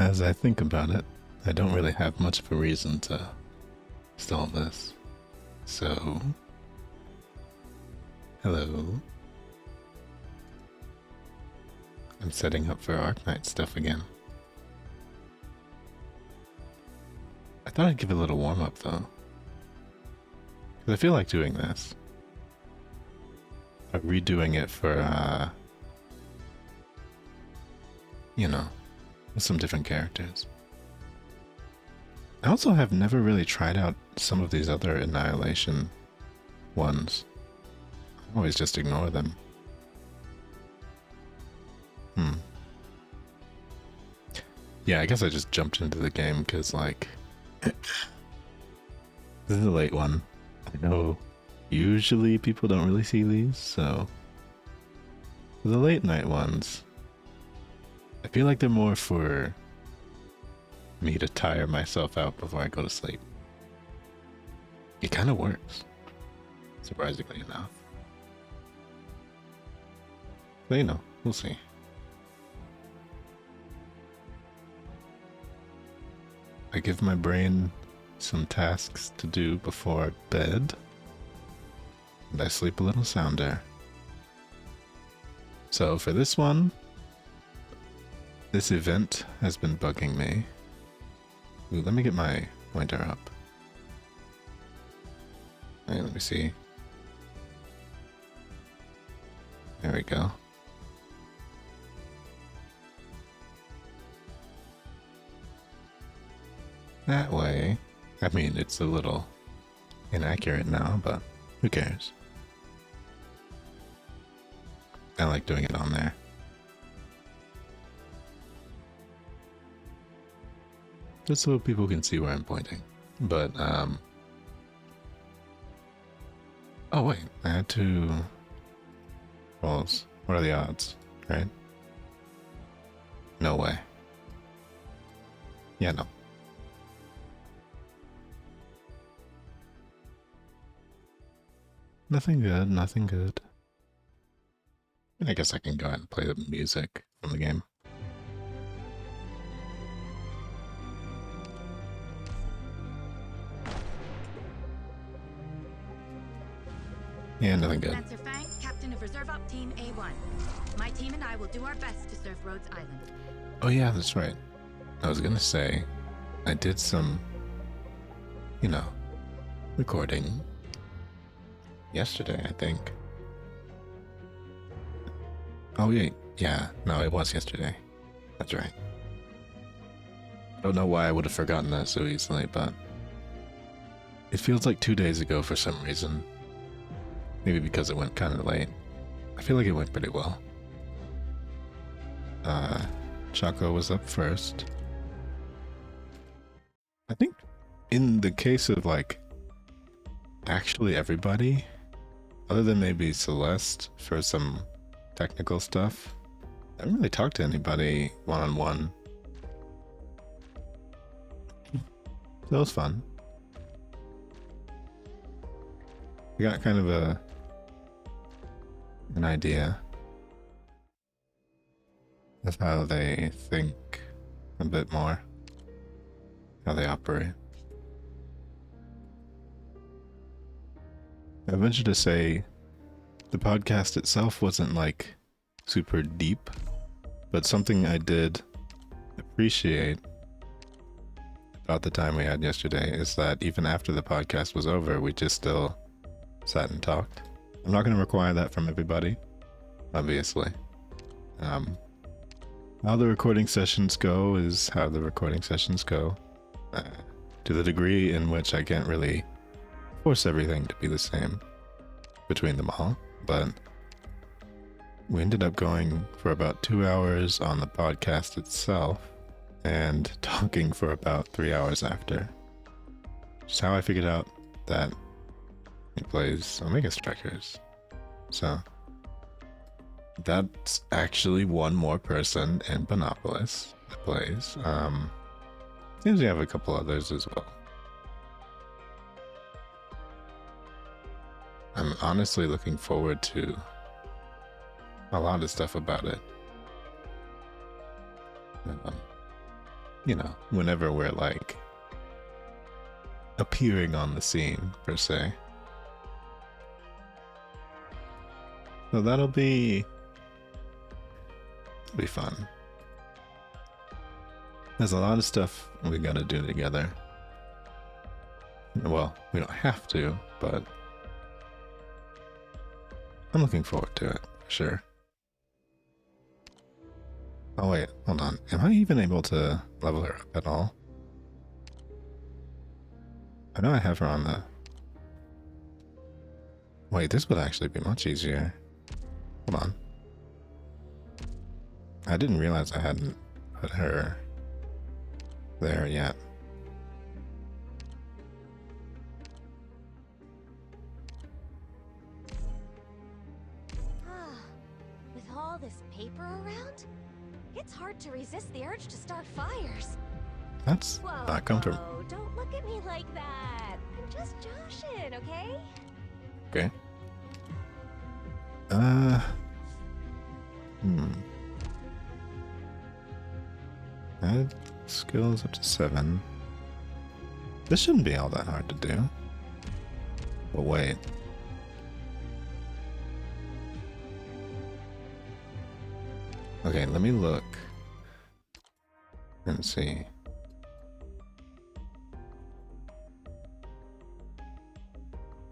As I think about it, I don't really have much of a reason to stall this. So, hello. I'm setting up for Ark Nights stuff again. I thought I'd give it a little warm up though, because I feel like doing this. Redoing it for, you know, with some different characters. I also have never really tried out some of these other Annihilation ones. I always just ignore them. Yeah, I guess I just jumped into the game because, like, this is a late one. I know usually people don't really see these, so for the late night ones, I feel like they're more for me to tire myself out before I go to sleep. It kind of works, surprisingly enough. But you know, we'll see. I give my brain some tasks to do before bed, and I sleep a little sounder. So for this one, this event has been bugging me. Ooh, let me get my pointer up. Hey, let me see. There we go. That way. I mean, it's a little inaccurate now, but who cares? I like doing it on there. Just so people can see where I'm pointing. But, oh wait, I had two rolls. What are the odds, right? No way. Yeah, no. Nothing good, nothing good. And I guess I can go ahead and play the music from the game. Yeah, nothing good. Lancer Fang, captain of Reserve Op Team A1. My team and I will do our best to serve Rhodes Island. Oh yeah, that's right. I was gonna say, I did some, you know, recording yesterday, I think. Oh yeah, no, it was yesterday. That's right. I don't know why I would have forgotten that so easily, but it feels like 2 days ago for some reason. Maybe because it went kind of late. I feel like it went pretty well. Choco was up first. I think in the case of like actually everybody, other than maybe Celeste for some technical stuff, I haven't really talked to anybody one-on-one. That was fun. We got kind of an idea of how they think a bit more, how they operate. I venture to say the podcast itself wasn't like super deep, but something I did appreciate about the time we had yesterday is that even after the podcast was over, we just still sat and talked. I'm not going to require that from everybody, obviously. How the recording sessions go is how the recording sessions go. To the degree in which I can't really force everything to be the same between them all, but we ended up going for about 2 hours on the podcast itself and talking for about 3 hours after. Just how I figured out that he plays Omega Strikers. So that's actually one more person in Bunopolis that plays. Seems we have a couple others as well. I'm honestly looking forward to a lot of stuff about it. you know, whenever we're like appearing on the scene, per se. So that'll be fun. There's a lot of stuff we gotta do together. Well, we don't have to, but I'm looking forward to it, for sure. Oh wait, hold on. Am I even able to level her up at all? I know I have her on the... Wait, this would actually be much easier. Hold on. I didn't realize I hadn't put her there yet. With all this paper around, it's hard to resist the urge to start fires. That's not comfortable. Whoa, don't look at me like that. I'm just joshing, okay? Okay. Add skills up to 7. This shouldn't be all that hard to do. But wait. Okay, let me look and see.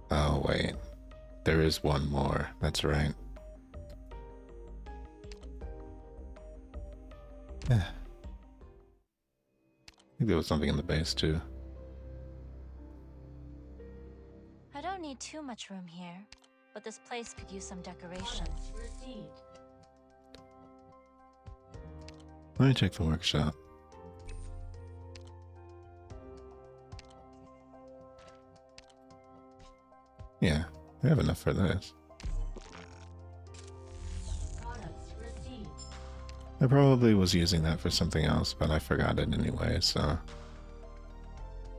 Oh, wait. There is one more. That's right. I think there was something in the base, too. I don't need too much room here, but this place could use some decoration. Let me check the workshop. Yeah, we have enough for this. I probably was using that for something else, but I forgot it anyway, so I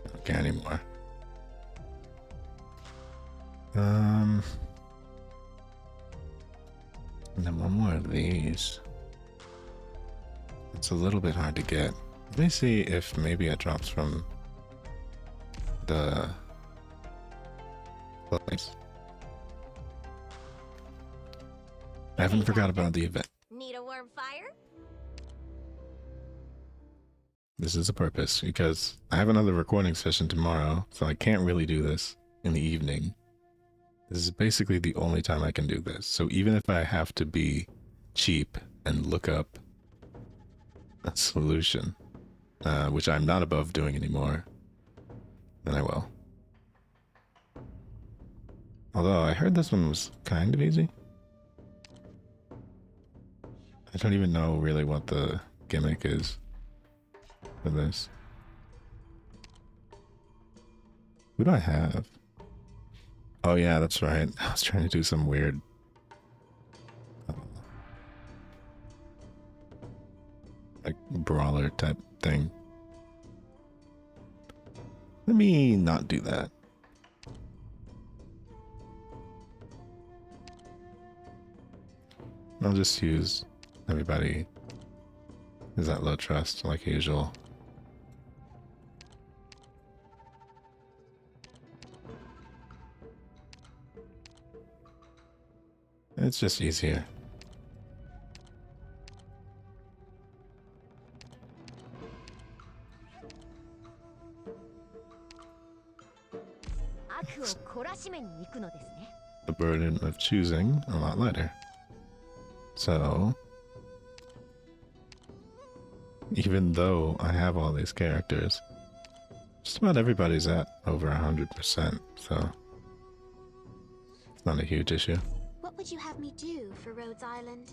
don't care anymore. And then one more of these. It's a little bit hard to get. Let me see if maybe it drops from the place. I haven't forgot about the event. Need a warm fire? This is a purpose, because I have another recording session tomorrow, so I can't really do this in the evening. This is basically the only time I can do this. So even if I have to be cheap and look up a solution, which I'm not above doing anymore, then I will. Although I heard this one was kind of easy. I don't even know really what the gimmick is for this. Who do I have? Oh yeah, that's right. I was trying to do some weird... like brawler type thing. Let me not do that. I'll just use everybody is at low trust like usual. It's just easier. The burden of choosing a lot lighter. So, even though I have all these characters, just about everybody's at over 100%, so it's not a huge issue. What would you have me do for Rhodes Island?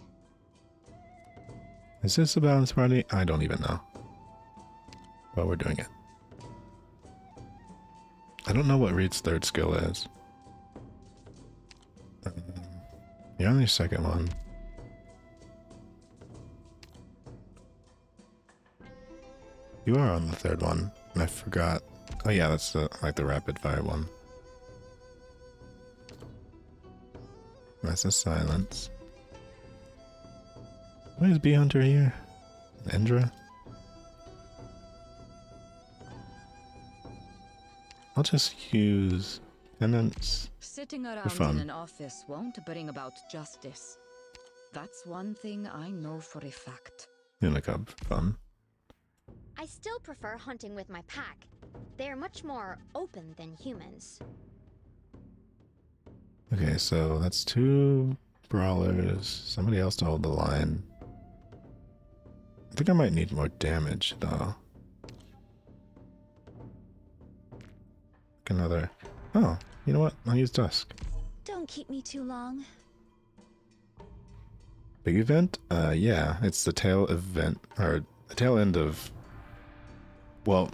Is this a balance party? I don't even know. But we're doing it. I don't know what Reed's third skill is. You're on your second one. You are on the third one, and I forgot. Oh yeah, that's the like the rapid fire one. That's a silence. Why is Bee Hunter here? Indra? I'll just use penance. Sitting around fun. in an office won't bring about justice. That's one thing I know for a fact. Unicub for fun. I still prefer hunting with my pack. They're much more open than humans. Okay, so that's 2 brawlers. Somebody else to hold the line. I think I might need more damage though. Another. Oh, you know what? I'll use Dusk. Don't keep me too long. Big event? Yeah, it's the tail event, or the tail end of. Well,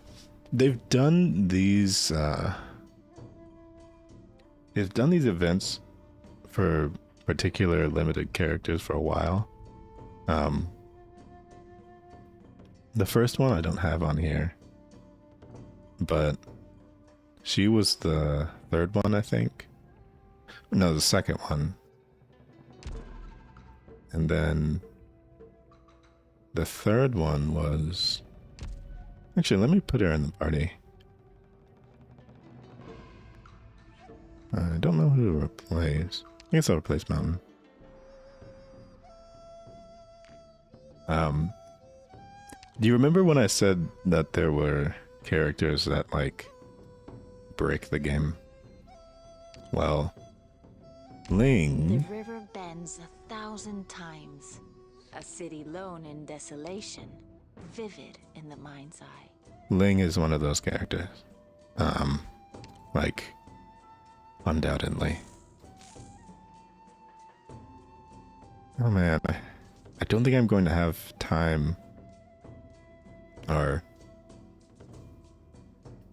they've done these. They've done these events for particular limited characters for a while. The first one I don't have on here, but she was the 3rd one, I think. No, the 2nd one. And then the 3rd one was... Actually, let me put her in the party. I don't know who to replace. I guess I'll replace Mountain. Do you remember when I said that there were characters that, like, break the game? Well, Ling... The river bends 1,000 times. A city lone in desolation, vivid in the mind's eye. Ling is one of those characters. Like, undoubtedly. Oh man, I don't think I'm going to have time. Or...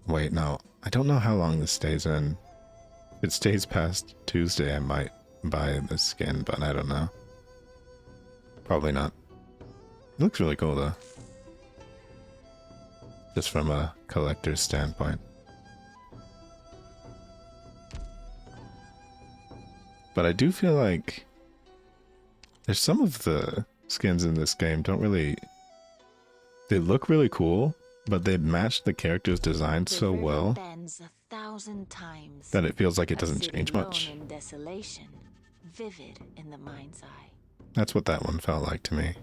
Wait, no. I don't know how long this stays in. If it stays past Tuesday, I might buy the skin, but I don't know. Probably not. It looks really cool though. Just from a collector's standpoint. But I do feel like there's some of the skins in this game don't really... They look really cool, but they match the character's design so well bends 1,000 times. that it feels like it A doesn't city change lone much. in desolation, vivid in the mind's eye. That's what that one felt like to me.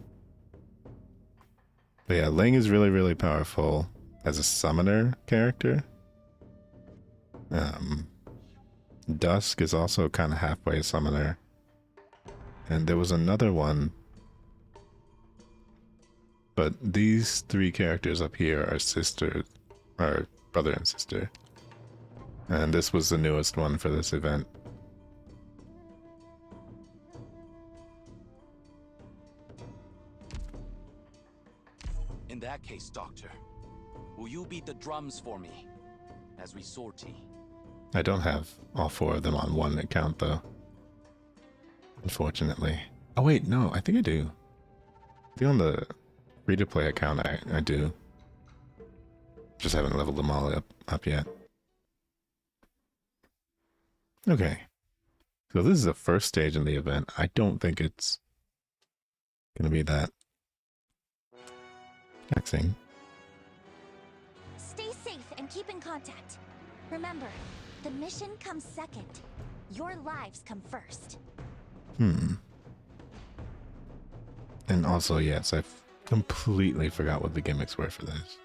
But yeah, Ling is really, really powerful as a summoner character. Dusk is also kind of halfway summoner. And there was another one. But these 3 characters up here are sisters, or brother and sister. And this was the newest one for this event. In that case, Doctor, will you beat the drums for me as we sortie? I don't have all 4 of them on one account though. Unfortunately. Oh wait, no, I think I do. I think on the free-to-play account I do. Just haven't leveled them all up yet. Okay. So this is the first stage in the event. I don't think it's gonna be that taxing. Stay safe and keep in contact. Remember, the mission comes second. Your lives come first. And also, yes, I completely forgot what the gimmicks were for this.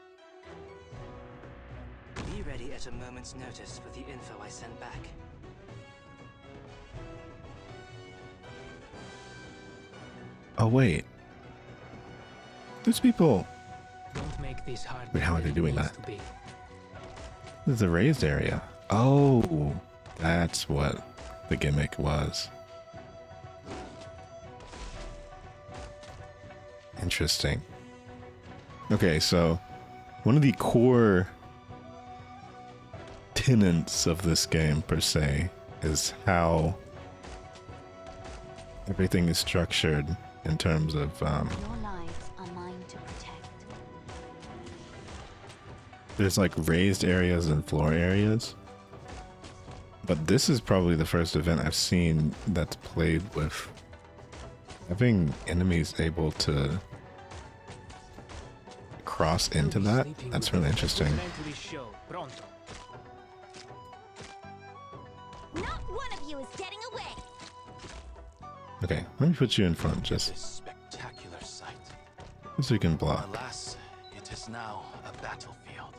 Be ready at a moment's notice for the info I send back. Oh wait. There's people... Don't make this hard. Wait, how are they doing than it that? needs to be. This is a raised area. Oh, that's what the gimmick was. Interesting. Okay, so one of the core tenets of this game, per se, is how everything is structured in terms of Your lives are mine to protect. there's like raised areas and floor areas. But this is probably the first event I've seen that's played with having enemies able to cross into that. That's really interesting. you is getting away. Okay, let me put you in front This just spectacular sight. so you can block. Alas, it is now a battlefield.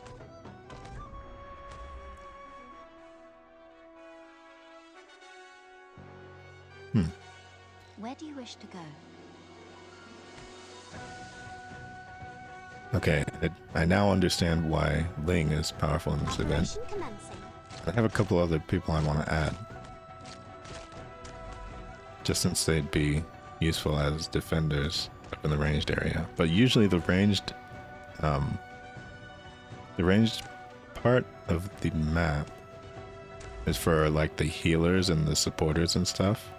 Where do you wish to go? Okay, I now understand why Ling is powerful in this event. Operation commencing. I have a couple other people I want to add. Just since they'd be useful as defenders up in the ranged area. But usually the ranged part of the map is for like the healers and the supporters and stuff.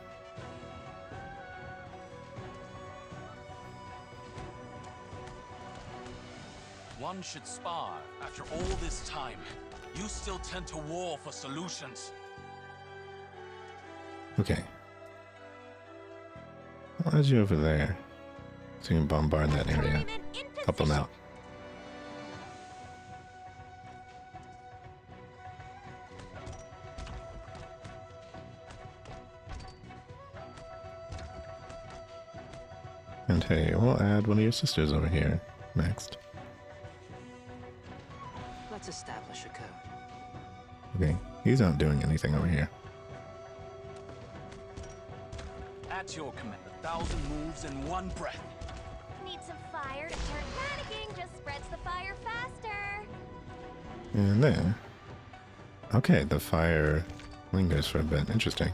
One should spar. After all this time, you still tend to war for solutions. Okay. I'll add you over there so you can bombard that area. Crewmen in Help them position. out. And hey, we'll add one of your sisters over here next. Let's establish a code. Okay, he's not doing anything over here. At your command, 1,000 moves in one breath. Need some fire to turn. Panicking just spreads the fire faster. And there. Okay, the fire lingers for a bit. Interesting.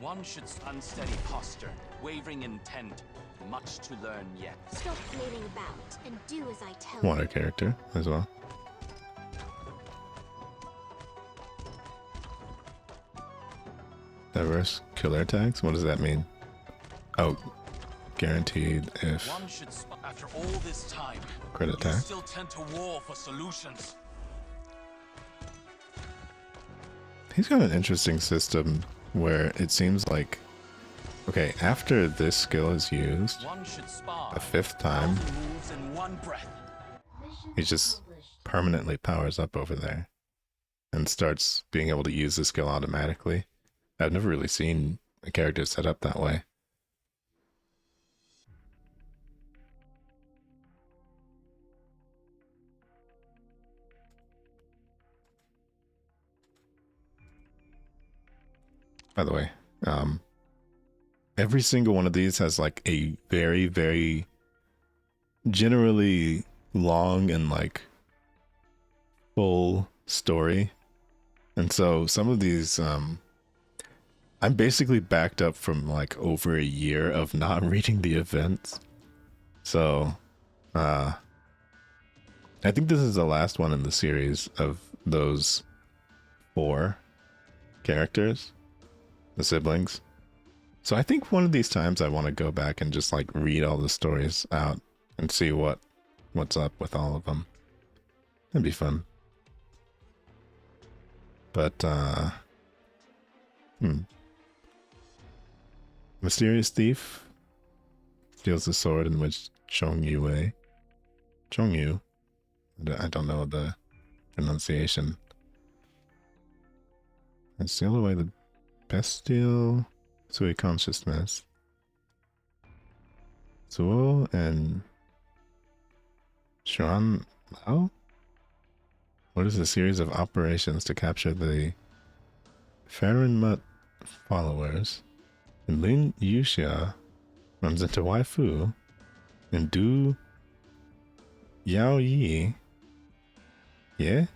One should unsteady posture, wavering intent. Much to learn yet. Stop flailing about and do as I tell you. Water character as well. Diverse killer attacks? What does that mean? Oh, guaranteed if One should after all this time, crit you attack. still tend to war for solutions. He's got an interesting system where it seems like, okay, after this skill is used One should spar. a fifth time, 1,000 moves in one breath. he just permanently powers up over there and starts being able to use the skill automatically. I've never really seen a character set up that way. By the way, every single one of these has like a very, very generally long and like full story. And so some of these, I'm basically backed up from like over a year of not reading the events. So, I think this is the last one in the series of those 4 characters, the siblings. So I think one of these times I want to go back and just like read all the stories out and see what's up with all of them. That'd be fun. But, Mysterious thief steals the sword in which Chongyu, I don't know the pronunciation. And steal away the bestial Sui consciousness. Zuo and Xuan Lao? What is a series of operations to capture the Farinmut followers? And Lin Yuxia runs into Waifu and Du Yao Yi, yeah?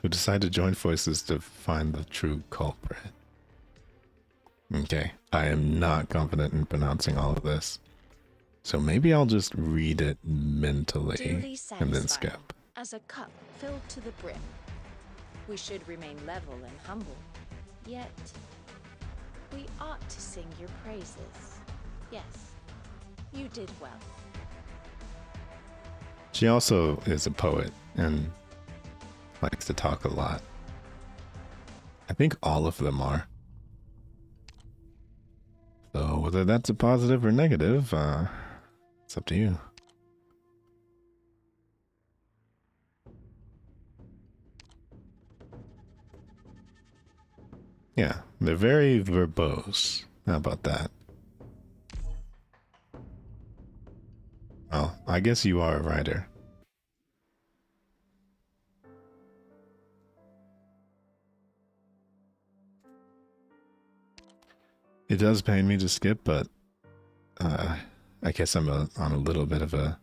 Who decide to join forces to find the true culprit. Okay, I am not confident in pronouncing all of this. So maybe I'll just read it mentally Duly and then satisfying, skip. as a cup filled to the brim. We should remain level and humble, yet we ought to sing your praises. Yes, you did well. She also is a poet and likes to talk a lot. I think all of them are. So whether that's a positive or negative, it's up to you. Yeah, they're very verbose. How about that? Well, I guess you are a writer. It does pain me to skip, but I guess I'm on a little bit of a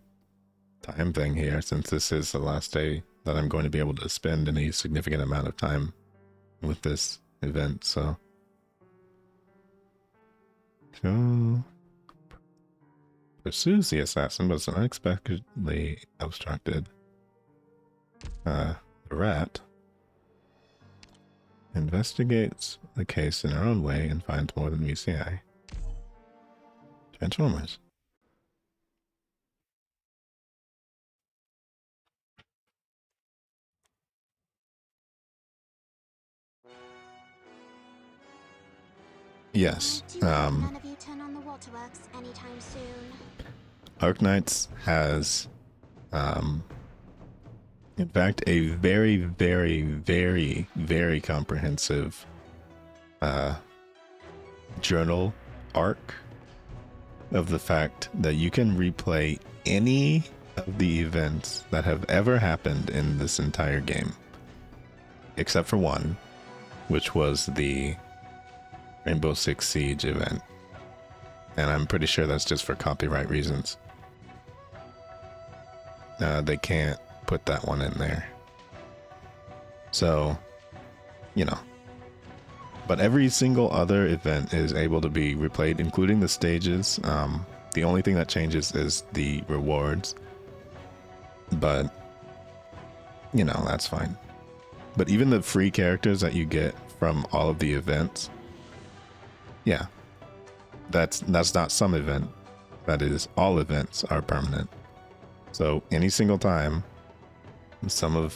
time thing here, since this is the last day that I'm going to be able to spend any significant amount of time with this event, so pursues the assassin, but is unexpectedly obstructed. The rat investigates the case in her own way and finds more than meets the eye. Transformers. Yes. None of you turn on the waterworks anytime soon. Ark Nights has, in fact, a very, very, very, very comprehensive journal arc of the fact that you can replay any of the events that have ever happened in this entire game, except for one, which was the Rainbow Six Siege event. And I'm pretty sure that's just for copyright reasons. They can't put that one in there. So, you know. But every single other event is able to be replayed, including the stages. The only thing that changes is the rewards. But, you know, that's fine. But even the free characters that you get from all of the events, yeah, that's not some event. That is, all events are permanent. So any single time some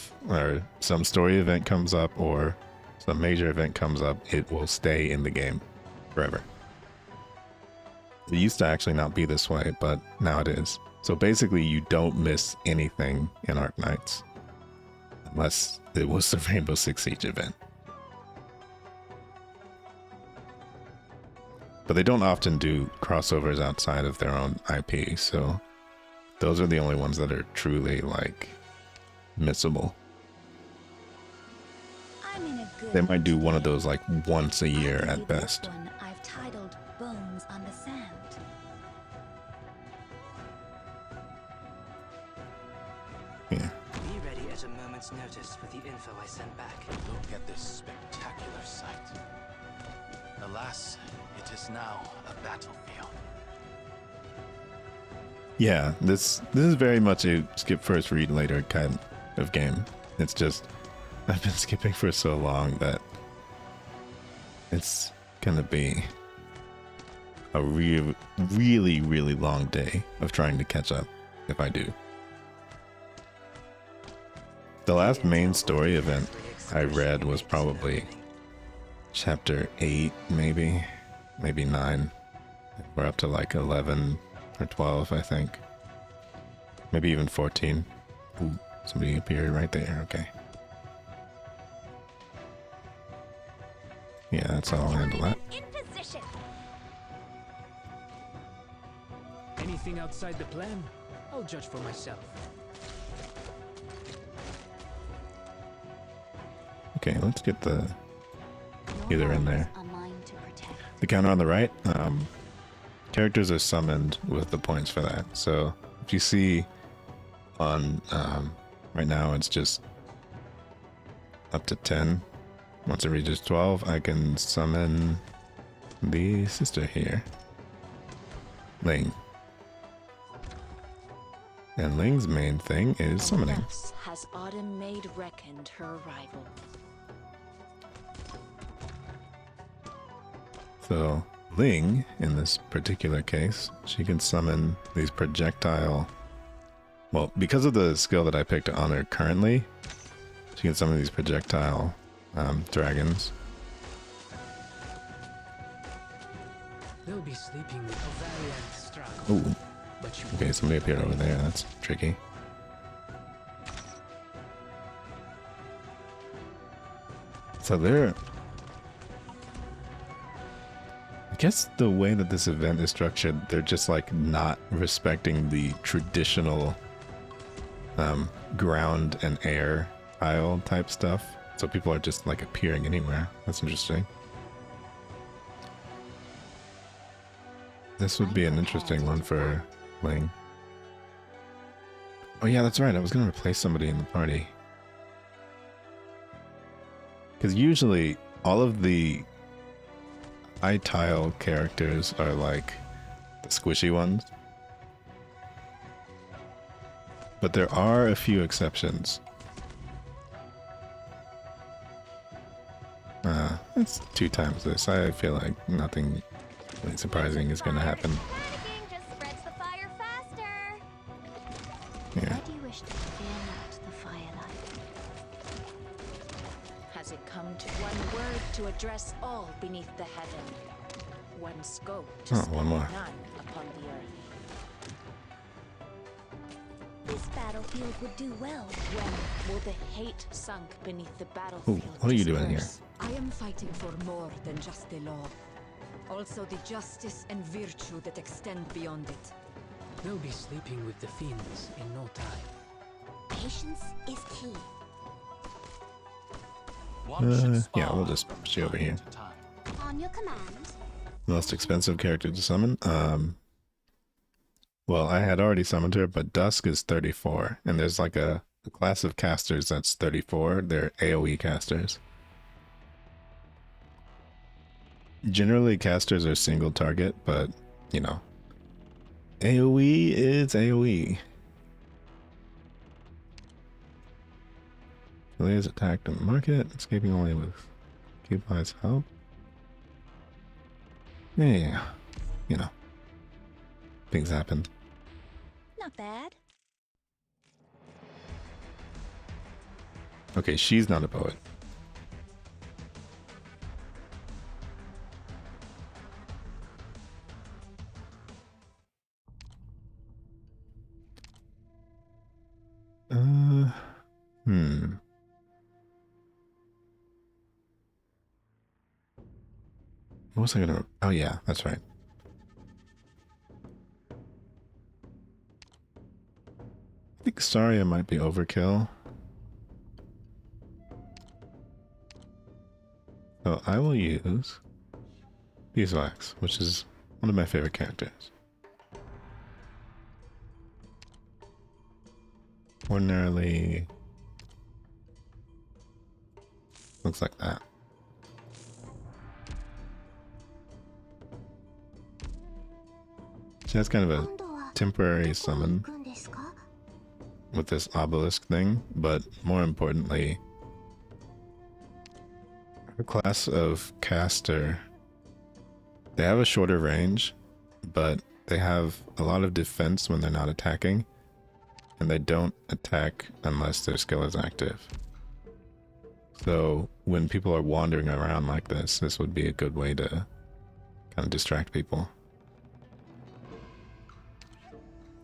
story event comes up or some major event comes up, it will stay in the game forever. It used to actually not be this way, but now it is. So basically you don't miss anything in Ark Nights unless it was the Rainbow Six Siege event. But they don't often do crossovers outside of their own IP, so those are the only ones that are truly, like, missable. I'm in a good They might do one of those, like, once a I year believe at best. This one I've titled Bones on the Sand. Yeah. Be ready at a moment's notice for the info I sent back. Look at this spectacular sight. Alas, it is now a battlefield. Yeah, this is very much a skip first, read later kind of game. It's just, I've been skipping for so long that it's gonna be a really, really long day of trying to catch up, if I do. The last main story event I read was probably chapter 8, maybe 9. We're up to like 11 or 12, I think. Maybe even 14. Ooh, somebody appeared right there, okay. Yeah, that's how I'll handle that. In position. Anything outside the plan, I'll judge for myself. Okay, let's get the either in there. A mind to protect. The counter on the right, characters are summoned with the points for that. So if you see on right now it's just up to 10. Once it reaches 12, I can summon the sister here, Ling. And Ling's main thing is summoning. Thus has Autumn made reckoned her arrival. So Ling, in this particular case, she can summon these projectile... Well, because of the skill that I picked on her currently, she can summon these projectile dragons. They'll be sleeping with a valiant struggle. Ooh, But you okay, somebody appeared over there. That's tricky. So guess the way that this event is structured, they're just like not respecting the traditional ground and air tile type stuff. So people are just like appearing anywhere. That's interesting. This would be an interesting one for playing. Oh yeah, that's right. I was going to replace somebody in the party. Because usually all of the tile characters are like the squishy ones. But there are a few exceptions. It's 2 times this. I feel like nothing really surprising is going to happen. Panicking just spreads the fire faster. Yeah. Why do you wish to fan out the firelight? Has it come to one word to address all beneath the heaven? One scope to Oh, spare one more. none upon the earth. This battlefield would do well. When will the hate sunk beneath the battlefield what are you doing here? disperse? I am fighting for more than just the law. Also the justice and virtue that extend beyond it. They'll be sleeping with the fiends in no time. Patience is key. One should Yeah, spar we'll just push you over time here. to time. On your command. Most expensive character to summon? Well, I had already summoned her, but Dusk is 34. And there's like a class of casters that's 34. They're AoE casters. Generally, casters are single target, but, you know, AoE is AoE. Leia is attacked in the market, escaping only with Cupid's help. Yeah, you know, things happen. Not bad. Okay, she's not a poet. What was I gonna... Oh yeah, that's right. I think Saria might be overkill. So I will use Beeswax, which is one of my favorite characters. Ordinarily... looks like that. She has kind of a temporary summon with this obelisk thing, but more importantly, her class of caster, they have a shorter range, but they have a lot of defense when they're not attacking, and they don't attack unless their skill is active. So when people are wandering around like this would be a good way to kind of distract people.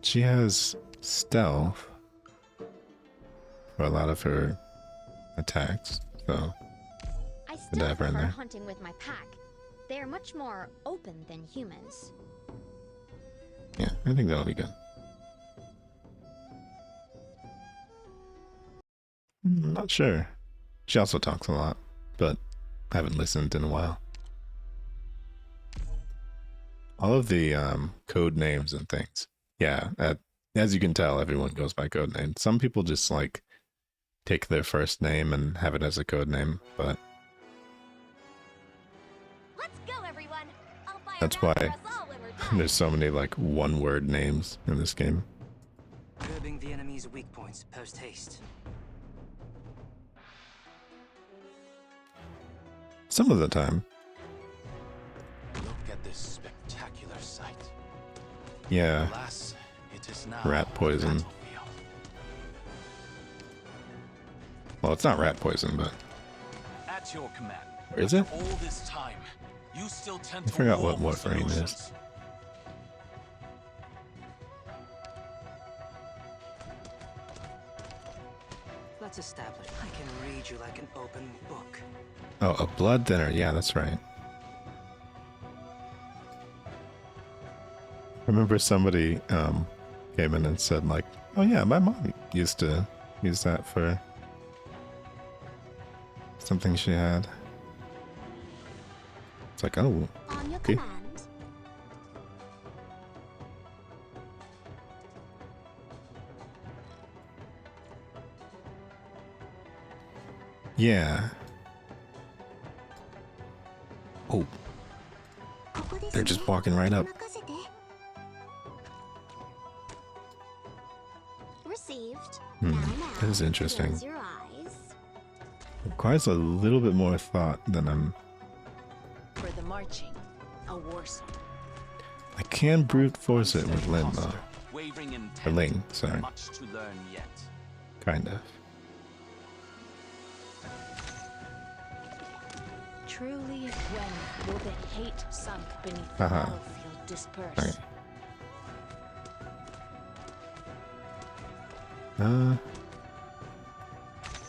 She has stealth for a lot of her attacks, so I Good to still have her in prefer there. hunting with my pack. They are much more open than humans. yeah, I think that'll be good. Not sure. She also talks a lot, but I haven't listened in a while. All of the code names and things. Yeah, as you can tell, everyone goes by code name. Some people just like take their first name and have it as a code name, but Let's go, everyone. I'll buy a That's round for why us all when we're done. there's so many like one-word names in this game. Curbing the enemy's weak points post haste. Some of the time. Look at this spectacular sight. Yeah, Alas, it is now Rat poison. a battlefield. well, it's not rat poison, but At your command. Is it? All this time, you still tend I to forgot what war Warframe is. solutions. Let's establish I can read you like an open book. Oh, a blood thinner. Yeah, that's right. remember somebody came in and said like, "Oh yeah, my mom used to use that for something she had." It's like, oh, On your okay. command. Yeah. Oh, they're just walking right up. Received. Hmm, Now, that is interesting. close your eyes. Requires a little bit more thought than I'm. For the marching, a war song. I can brute force it with Lin though. Posture, wavering in Or Ling, temper, sorry. much to learn yet. Kind of. Truly, when will the hate sunk beneath the Uh-huh. battlefield disperse? Okay.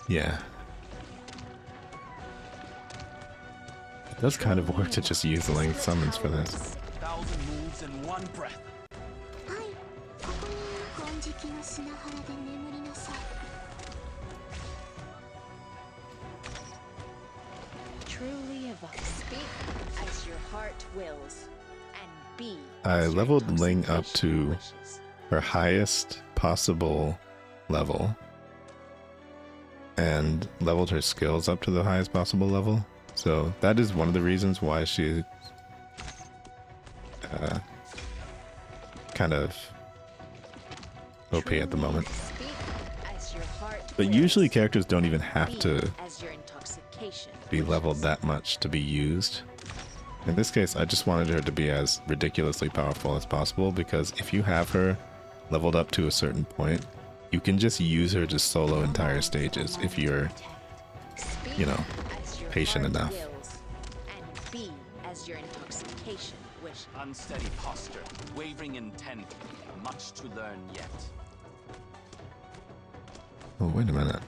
Yeah. It does kind of work to just use the Ling summons for this. 1,000 moves in one breath. はい、ここに金色の砂原で眠りなさい。 Truly evoke. Speak as your heart wills, and be. I as your leveled Ling up intoxication to wishes. her highest possible level and leveled her skills up to the highest possible level. So that is one of the reasons why she kind of OP at the moment. Speak as your heart But wills, usually characters don't even have be to as your intoxication be leveled wishes. that much to be used. In this case, I just wanted her to be as ridiculously powerful as possible because if you have her leveled up to a certain point, you can just use her to solo entire stages if you're, Speak you know, as your patient heart enough. wills, and be as your intoxication wishes. Unsteady posture, wavering in temper, much to learn yet. Oh, wait a minute.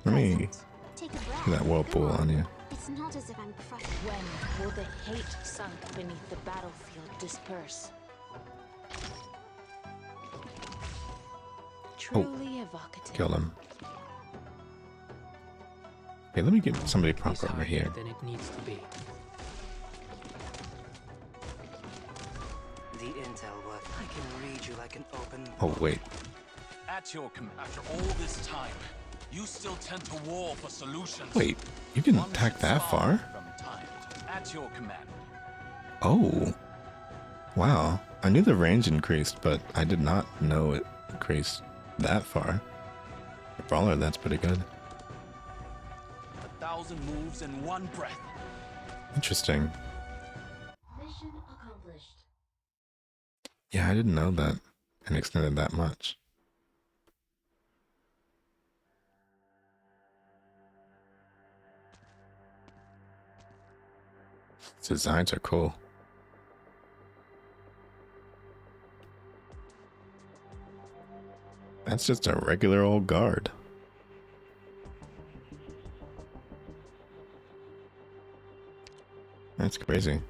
Let me Take a breath. do that whirlpool on you. It's not as if I'm crushed. When will the hate sunk beneath the battlefield disperse? Truly evocative. Kill him. Okay, let me get somebody It's proper over harder here. than it needs to be. The intel work. I can read you like an open Oh, wait. At your after all this time, you still tend to war for solutions. Wait, you can One attack should that far? starve from time. At your command. Oh. Wow. I knew the range increased, but I did not know it increased that far. For Brawler, that's pretty good. 1,000 moves in one breath. Interesting. Mission accomplished. Yeah, I didn't know that it extended that much. Designs are cool. That's just a regular old guard. That's crazy.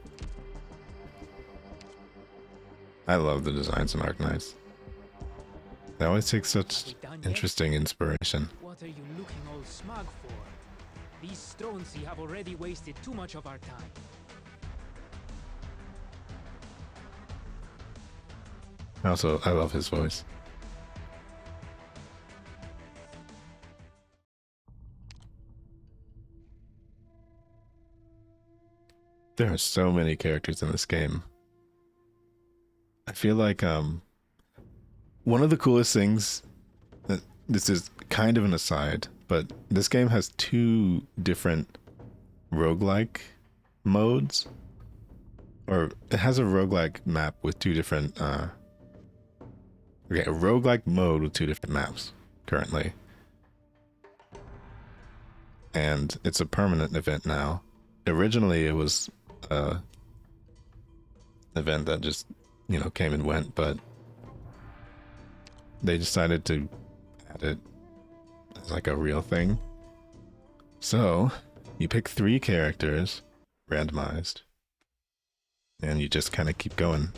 I love the designs in Ark Nights. They always take such interesting inspiration. What are you looking all smug for? These Stronzi have already wasted too much of our time. Also, I love his voice. There are so many characters in this game. I feel like one of the coolest things, this is kind of an aside, but this game has two different roguelike modes. Or it has a roguelike map with two different a roguelike mode with two different maps currently. And it's a permanent event now. Originally it was a event that just, you know, came and went, but they decided to add it as like a real thing. So you pick 3 characters, randomized, and you just kind of keep going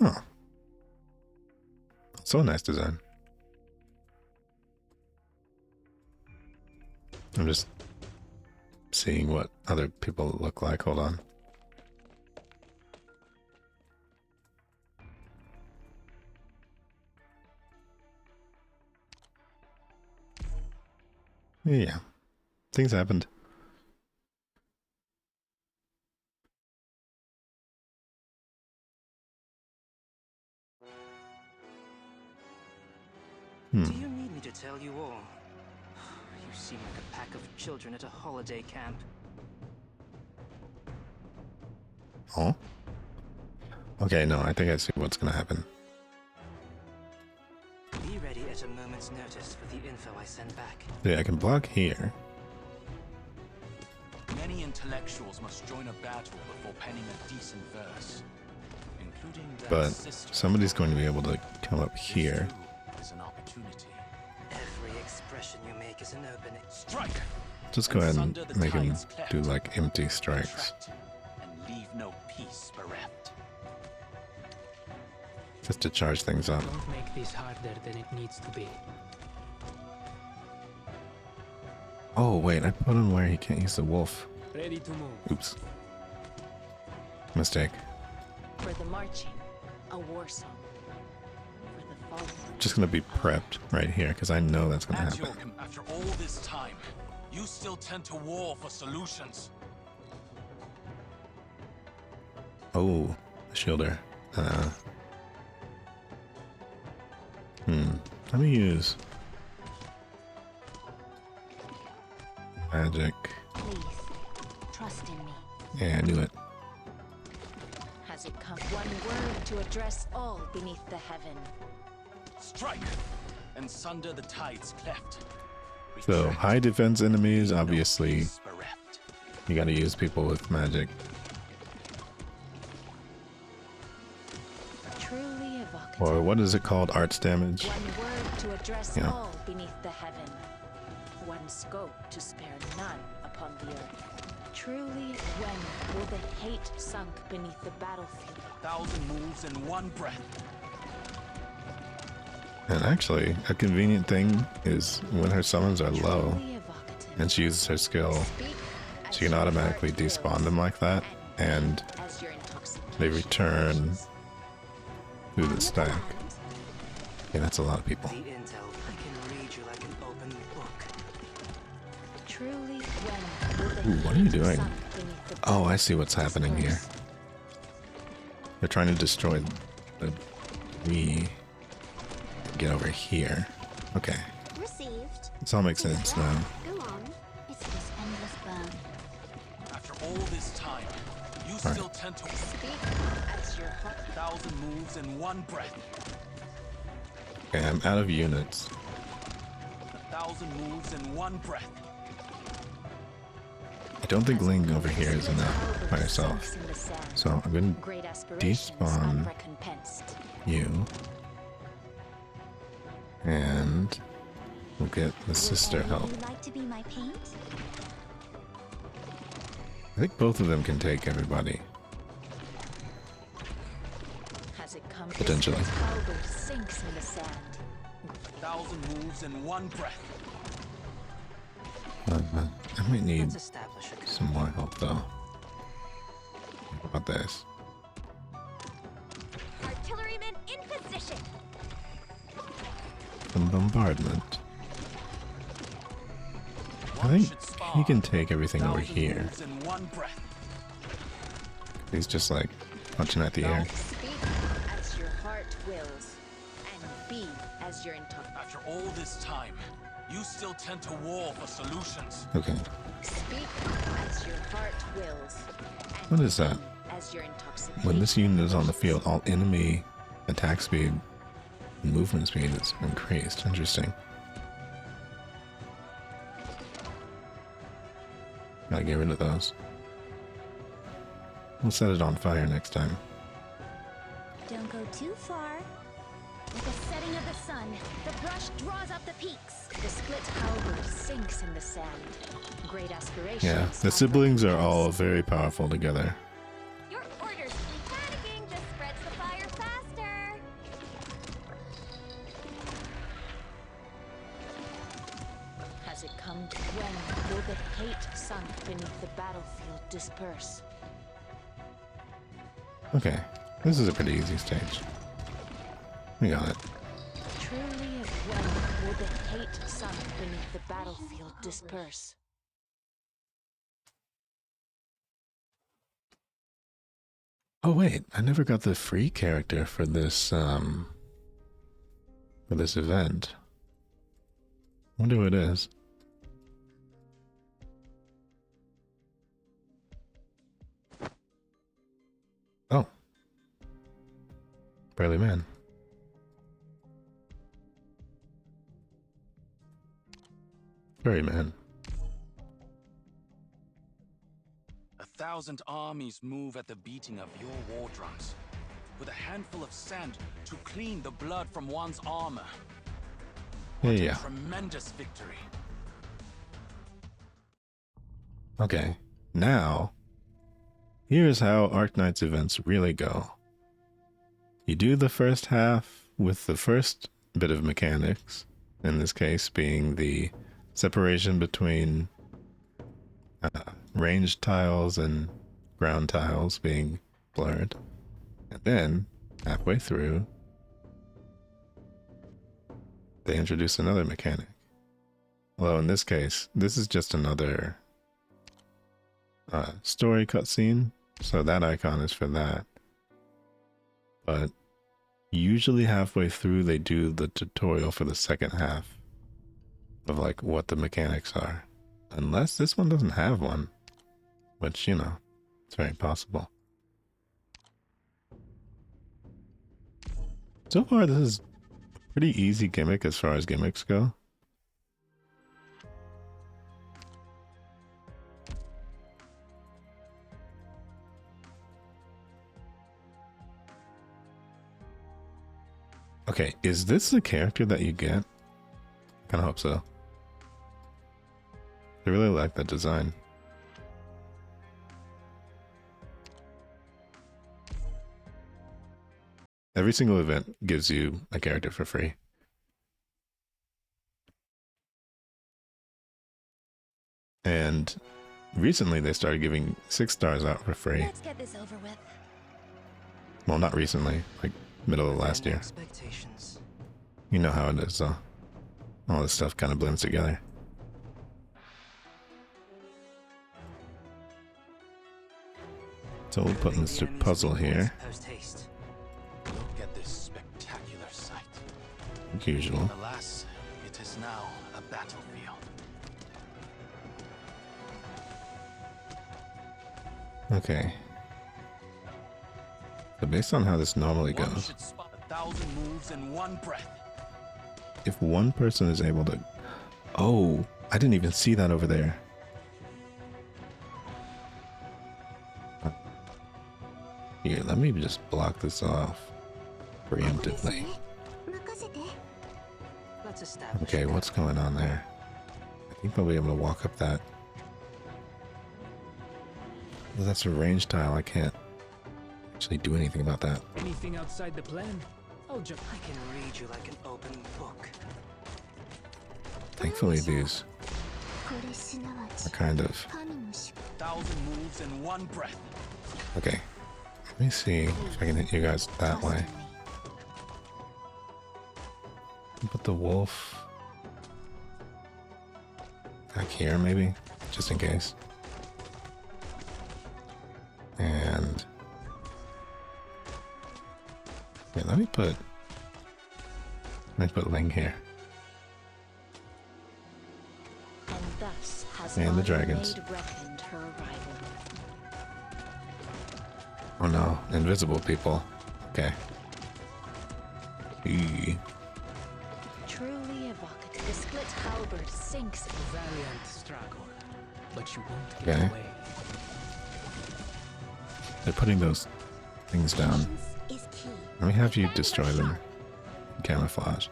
Oh. So nice design. I'm just seeing what other people look like. Hold on. Yeah. Things happened. Do you need me to tell you all? You seem like a pack of children at a holiday camp. Oh? Okay, no, I think I see what's gonna happen. Be ready at a moment's notice for the info I send back. Yeah, I can block here. Many intellectuals must join a battle before penning a decent verse, including that But sister. somebody's going to be able to come up This here. too is an opportunity. Every expression you make is an opening. Strike! Just go ahead and Sunder the make him tides cleft, do like empty strikes. retract, and leave no peace bereft. Just to charge things up. Don't make this harder than it needs to be. Oh, wait, I put him where he can't use the wolf. Ready to move. Oops. Mistake. For the marching, a war song. For the fallen. Just gonna be prepped right here, because I know that's gonna At your happen. after all this time, you still tend to war for solutions. Oh, the shielder. Let me use magic. Please, trust in me. Yeah, I knew it. Has it come one word to address all beneath the heaven? Strike! And sunder the tides cleft. So, Retract, high defense enemies, leave no obviously, peace bereft. you gotta use people with magic. Truly evocative. Or what is it called? Arts damage? One word to address Yeah. all beneath the heaven. One scope to spare none upon the earth. Truly, when will the hate sunk beneath the battlefield? 1,000 moves in one breath. And actually, a convenient thing is when her summons are low Truly evocative. and she uses her skill, Speak as she can your automatically heart wills, despawn them like that, and as your intoxication they return wishes. through On the the stack. ground. Yeah, that's a lot of people. The intel, I can read you like an open book. Truly, when will the Ooh, what are you hate doing? sunk beneath the Oh, I see what's happening here. disperse? They're trying to destroy the we get over here. Okay, Received. this all makes sense now. Go on. It's this endless burn. After all this time, you still tend to Speak as your heart 1,000 moves in one breath. Okay, I'm out of units. 1,000 moves in one breath. I don't think Ling over here is enough by herself. sinks in the sand. So I'm gonna Great aspirations despawn unrecompensed. you. And we'll get the sister Would help. you like to be my paint? I think both of them can take everybody. Has it come Potentially. This Albert sinks in the sand. 1,000 moves in one breath. I might need Let's establish a some more help though. How about this? Artillerymen in position. Some bombardment. I One think should spar. he can take everything over 1,000 here. moves in one breath. He's just like punching at the air. Speak as your heart wills, and be as your intoxication. After all this time, you still tend to war for solutions. Okay. Speak as your heart wills, and What is that? be as your intoxication. When this unit is on the field, all enemy attack speed and movement speed is increased. Interesting. Gotta get rid of those. We'll set it on fire next time. Don't go too far. With the setting of the sun, the brush draws up the peaks. The split halberd sinks in the sand. Great aspirations. Yeah, the siblings are all very powerful together. Your orders. Panicking just spreads the fire faster. does it come? When will the hate sunk beneath the battlefield disperse? Okay, this is a pretty easy stage. We got it. Truly, when will the hate sunk beneath the battlefield disperse? Oh wait, I never got the free character for this event. Wonder who it is. Oh. Burly man. Furry man. 1,000 armies move at the beating of your war drums, with a handful of sand to clean the blood from one's armor. What Yeah. a tremendous victory. Okay, now, here's how Ark Nights events really go. You do the first half with the first bit of mechanics, in this case being the separation between ranged tiles and ground tiles being blurred. And then, halfway through, they introduce another mechanic. Although in this case, this is just another story cutscene, so that icon is for that. But usually halfway through they do the tutorial for the second half of like what the mechanics are. Unless this one doesn't have one, which, you know, it's very possible. So far this is a pretty easy gimmick as far as gimmicks go. Okay, is this the character that you get? Kinda hope so. I really like that design. Every single event gives you a character for free. And recently they started giving 6 stars out for free. Let's get this over with. Well, not recently, like middle of last year. Expectations. You know how it is, though. All this stuff kind of blends together. So we'll put in this puzzle here, Post-haste. Look at this spectacular sight. like usual. Alas, it is now a battlefield. Okay. So based on how this normally One goes, should spot 1,000 moves in one breath. if one person is able to... Oh, I didn't even see that over there. Here, let me just block this off preemptively. Let's establish. Okay, what's going on there? I think they'll be able to walk up that. Well, that's a range tile. I can't actually do anything about that. Anything outside the plan? I'll jump. I can read you like an open book. Thankfully, these are kind of... 1,000 moves in one breath. Okay. Let me see if I can hit you guys that way. Put the wolf back here, maybe, just in case. And yeah, let me put Ling here. And thus has And the Mother dragons. Maid reckoned her arrival. Oh no, invisible people. Okay. Eee. Truly evocative. The split halberd sinks. Valiant struggle, but you won't Okay. get away. They're putting those things down. Is key. Let me have you destroy them. Camouflage.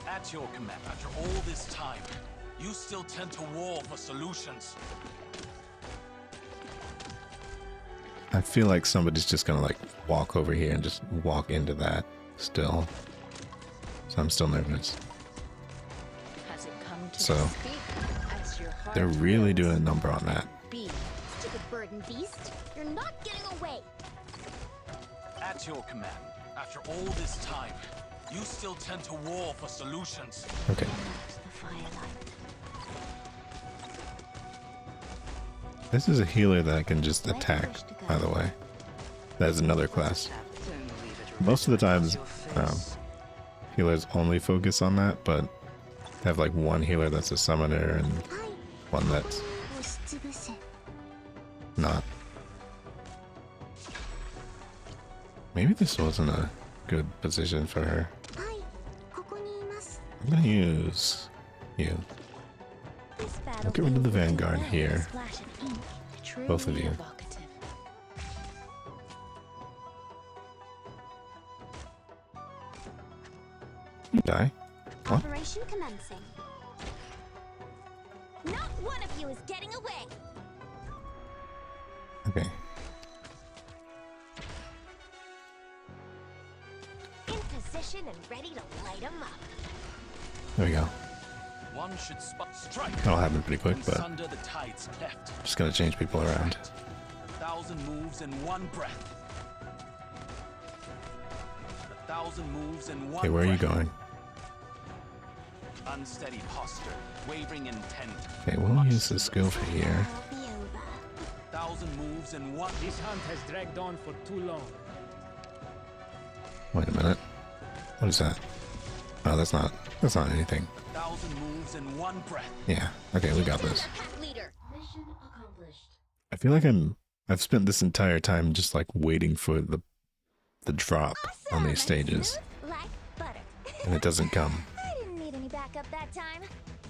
At your command, after all this time, you still tend to war for solutions. I feel like somebody's just gonna like walk over here and just walk into that still. So I'm still nervous. Has it come to So, speak as your heart they're really wills? doing a number on that. Be Stupid bird and beast, you're not getting away. At your command, after all this time, you still tend to war for solutions. Okay. The firelight. This is a healer that I can just attack, by the way. That's another class. Then leave it Most of the right times, across your face. healers only focus on that, but have like one healer that's a summoner and one that's not. Maybe this wasn't a good position for her. I'm gonna use you. I'll get rid of the Vanguard here. Both of truly you. evocative. You die. What? Operation commencing. Not one of you is getting away. Okay. In position and ready to light them up. There we go. One should strike. That'll happen pretty quick, and but sunder the tides cleft. just gonna change people around. 1,000 moves in one breath. 1,000 moves in one Okay, where are you breath. going? Unsteady posture, wavering intent. Okay, we'll use the skill for here. I'll be over. 1,000 moves in one. This hunt has dragged on for too long. Wait a minute. What is that? Oh, that's not anything. 1,000 moves in one breath. Yeah. Okay, we got this. Pack leader. I feel like I've spent this entire time just like waiting for the drop on these stages, Smooth like butter. and it doesn't come. I didn't need any backup that time.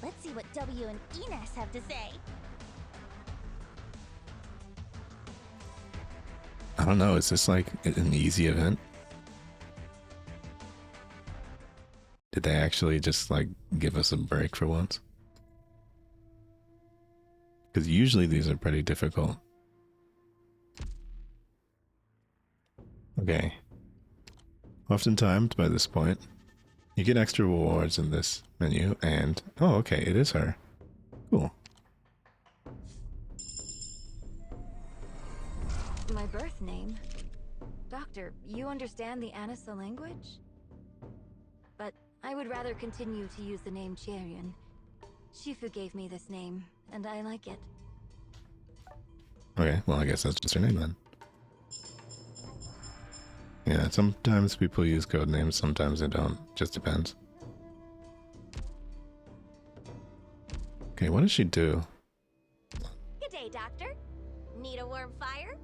Let's see what W and Enos have to say. I don't know, is this like an easy event? Did they actually just like give us a break for once? Because usually these are pretty difficult. Okay. Oftentimes by this point, you get extra rewards in this menu and... Oh, okay, it is her. Cool. My birth name. Doctor, you understand the Anissa language? But I would rather continue to use the name Cherion. Shifu gave me this name, and I like it. Okay, well I guess that's just her name then. Yeah, sometimes people use code names, sometimes they don't. Just depends. Okay, what does she do? Good day, Doctor. Need a warm fire?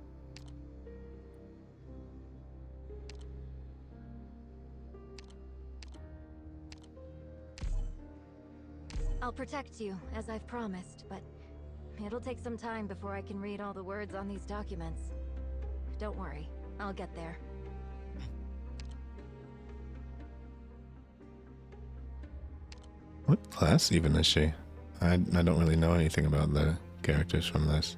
I'll protect you, as I've promised, but it'll take some time before I can read all the words on these documents. Don't worry, I'll get there. What class even is she? I don't really know anything about the characters from this.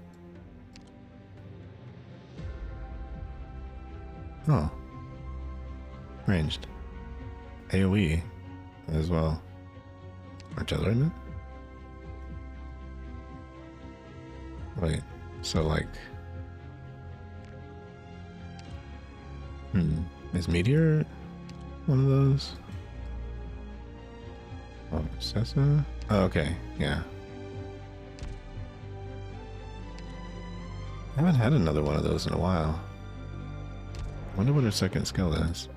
Oh. Ranged. AoE as well. Artilleryman? Wait, so like... Is Meteor one of those? Oh, Sessa? Oh, okay, yeah. I haven't had another one of those in a while. I wonder what her second skill is.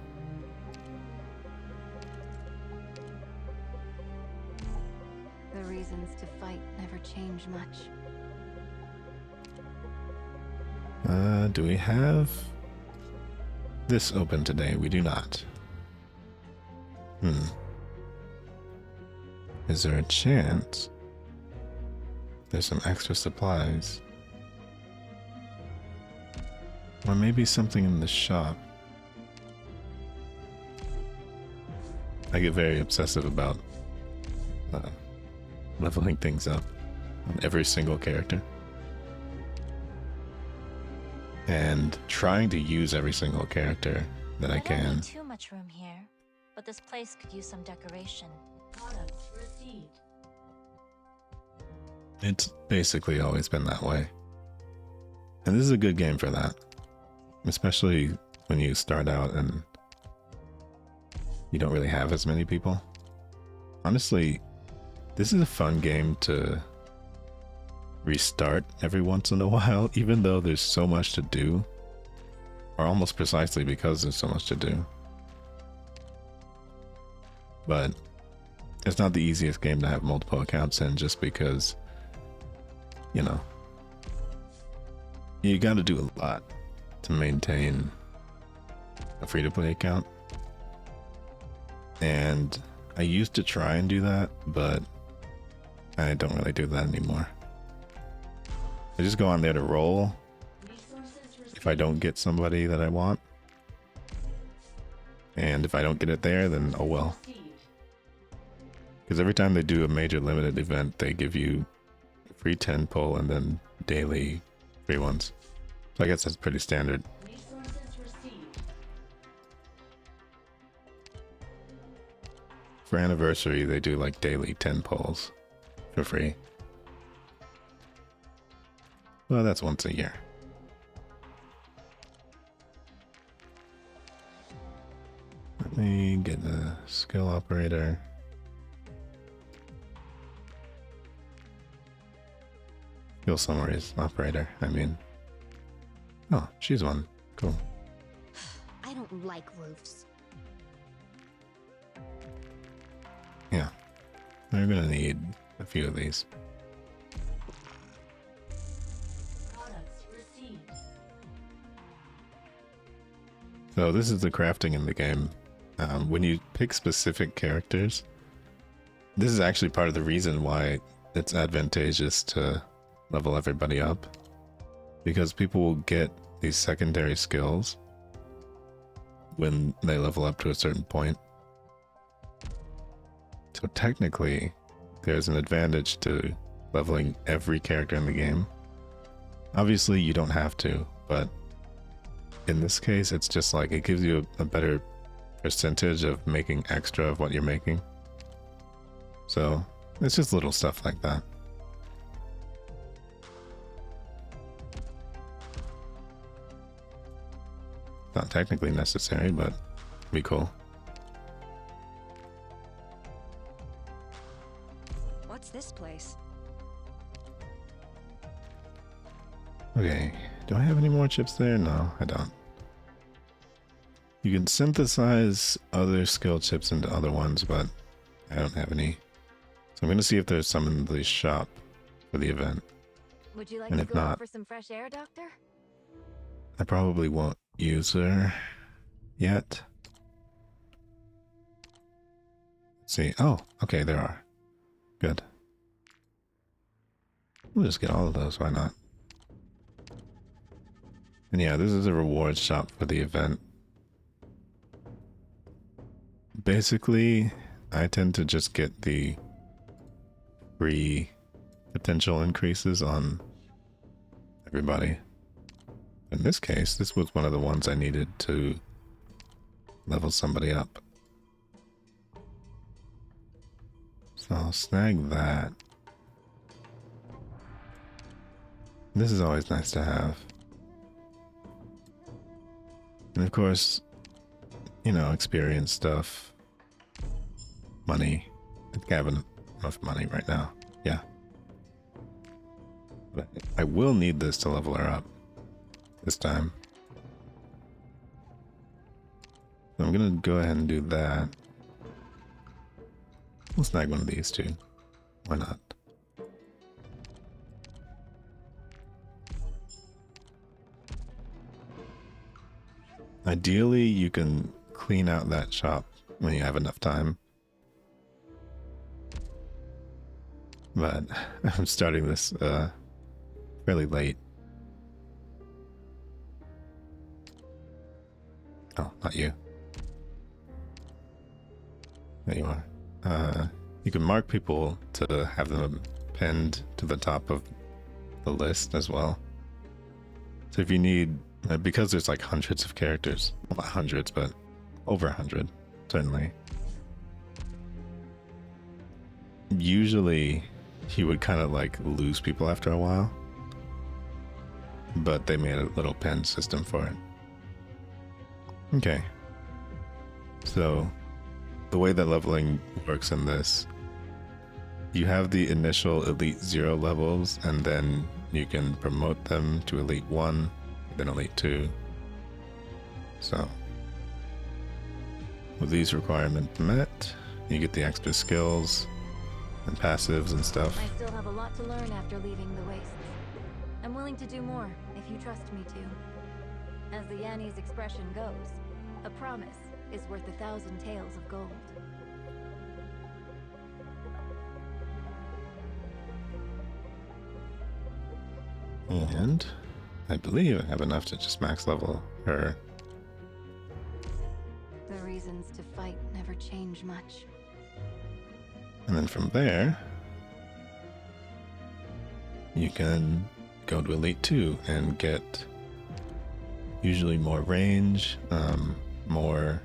The reasons to fight never change much. Do we have this open today? We do not. Is there a chance there's some extra supplies? Or maybe something in the shop. I get very obsessive about leveling things up on every single character. And trying to use every single character that I don't can. need too much room here. this place could use some decoration. It's basically always been that way. And this is a good game for that. Especially when you start out and you don't really have as many people. Honestly, this is a fun game to restart every once in a while, even though there's so much to do. Or almost precisely because there's so much to do. But it's not the easiest game to have multiple accounts in, just because, you know, you gotta do a lot to maintain a free-to-play account. And I used to try and do that, but I don't really do that anymore. I just go on there to roll if I don't get somebody that I want. And if I don't get it there, then oh well. Because every time they do a major limited event, they give you a free 10 pull and then daily free ones. So I guess that's pretty standard. For anniversary, they do like daily 10 pulls for free. Well, that's once a year. Let me get the skill operator. Skill summaries operator, I mean. Oh, she's one. Cool. I don't like roofs. Yeah. We're gonna need a few of these. So this is the crafting in the game. When you pick specific characters, this is actually part of the reason why it's advantageous to level everybody up. Because people will get these secondary skills when they level up to a certain point. So technically, there's an advantage to leveling every character in the game. Obviously, you don't have to, but in this case, it's just like it gives you a better percentage of making extra of what you're making. So it's just little stuff like that. Not technically necessary, but it'd be cool. What's this place? Okay, do I have any more chips there? No, I don't. You can synthesize other skill chips into other ones, but I don't have any. So I'm going to see if there's some in the shop for the event. Would you like And to if go not- out for some fresh air, Doctor? I probably won't use her yet. Let's see. Oh, okay, there are. Good. We'll just get all of those, why not? And yeah, this is a rewards shop for the event. Basically, I tend to just get the free potential increases on everybody. In this case, this was one of the ones I needed to level somebody up. So I'll snag that. This is always nice to have. And of course, you know, experience stuff. Money. I think I have enough money right now. Yeah. But I will need this to level her up. This time. So I'm gonna go ahead and do that. We'll snag one of these too. Why not? Ideally, you can clean out that shop when you have enough time. But I'm starting this fairly late. Oh, not you. There you are. You can mark people to have them pinned to the top of the list as well. So if you need, because there's like hundreds of characters, well, not hundreds, but over 100, certainly. usually he would kind of like lose people after a while, but they made a little pen system for it. Okay. So the way that leveling works in this, you have the initial Elite 0 levels, and then you can promote them to Elite 1, then Elite 2. So with these requirements met, you get the extra skills and passives and stuff. I still have a lot to learn after leaving the Wastes. I'm willing to do more, if you trust me to. As the Yanni's expression goes, a promise is worth 1,000 taels of gold. And I believe I have enough to just max level her. The reasons to fight never change much. And then from there, you can go to Elite 2 and get usually more range, more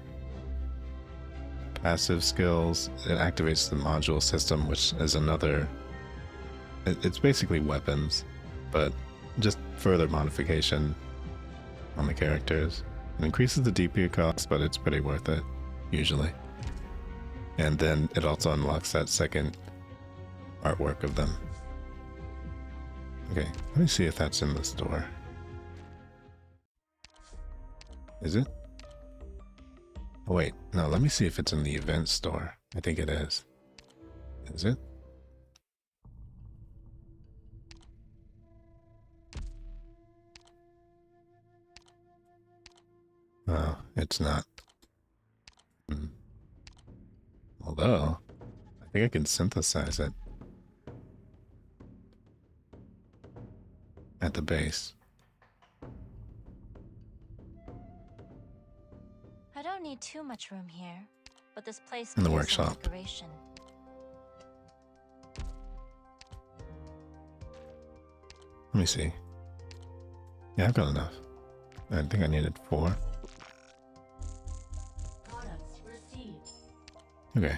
passive skills. It activates the module system, which is another... It's basically weapons, but just further modification on the characters. It increases the DP cost, but it's pretty worth it, usually. And then it also unlocks that second artwork of them. Okay, let me see if that's in the store. Is it? Oh wait, no, let me see if it's in the event store. I think it is. Is it? Oh, it's not. Although, I think I can synthesize it at the base. I don't need too much room here, but this place In the could use some workshop. decoration. Let me see. Yeah, I've got enough. I think I needed 4. Okay.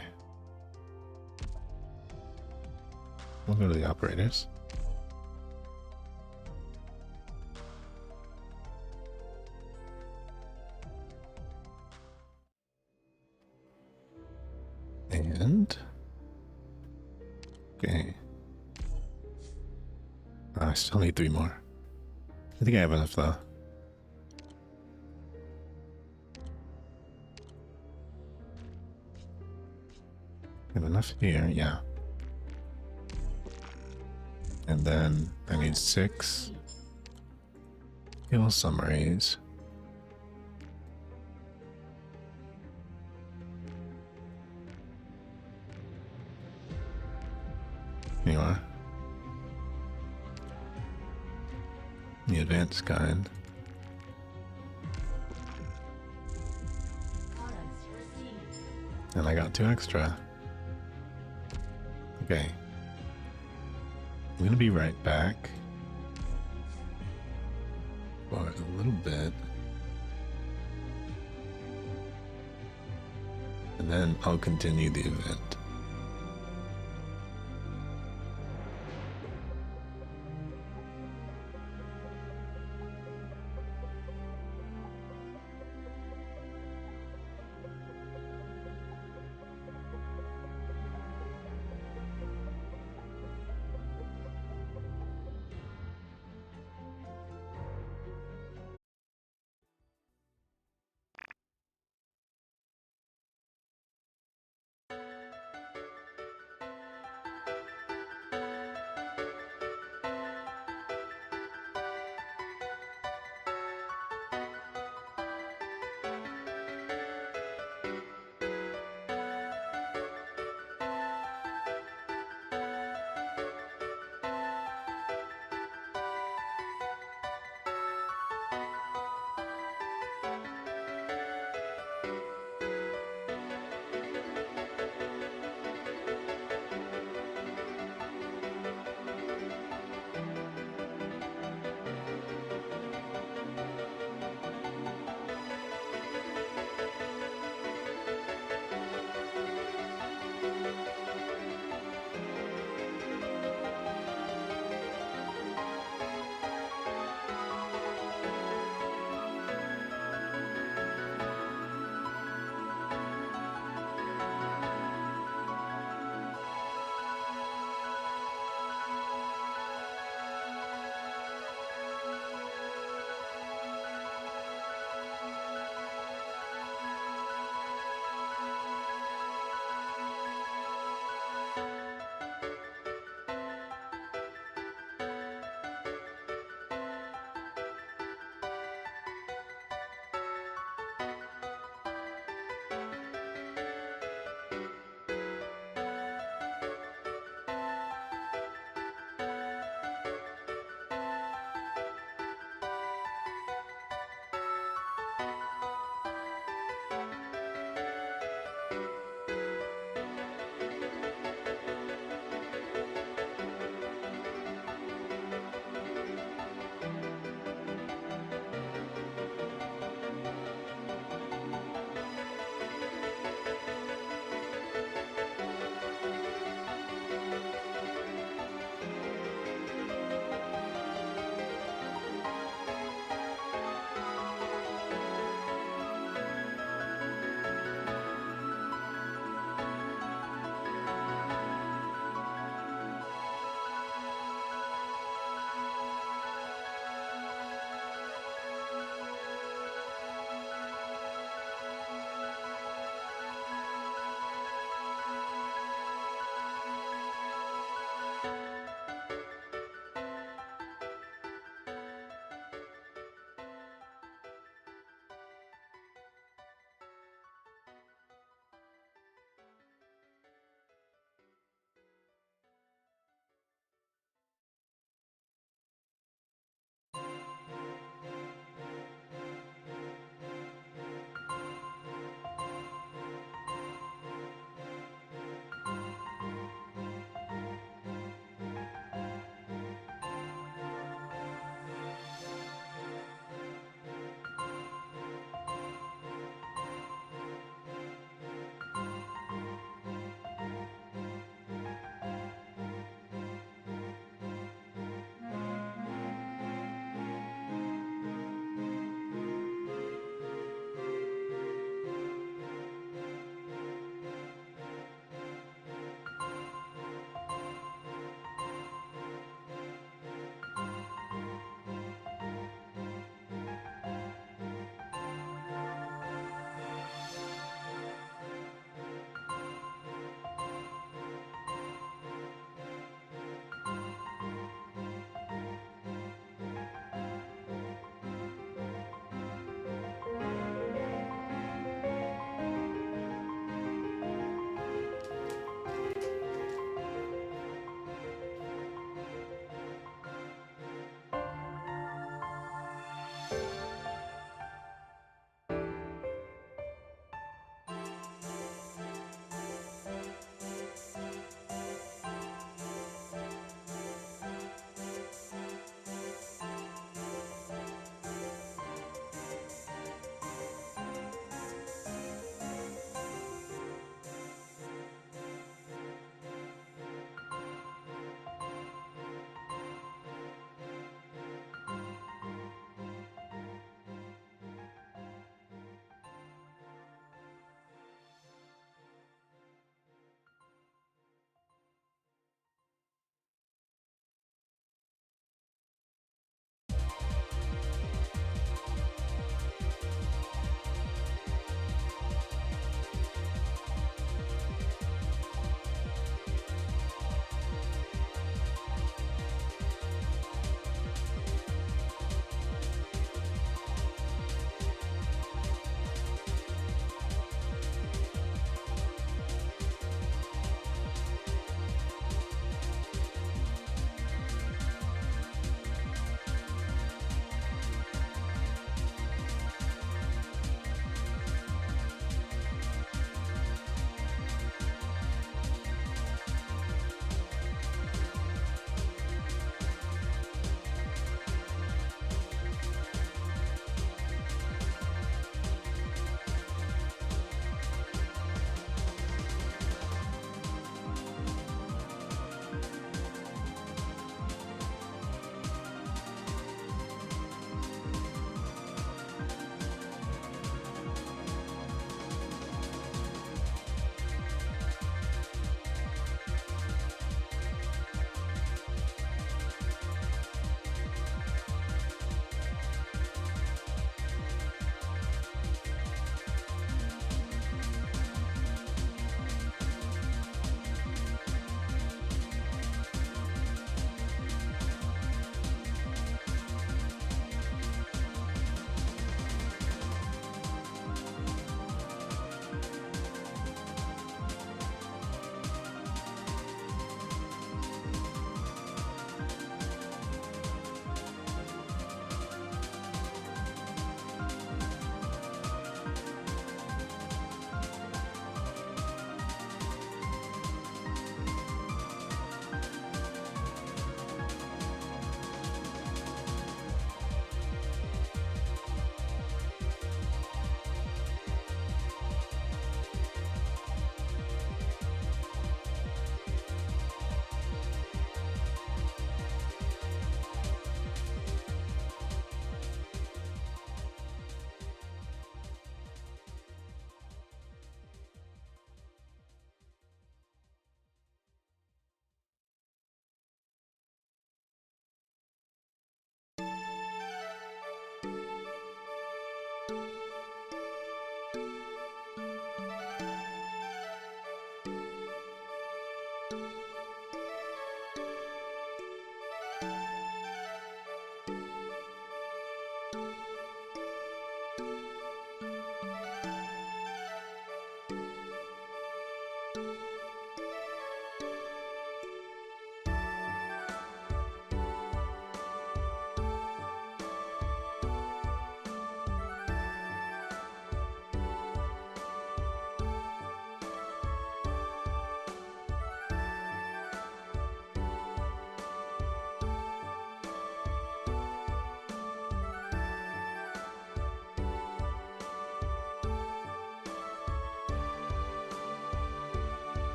We'll go to the operators. And... okay. Oh, I still need 3 more. I think I have enough though. I have enough here, yeah. And then I need 6 skill summaries. Here you are. The advanced kind. And I got 2 extra. Okay. I'm gonna be right back for a little bit. And then I'll continue the event.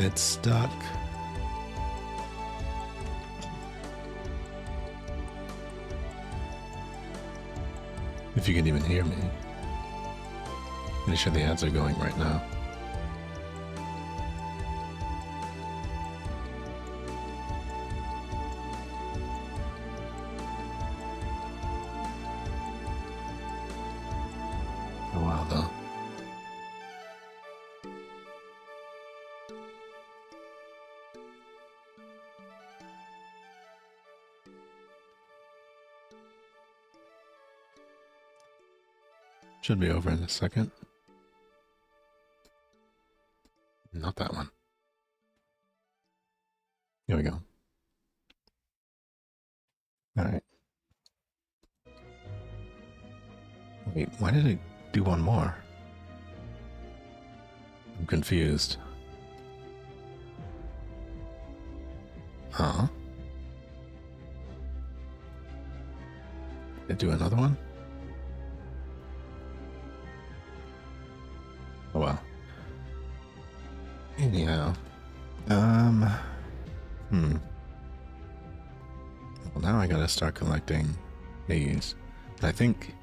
It's stuck. If you can even hear me. Pretty sure the ads are going right now. A while though. Should be over in a second. Not that one. Here we go. Alright. Wait, why did it do one more? I'm confused. Huh? Did it do another one? Oh well. Anyhow. Well, now I gotta start collecting these. I think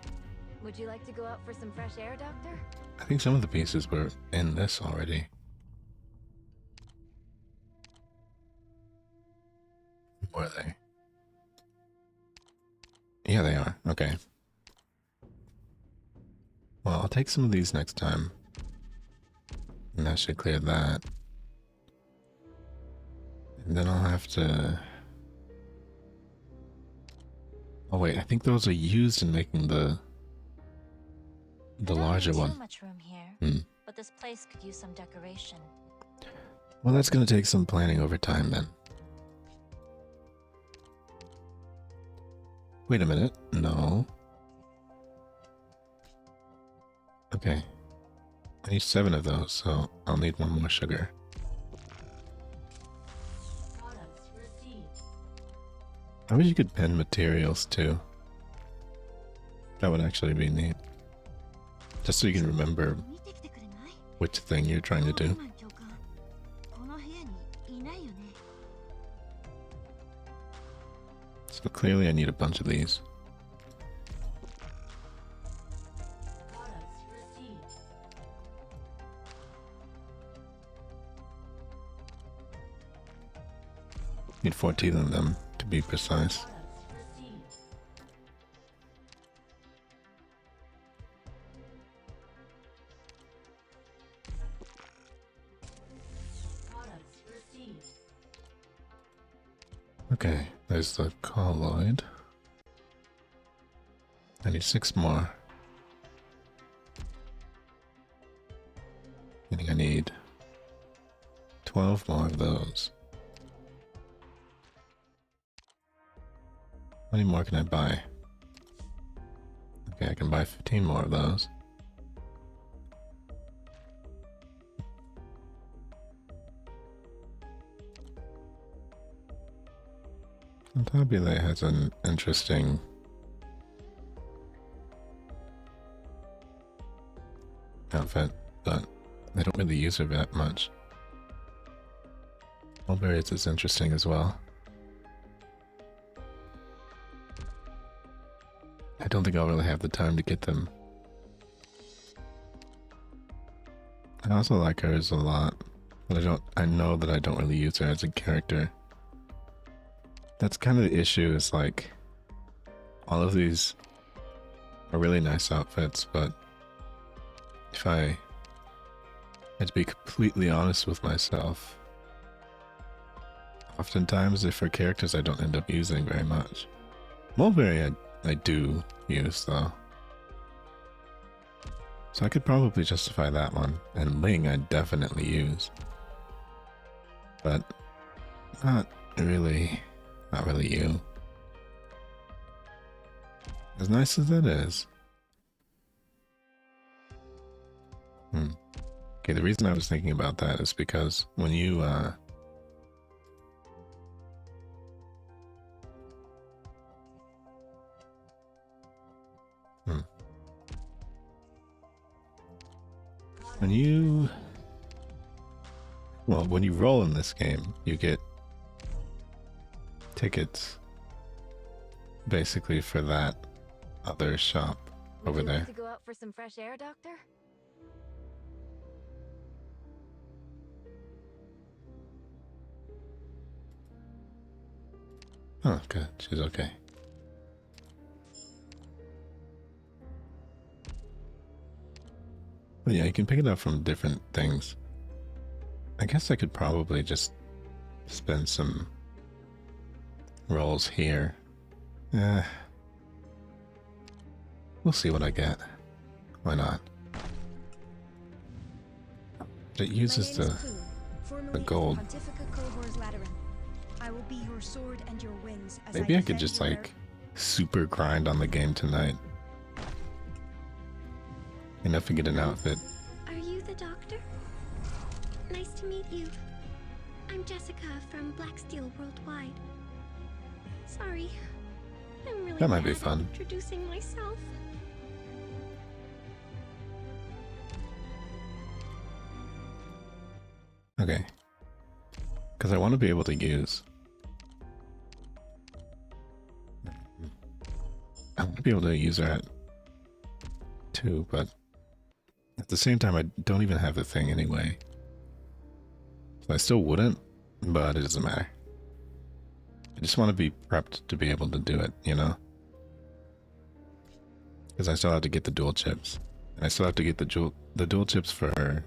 Would you like to go out for some fresh air, Doctor? some of the pieces were in this already. Were they? Yeah, they are. Okay. Well, I'll take some of these next time. And that should clear that. And then I'll have to... Oh wait, I think those are used in making the larger Too one. much room here, but this place could use some decoration. Well, that's gonna take some planning over time then. Wait a minute. No. Okay. I need 7 of those, so I'll need 1 more sugar. I wish you could pen materials too. That would actually be neat. Just so you can remember which thing you're trying to do. So clearly I need a bunch of these. Need 14 of them to be precise. Okay, there's the colloid. I need 6 more. I think I need 12 more of those. How many more can I buy? Okay, I can buy 15 more of those. Tabule has an interesting outfit, but they don't really use her that much. Mulberries is interesting as well. I don't think I'll really have the time to get them. I also like hers a lot, but I know that I don't really use her as a character. That's kind of the issue, is like, all of these are really nice outfits, but if I had to be completely honest with myself, oftentimes they're for characters I don't end up using very much. Mulberry I do use though. So I could probably justify that one, and Ling I definitely use. But not really you. As nice as that is. Okay, the reason I was thinking about that is because when you Well, when you roll in this game, you get tickets basically for that other shop over Would you there. like to go out for some fresh air, Doctor? Oh, good. She's okay. But yeah, you can pick it up from different things. I guess I could probably just spend some rolls here. We'll see what I get. Why not? It uses the gold. I will be your sword and your wings as Maybe I could defend just your like super grind on the game tonight. Enough to get an outfit. Are you the doctor? Nice to meet you. I'm Jessica from Blacksteel Worldwide. Sorry, I'm really That might be bad at fun. introducing myself. Okay. Because I want to be able to use... I want to be able to use her at 2, but at the same time I don't even have the thing anyway. So I still wouldn't, but it doesn't matter. I just want to be prepped to be able to do it, you know? Because I still have to get the dual chips. And I still have to get the dual chips for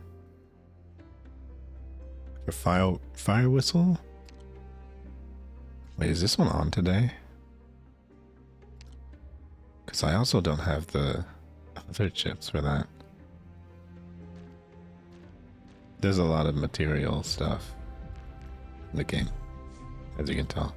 fire whistle? Wait, is this one on today? Because I also don't have the other chips for that. There's a lot of material stuff in the game, as you can tell.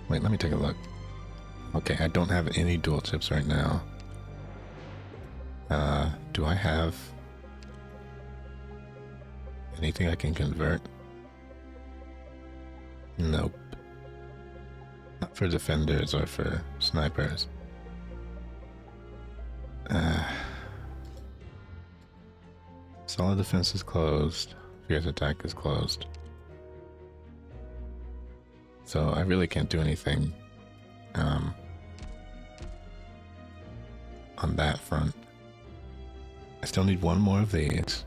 Wait, let me take a look. Okay, I don't have any dual chips right now. Do I have anything I can convert? Nope. Not for defenders or for snipers. Solid defense is closed. Fierce attack is closed. So I really can't do anything on that front. I still need one more of these.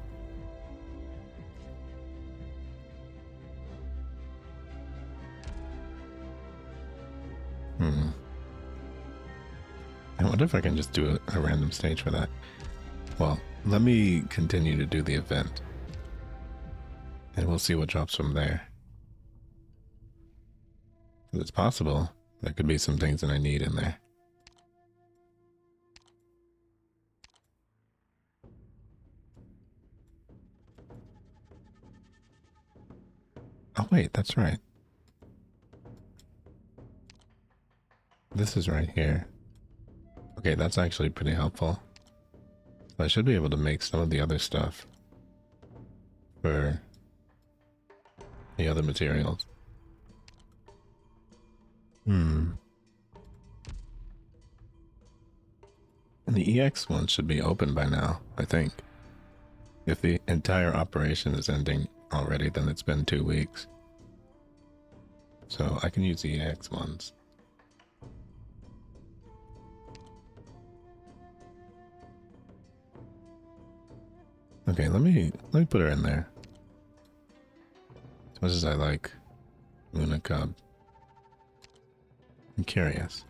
I wonder if I can just do a random stage for that. Well, let me continue to do the event. And we'll see what drops from there. It's possible there could be some things that I need in there. Oh wait, that's right. This is right here. Okay, that's actually pretty helpful. So I should be able to make some of the other stuff for the other materials. And the EX one should be open by now, I think. If the entire operation is ending already, then it's been 2 weeks. So I can use the EX ones. Okay, let me put her in there. As much as I like Luna Cub. I'm curious.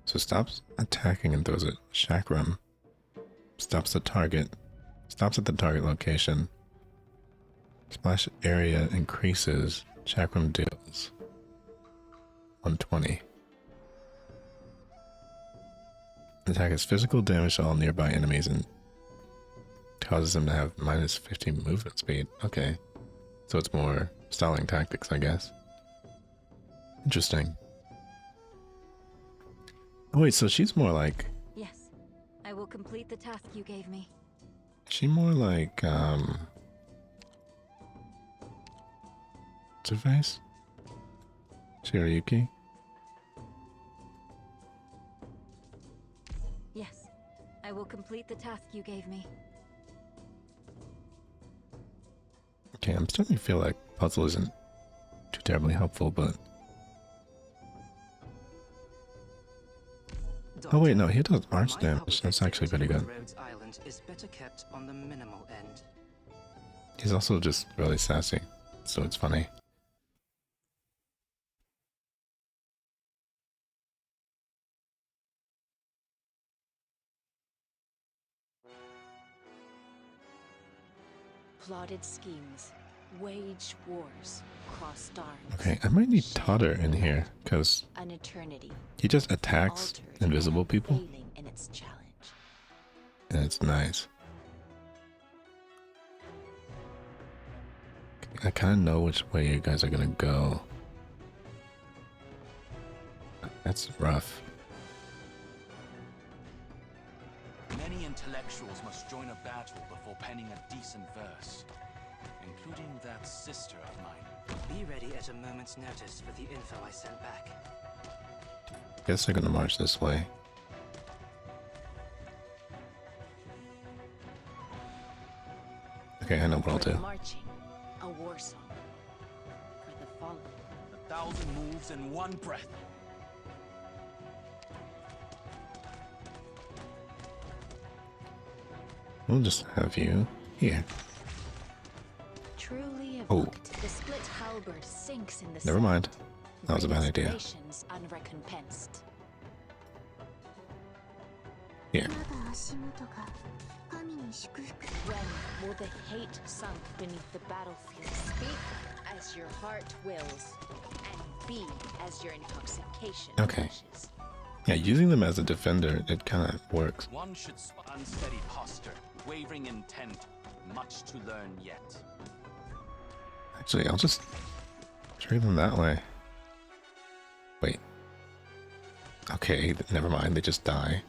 So stops attacking and throws a chakram. Stops the target. Stops at the target location. Splash area increases. Chakram deals 120. Attack is physical damage to all nearby enemies and causes them to have minus 15 movement speed. Okay. So it's more stalling tactics, I guess. Interesting. Oh wait, so she's more like... Yes, I will complete the task you gave me. She more like, what's her face? Shirayuki? Yes, I will complete the task you gave me. Okay, I'm starting to feel like puzzle isn't too terribly helpful, but... Oh wait, no, he does arch damage. That's actually pretty good. Rhodes Island is better kept on the minimal end. He's also just really sassy, so it's funny. Plotted schemes, waged wars, crossed arms. Okay, I might need Totter in here, because An eternity. he just attacks Altered invisible and people, failing in its challenge. and it's nice. I kind of know which way you guys are gonna go. That's rough. Many intellectuals must join a battle before penning a decent verse, including that sister of mine. Be ready at a moment's notice for the info I sent back. Guess they're gonna march this way. Okay, I know what I'll For the do. marching, a war song. For the following, 1,000 moves in one breath. We'll just have you here. truly Oh. evoked. The split halberd sinks in the Never sand. mind. That was a bad idea. Aspirations unrecompensed. Here. まだ足元が神に祝福 When will the hate sunk beneath the battlefield speak as your heart wills and be as your intoxication Okay. wishes? Yeah, using them as a defender, it kind of works. One should unsteady posture, wavering intent, much to learn yet. Actually, I'll just trade them that way. Wait. Okay, never mind. They just die.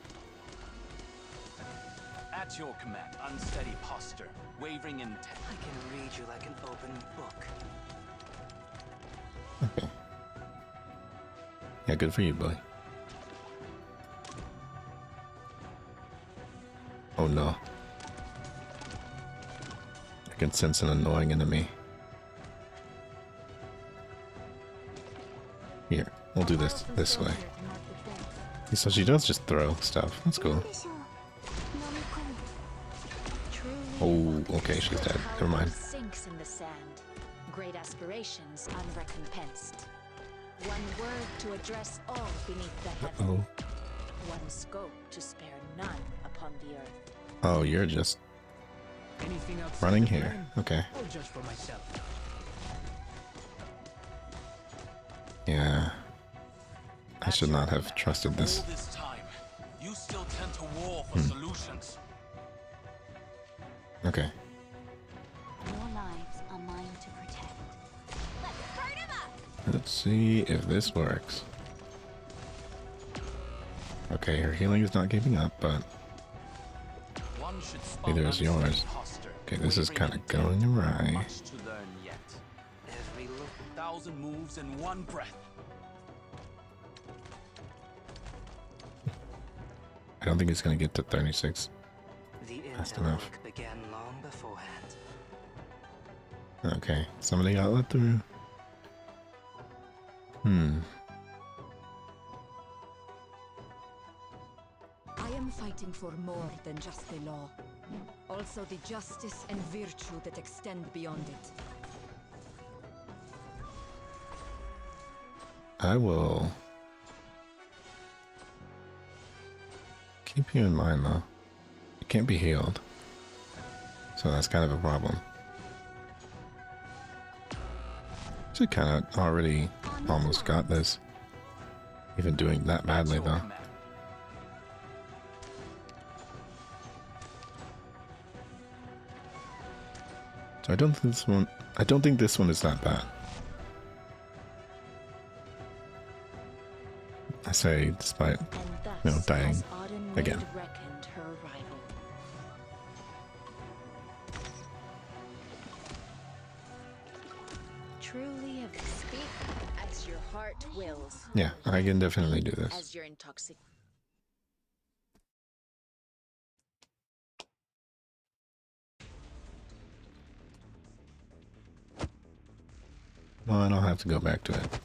At your command, unsteady posture, wavering intent. I can read you like an open book. Okay. Yeah, good for you, boy. Oh no. I can sense an annoying enemy. Here, we'll do this way. So she does just throw stuff. That's cool. でしょう飲み込む Truly Oh, okay, she's dead. Never mind. Sinks in the sand. Great aspirations unrecompensed. One word to address all beneath the heaven. Oh. One scope to spare none upon the earth. Oh, you're just Anything else? running here. Okay. I'll judge for myself. Yeah. I should not have trusted this. All this time, you still tend to war for solutions. Okay. Your lives are mine to protect. Let's see if this works. Okay, her healing is not giving up, but One should neither is yours. Okay, this is kind of going awry. Much to learn yet. Every look 1,000 moves in one breath. I don't think he's gonna get to 36. the Fast intel enough. work began long beforehand. Okay, somebody got let through. I am fighting for more than just the law. Also the justice and virtue that extend beyond it. I will keep you in mind, though. You can't be healed, so that's kind of a problem. She kind of already almost got this. Even doing that badly, Your though. command. So I don't think this one. I don't think this one is that bad. I say, despite And thus you know, dying has Auden made again. reckoned her arrival. Truly of speak as your heart wills. Yeah, I can definitely do this. As your intoxic. Well, I don't have to go back to it.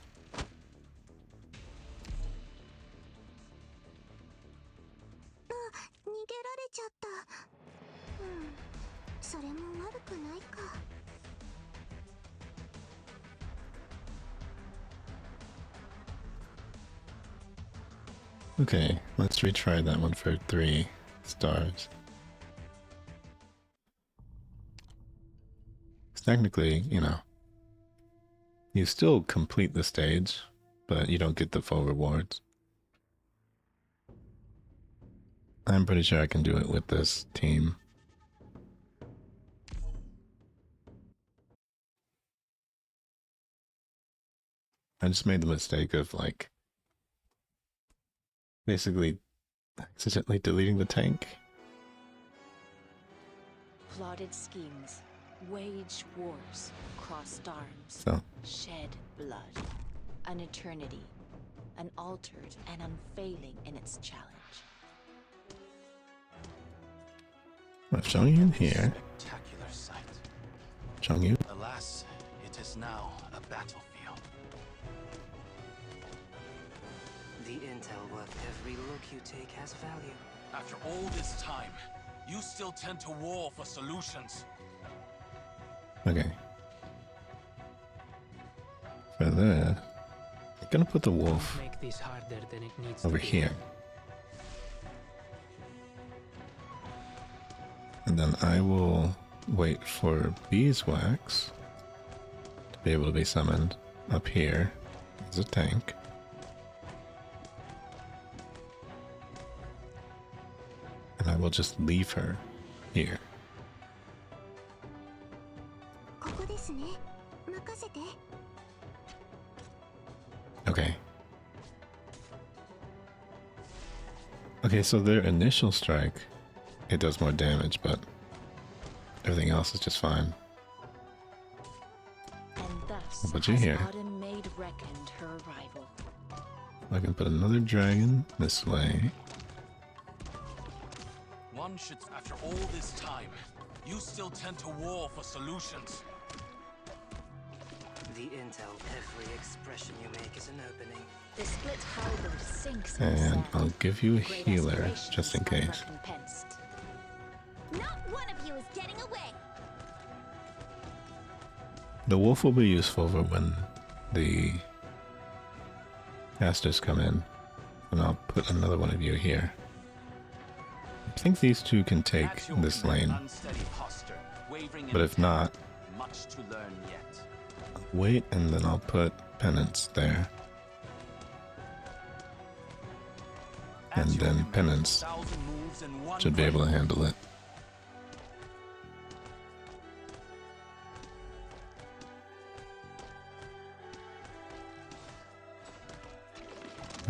Okay, let's retry that one for 3 stars. 'Cause technically, you know, you still complete the stage, but you don't get the full rewards. I'm pretty sure I can do it with this team. I just made the mistake of, like, basically accidentally deleting the tank. Plotted schemes, waged wars, crossed arms, So, shed blood. An eternity, unaltered and unfailing in its challenge. I've shown you in here. Spectacular sight. Shown you. Alas, it is now a battlefield. The intel worth every look you take has value. After all this time, you still tend to war for solutions. Okay. For that, I'm gonna put the wolf Don't make this harder than it needs over to be. here. And then I will wait for beeswax to be able to be summoned up here as a tank. And I will just leave her here. Okay. Okay, so their initial strike, it does more damage, but everything else is just fine. And thus I'll put you has here. Auden made reckoned her arrival. I can put another dragon this way. One should, after all this time, you still tend to war for solutions. The intel, every expression you make is an opening. The split halberd sinks in the And sand. I'll give you a Great healer, aspirations just in case. unrecompensed. Not one of you is getting away. The wolf will be useful for when the casters come in. And I'll put another one of you here. I think these two can take At your this command, lane. unsteady posture, wavering But in if not, much to learn yet. wait, and then I'll put penance there. At And your then command, penance 1,000 moves in one should be able to breath. handle it.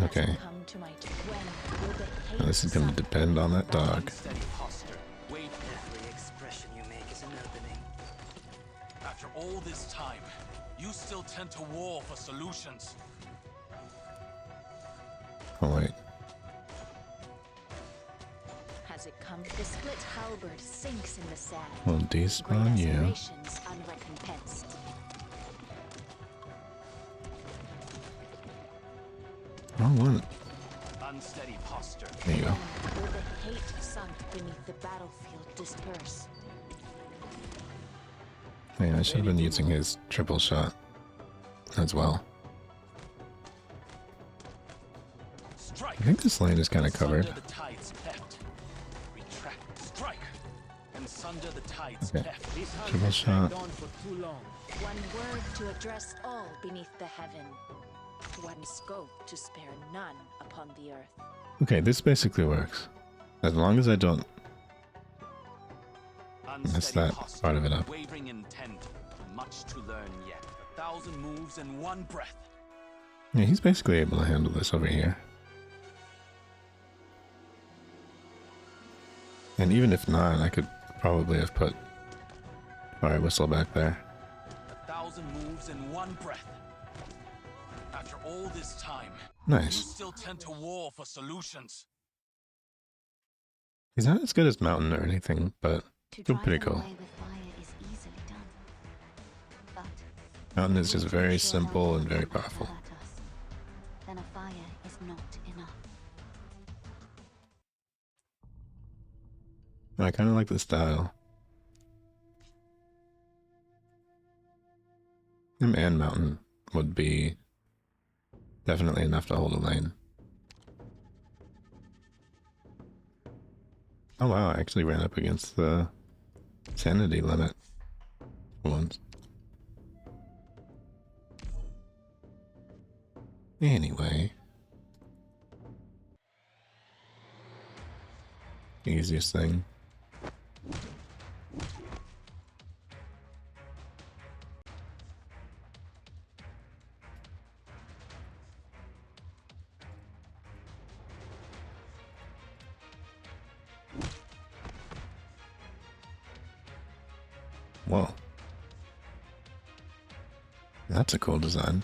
Okay. Come to my when will the Now this is going to depend on that dog. Unsteady posture, wave Every expression you make is an opening. After all this time, you still tend to war for solutions. Oh wait. Has it come? The split halberd sinks in the sand. We'll Great despawn you. aspirations unrecompensed. Wrong one. Unsteady posture. There you go. When will the hate sunk beneath the battlefield disperse? Hey, I should have been using his triple shot as well. Strike. I think this lane is kind of covered. Sunder the tides heft. Retract. Strike. And sunder the tides Okay. heft. This hunt Triple has shot. dragged on for too long. One word to address all beneath the heaven. One scope to spare none upon the earth. Okay, this basically works. As long as I don't mess Unsteady that posture, part of it up. Wavering intent. Much to learn yet. 1,000 moves in one breath. Yeah, he's basically able to handle this over here. And even if not, I could probably have put fire whistle back there. 1,000 moves in one breath. After all this time, Nice. you still tend to war for solutions. He's not as good as Mountain or anything, but To still drive pretty them cool. away with fire is easily done. But Mountain is if just we very can't show simple how and very it will powerful. hurt us, then a fire is not enough. I kind of like the style. Him and Mountain would be definitely enough to hold a lane. Oh wow, I actually ran up against the sanity limit once. Anyway. Easiest thing. Whoa. That's a cool design.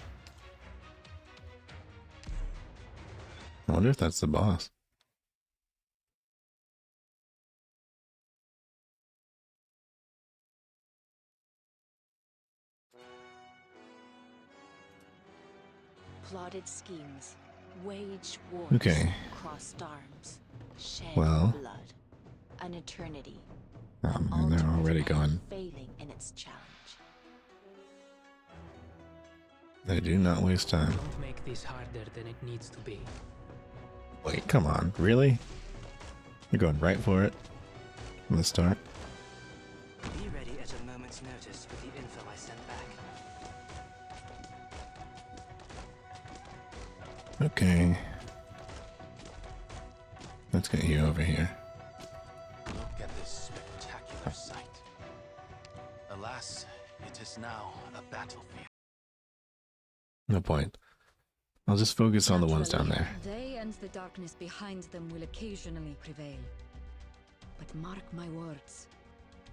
I wonder if that's the boss. Plotted schemes, waged wars, Okay. crossed arms, shed Well. blood, an eternity. And they're already going. Failing in its challenge. They do not waste time. Don't make this harder than it needs to be. Wait, come on. Really? You're going right for it from the start? Be ready at a moment's notice with the info I sent back. Okay. Let's get you over here. Look at this spectacular sight. Alas, it is now a battlefield. No point. I'll just focus on the ones down there. They and the darkness behind them will occasionally prevail. But mark my words,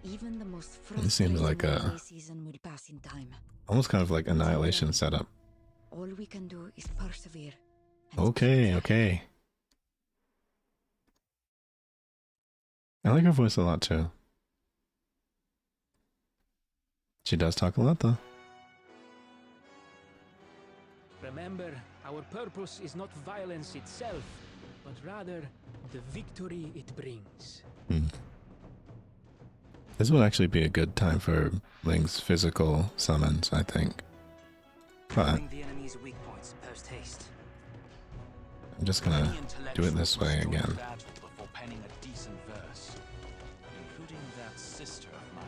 even the most This seems frustrating like a- holiday season will pass in time. Almost kind of like Annihilation setup. All we can do is persevere. and Okay, keep okay. I like her voice a lot too. She does talk a lot though. Remember, our purpose is not violence itself, but rather the victory it brings. This would actually be a good time for Ling's physical summons, I think. But Bring the enemy's weak points post haste. I'm just gonna Many do it this way intellectuals again. battle before penning a decent verse, including that sister of mine.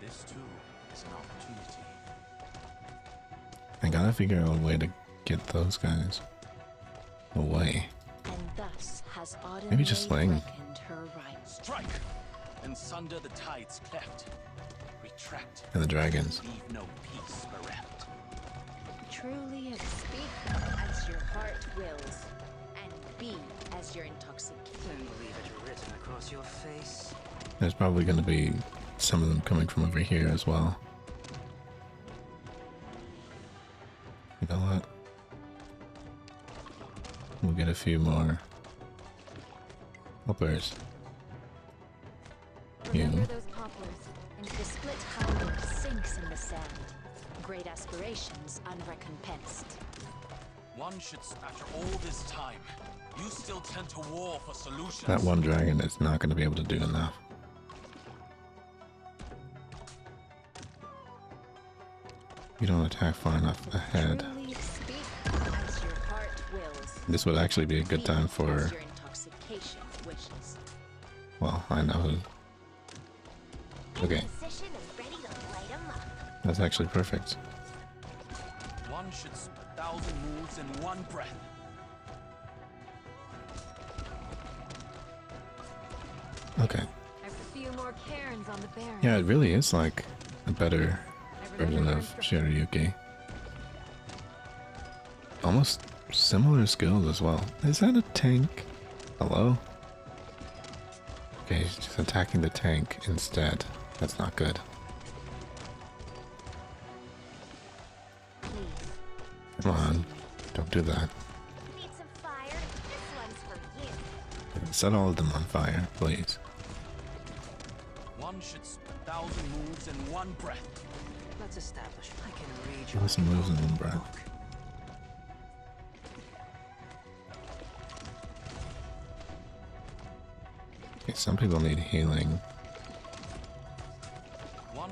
This too is an opportunity. I gotta figure out a way to get those guys away. And thus has Autumn Maybe just Sling. reckoned her rights. Strike! And sunder the tides cleft. Retract. And the dragons. Leave no peace bereft. Truly speak as your heart wills, and be as your intoxication. Don't believe it written across your face. There's probably gonna be some of them coming from over here as well. You know what? We'll get a few more helpers. Remember You. those poplars? And the split hunger sinks in the sand. Great aspirations unrecompensed. One should, after all this time, you still tend to war for solutions. That one dragon is not gonna be able to do enough. You don't attack far enough ahead. Truly speak as your heart wills. This would actually be a good Be time as for, your intoxication wishes. well, I know who. Okay, Position and ready to light 'em up. that's actually perfect. One should 1,000 moves in one breath. Okay. There's a few more cairns on the Barren. Yeah, it really is like a better I version remember of your Shiryuki. Almost similar skills as well. Is that a tank? Hello? Okay, he's just attacking the tank instead. That's not good. Come on, don't do that. Need some fire? This one's for you. Set all of them on fire, please. One should spend 1,000 moves in one breath. Let's establish I can read you. 1,000 moves in one breath. Okay, some people need healing.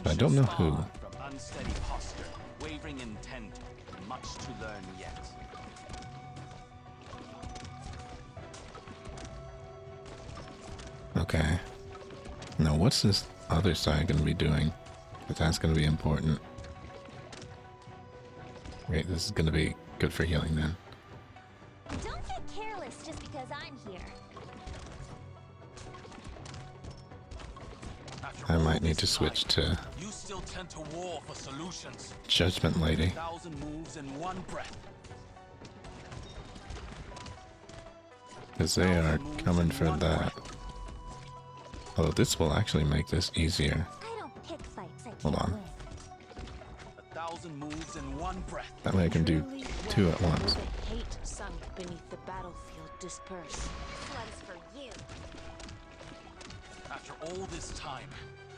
But I don't know who. From unsteady posture, wavering intent, much to learn yet. Okay. Now, what's this other side going to be doing? Because that's going to be important. Wait, this is going to be good for healing then. Don't get careless just because I'm here. I might need to switch to You still tend to war for solutions. Judgment Lady. 1,000 moves in one breath. Because they are coming for that. Although this will actually make this easier. I don't pick fights I Hold can't on. win. 1,000 moves in one breath. That way I can do Truly, two when at once. will the hate sunk beneath the battlefield disperse? This one's for you. After all this time,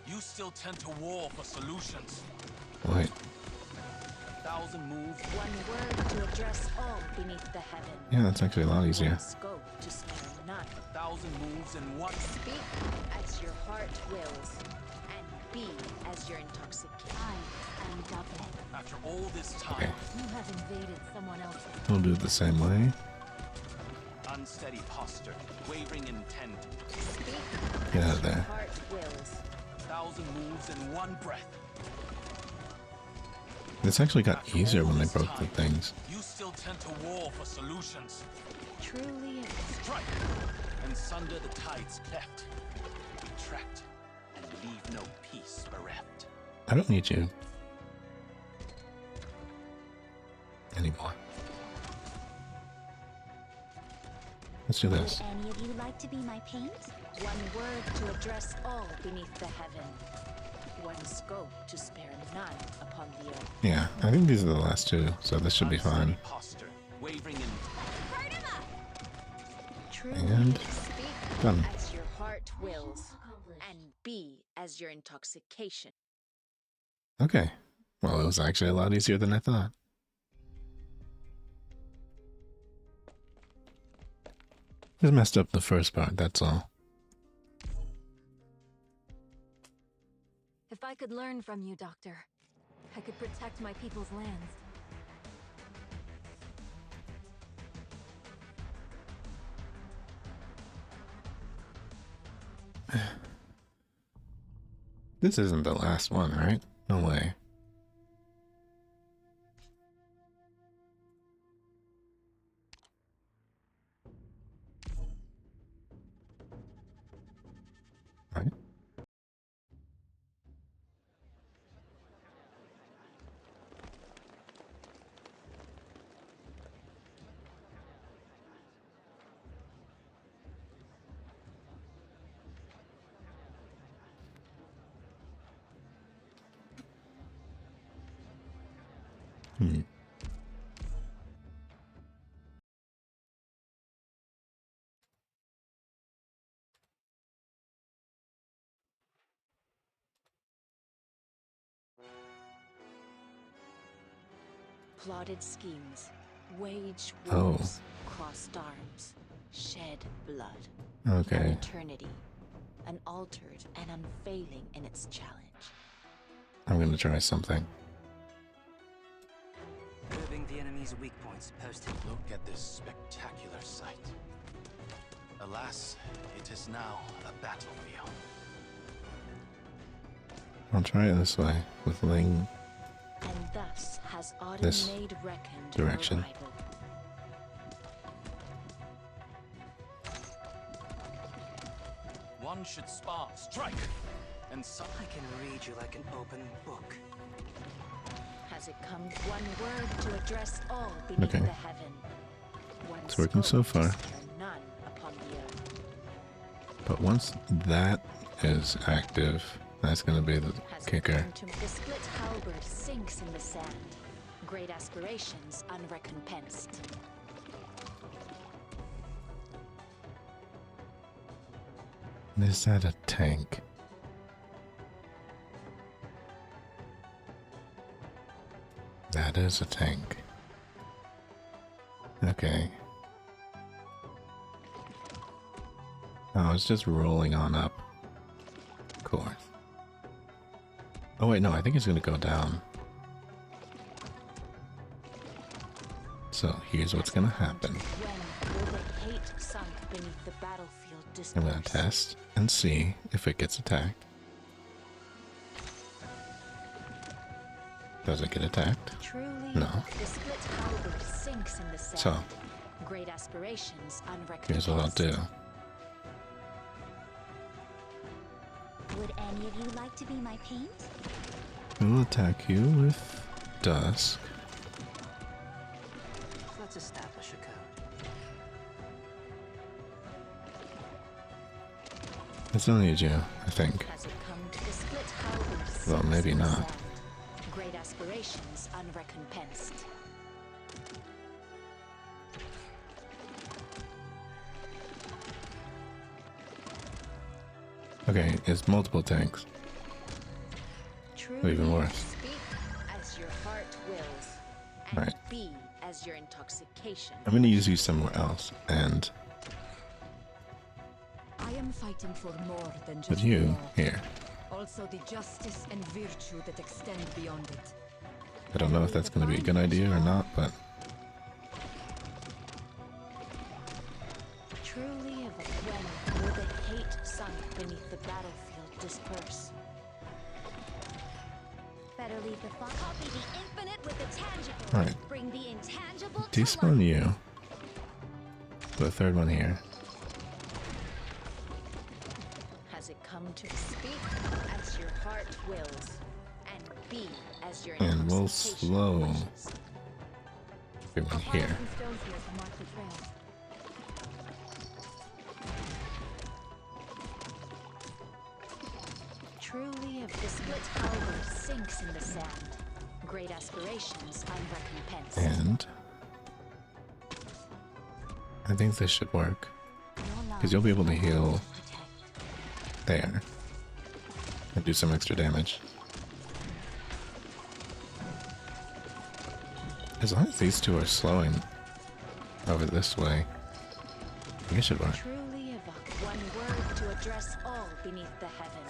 you still tend to war for solutions. Wait, 1,000 moves. One word to address all beneath the heaven. yeah, that's actually a lot easier. One scope to spare none. 1,000 moves in one. Speak as your heart wills, and be as your intoxication. I am Dublin. After all this time, Okay, You have invaded someone else's. we'll do it the same way. unsteady posture, wavering intent. Speak Get out as of your there. heart wills. 1,000 moves in one breath. This actually got After easier all when they this broke the time, things. You still tend to war for solutions. Truly it is. Strike, and sunder the tides cleft. Retract, and leave no peace bereft. I don't need you anymore. Let's do this. Would any of you like to be my paint? One word to address all beneath the heaven. One scope to spare none upon the earth. Yeah, I think these are the last two, so this should be fine. Unsteady posture, wavering in. Truly And speak done. as your heart wills, and be as your intoxication. Okay. Well, it was actually a lot easier than I thought. Just messed up the first part, that's all. If I could learn from you, Doctor, I could protect my people's lands. This isn't the last one, right? No way. Right? Hmm. Plotted schemes, waged Oh. wars, crossed arms, shed blood. Okay. An eternity, unaltered and unfailing in its challenge. I'm gonna try something. Curbing the enemy's weak points posted. Look at this spectacular sight. Alas, it is now a battlefield. I'll try it this way, with Ling. And thus has Auden This made reckoned direction. her rival. One should spark, strike, and some. I can read you like an open book. Has it come one word to address all beneath Okay. the heaven? One It's working so scope to far. spare none upon the earth. But once that is active, that's gonna be the kicker. The split halberd sinks in the sand. Great aspirations unrecompensed. Is that a tank? That is a tank. Okay. Oh, it's just rolling on up. Of course. Oh wait, no, I think it's gonna go down. So here's what's gonna happen. I'm gonna test and see if it gets attacked. Does it get attacked? No. So, here's what I'll do. Would any of you like to be my paint? We'll attack you with Dusk. Let's establish a code. It's only you, I think. Well, maybe not. Great aspirations unrecompensed. Okay, it's multiple tanks. Even worse. Speak as your heart wills, and Right. be as your intoxication. I'm gonna use you somewhere else, and I am fighting for more than just with you law. here. Also the justice and virtue that extend beyond it. I don't know if that's gonna be a good idea or not, but Truly of when will the hate sunk beneath the battlefield disperse? Better leave the fun. Copy the infinite with the tangible. Alright. Bring the intangible to despawn life. you. Put a third one here. Has it come to speak as your heart wills, and be as your And we'll intoxication slow wishes? everyone here. Some stones here to mark the trail. Truly of the split halberd sinks in the sand. Great aspirations unrecompensed. And I think this should work. Because you'll be able to heal there. And do some extra damage. As long as these two are slowing over this way, I think it should work. Truly evoke one word to address all beneath the heaven.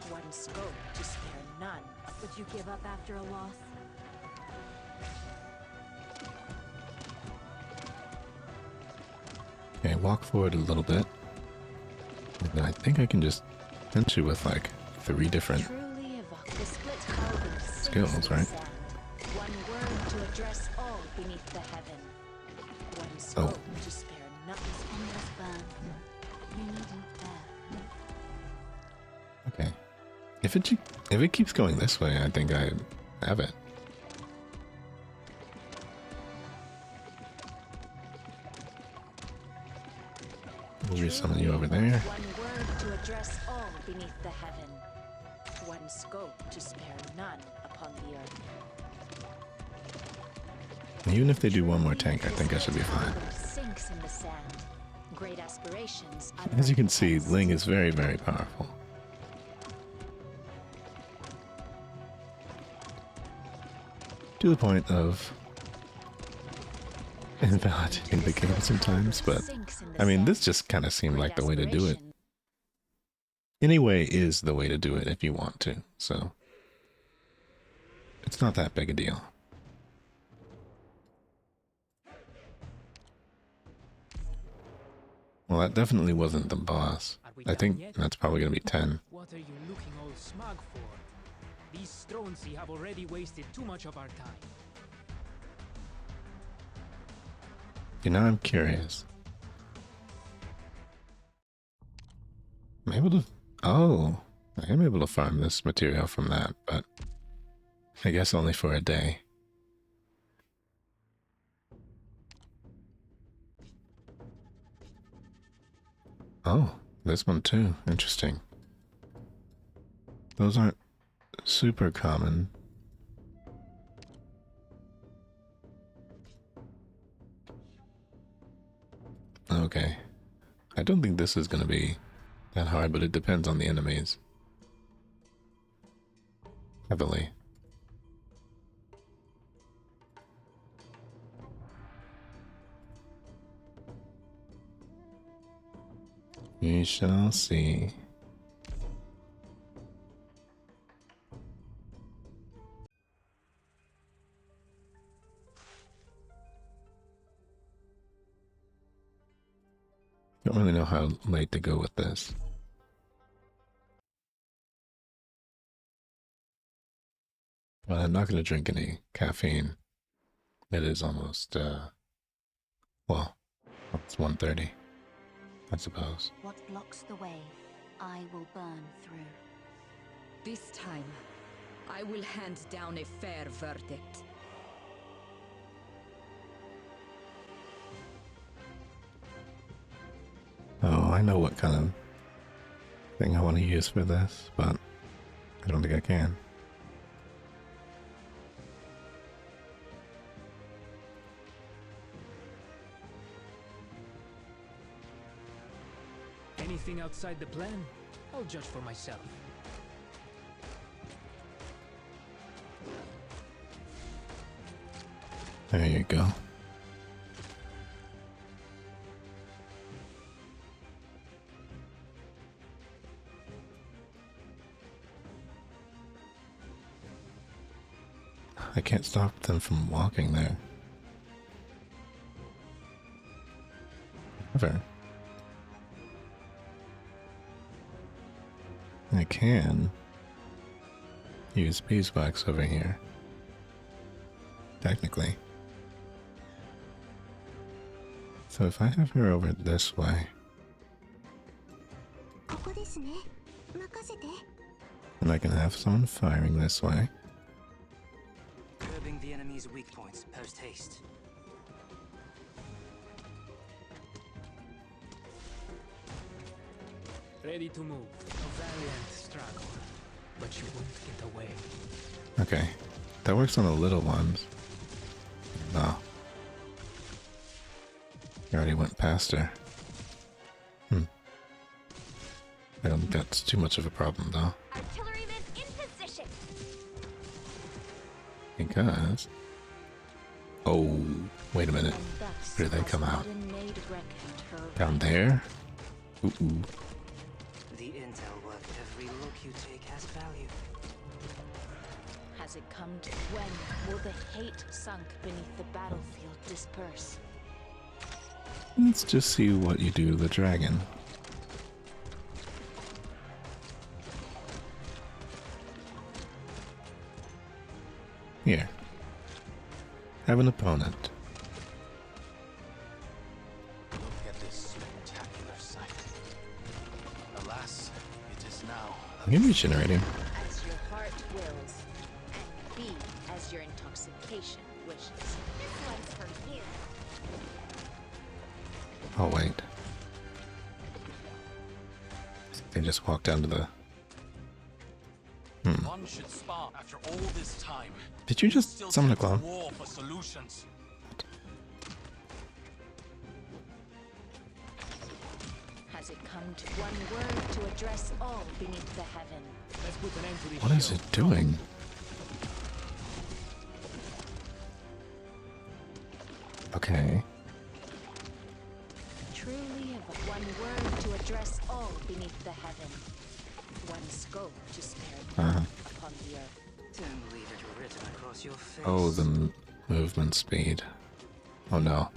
One scope to spare none. Would you give up after a loss? Okay, walk forward a little bit. And then I think I can just punch you with like 3 different Truly evoke the split halberd sinks skills, in the right? sand. One word to address all beneath the heaven. One scope to spare none. You needn't bear. Okay. If it keeps going this way, I think I have it. We'll resummon you over there. One word to address all beneath the heaven. One scope to spare none upon the earth. Even if they do one more tank, I think I should be fine. Sinks in the sand. Great aspirations. As you can see, Ling is very, very powerful. To the point of invalidating the game sometimes, but I mean, this just kind of seemed like the way to do it. Anyway is the way to do it if you want to, so it's not that big a deal. Well, that definitely wasn't the boss. I think that's probably going to be 10. What are you looking all smug for? These Stronzi have already wasted too much of our time. You know, I'm curious. I'm able to... Oh, I am able to farm this material from that, but I guess only for a day. Oh, This one too. Interesting. Those aren't super common. Okay. I don't think this is going to be that hard, but it depends on the enemies. Heavily. We shall see. Don't really know how late to go with this. Well, I'm not going to drink any caffeine. It is almost, well, it's 1:30, I suppose. What blocks the way, I will burn through. This time, I will hand down a fair verdict. Oh, I know what kind of thing I want to use for this, but I don't think I can. Anything outside the plan, I'll judge for myself. There you go. I can't stop them from walking there. Never. I can use beeswax over here. Technically. So if I have her over this way, and I can have someone firing this way. Curbing the enemy's weak points post haste. Ready to move. A valiant struggle, but you won't get away. Okay, that works on the little ones. No. You already went past her. I don't think that's too much of a problem, though. Artillerymen in position. Because... Oh, wait a minute. Where did they come out? Down there? Ooh. The intel work every look you take has value. Has it come to when will the hate sunk beneath the battlefield disperse? Let's just see what you do to the dragon. Here. Have an opponent. Look at this spectacular sight. Alas, it is now. I'm gonna regenerate him. As your heart wills, and be as your intoxication wishes. This one's for you. Oh, wait. They just walked down to the... One should spar after all this time. Did you just Still summon a takes clone? war for solutions. Has it come to one word to address all beneath the heaven? Let's put an end to this What is show. it doing? Okay. Truly have one word to address all beneath the heaven. One scope to spare none upon the earth. Don't believe it written across your face. Oh, the movement speed. Oh no.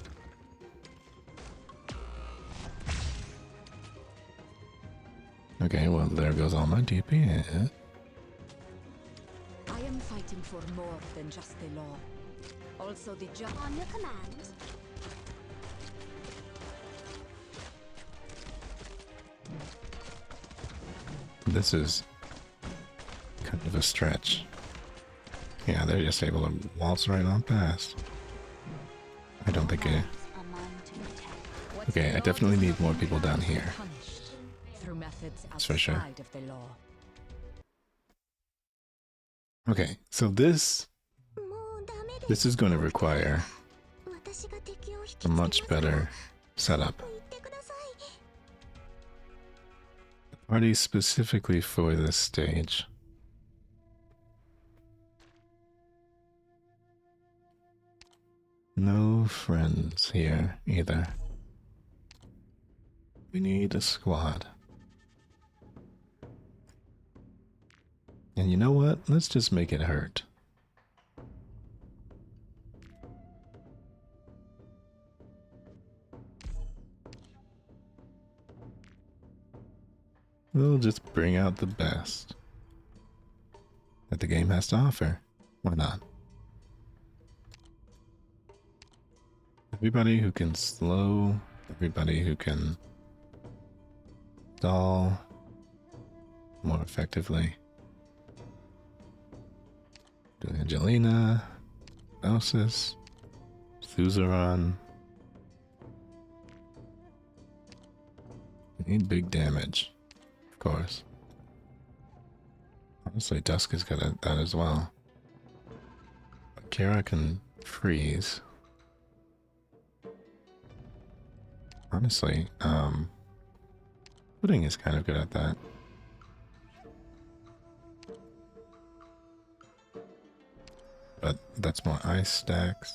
Okay, well there goes all my DPS. I am fighting for more than just the law. Also the just. On your command. This is kind of a stretch. Yeah, they're just able to waltz right on past. I don't think I... Okay, I definitely need more people down here. methods That's for sure. outside of the law. Okay, so this is going to require a much better setup. The party specifically for this stage. No friends here either. We need a squad. And you know what? Let's just make it hurt. We'll just bring out the best that the game has to offer. Why not? Everybody who can slow, everybody who can stall more effectively. Do Angelina, Elsis, Thuzeron. We need big damage, of course. Honestly, Dusk has got that as well. Kara can freeze. Honestly, Pudding is kind of good at that. But that's more ice stacks.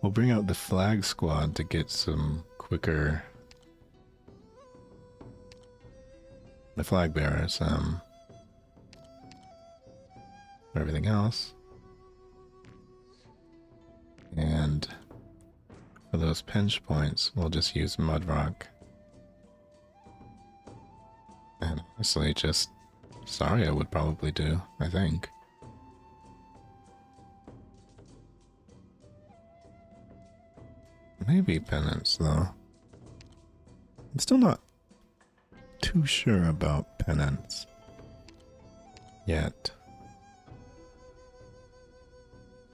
We'll bring out the flag squad to get some quicker... The flag bearers, for everything else. And for those pinch points, we'll just use Mudrock. And honestly, just Saria would probably do, I think. Maybe Penance, though. I'm still not too sure about Penance yet.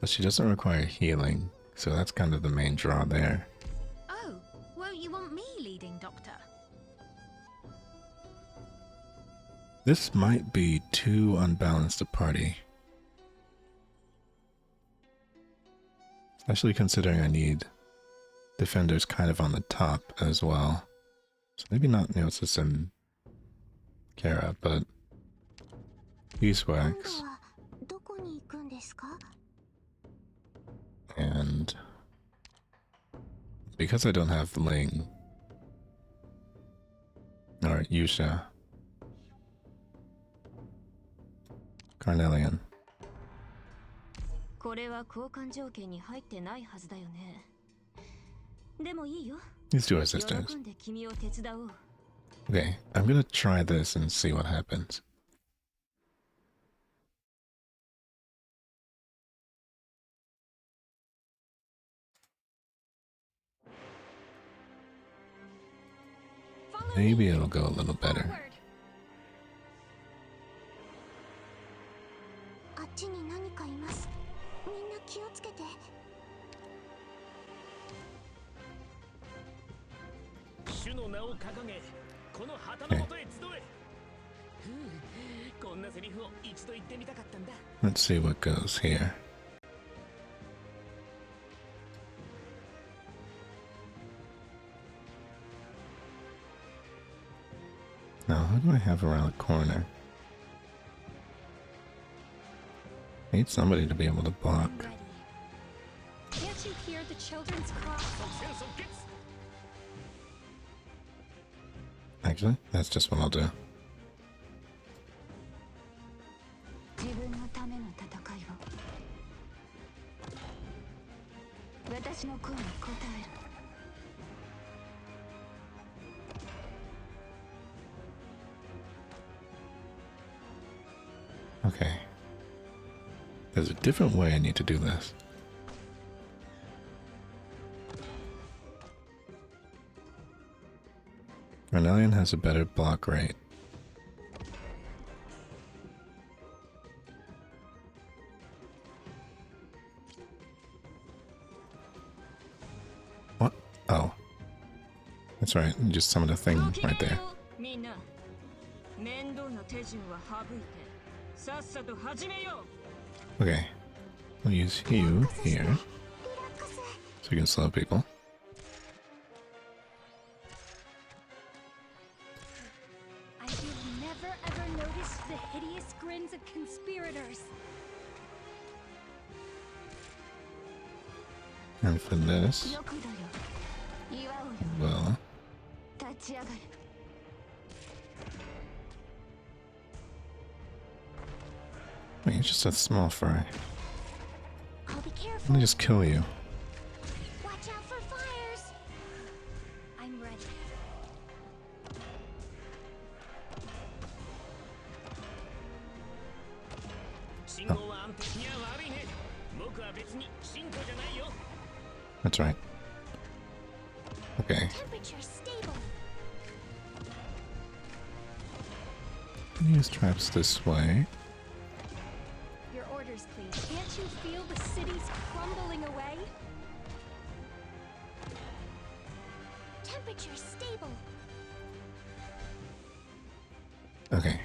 But she doesn't require healing, so that's kind of the main draw there. Oh, won't you want me leading, Doctor? This might be too unbalanced a party. Especially considering I need defenders kind of on the top as well. So maybe not Neosis and Kara, but Beeswax. And because I don't have Ling or Yusha, Carnelian. これは交換条件に入ってないはずだよね。でもいいよ。 These two are sisters. 喜んで君を手伝おう。 Okay, I'm gonna try this and see what happens. Maybe it'll go a little better. あっちに何かいます。みんな気をつけて。主の名を掲げ、この旗の元へ集え。こんなセリフを一度言ってみたかったんだ。 Let's see what goes here. Now, who do I have around the corner? I need somebody to be able to block. Can't you hear the children's cry? Actually, that's just what I'll do. 自分のための戦いを。私の声に応える。 Okay. There's a different way I need to do this. Carnelian has a better block rate. What? Oh. That's right, you just summoned a thing right there. みんな、面倒な手順は省いて、さっさと始めよう。 Okay. We'll use you here. So you can slow people. I have never ever noticed the hideous grins of conspirators. And for this, well, wait, you're just a small fry. I'll be careful. Let me just kill you. Watch out for fires. I'm ready. That's right. Okay. Temperature stable. Use traps this way. Your orders, please. Can't you feel the cities crumbling away? Temperature stable. Okay.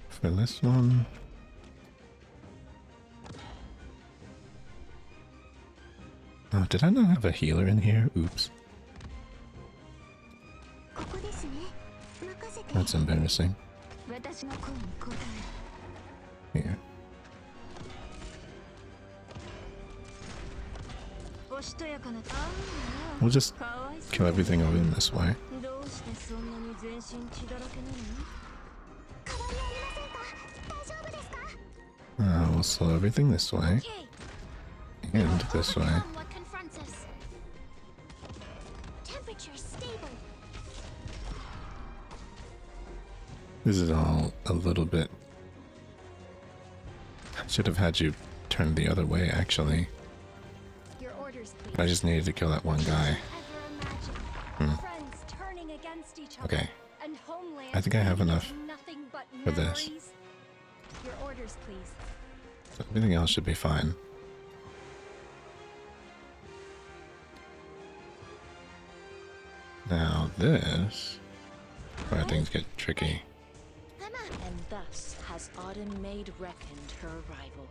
For this one. Oh, did I not have a healer in here? Oops. That's embarrassing. Here. We'll just kill everything over in this way. We'll slow everything this way. And this way. What confronts us? Temperature stable. This is all a little bit... I should have had you turn the other way, actually. Your orders, please. I just needed to kill that one guy. Friends turning against each other. Okay. And homeland I think I have enough nothing but for this. memories. Your orders, please. So everything else should be fine. Now this... where things get tricky. And thus has Autumn made reckoned her arrival.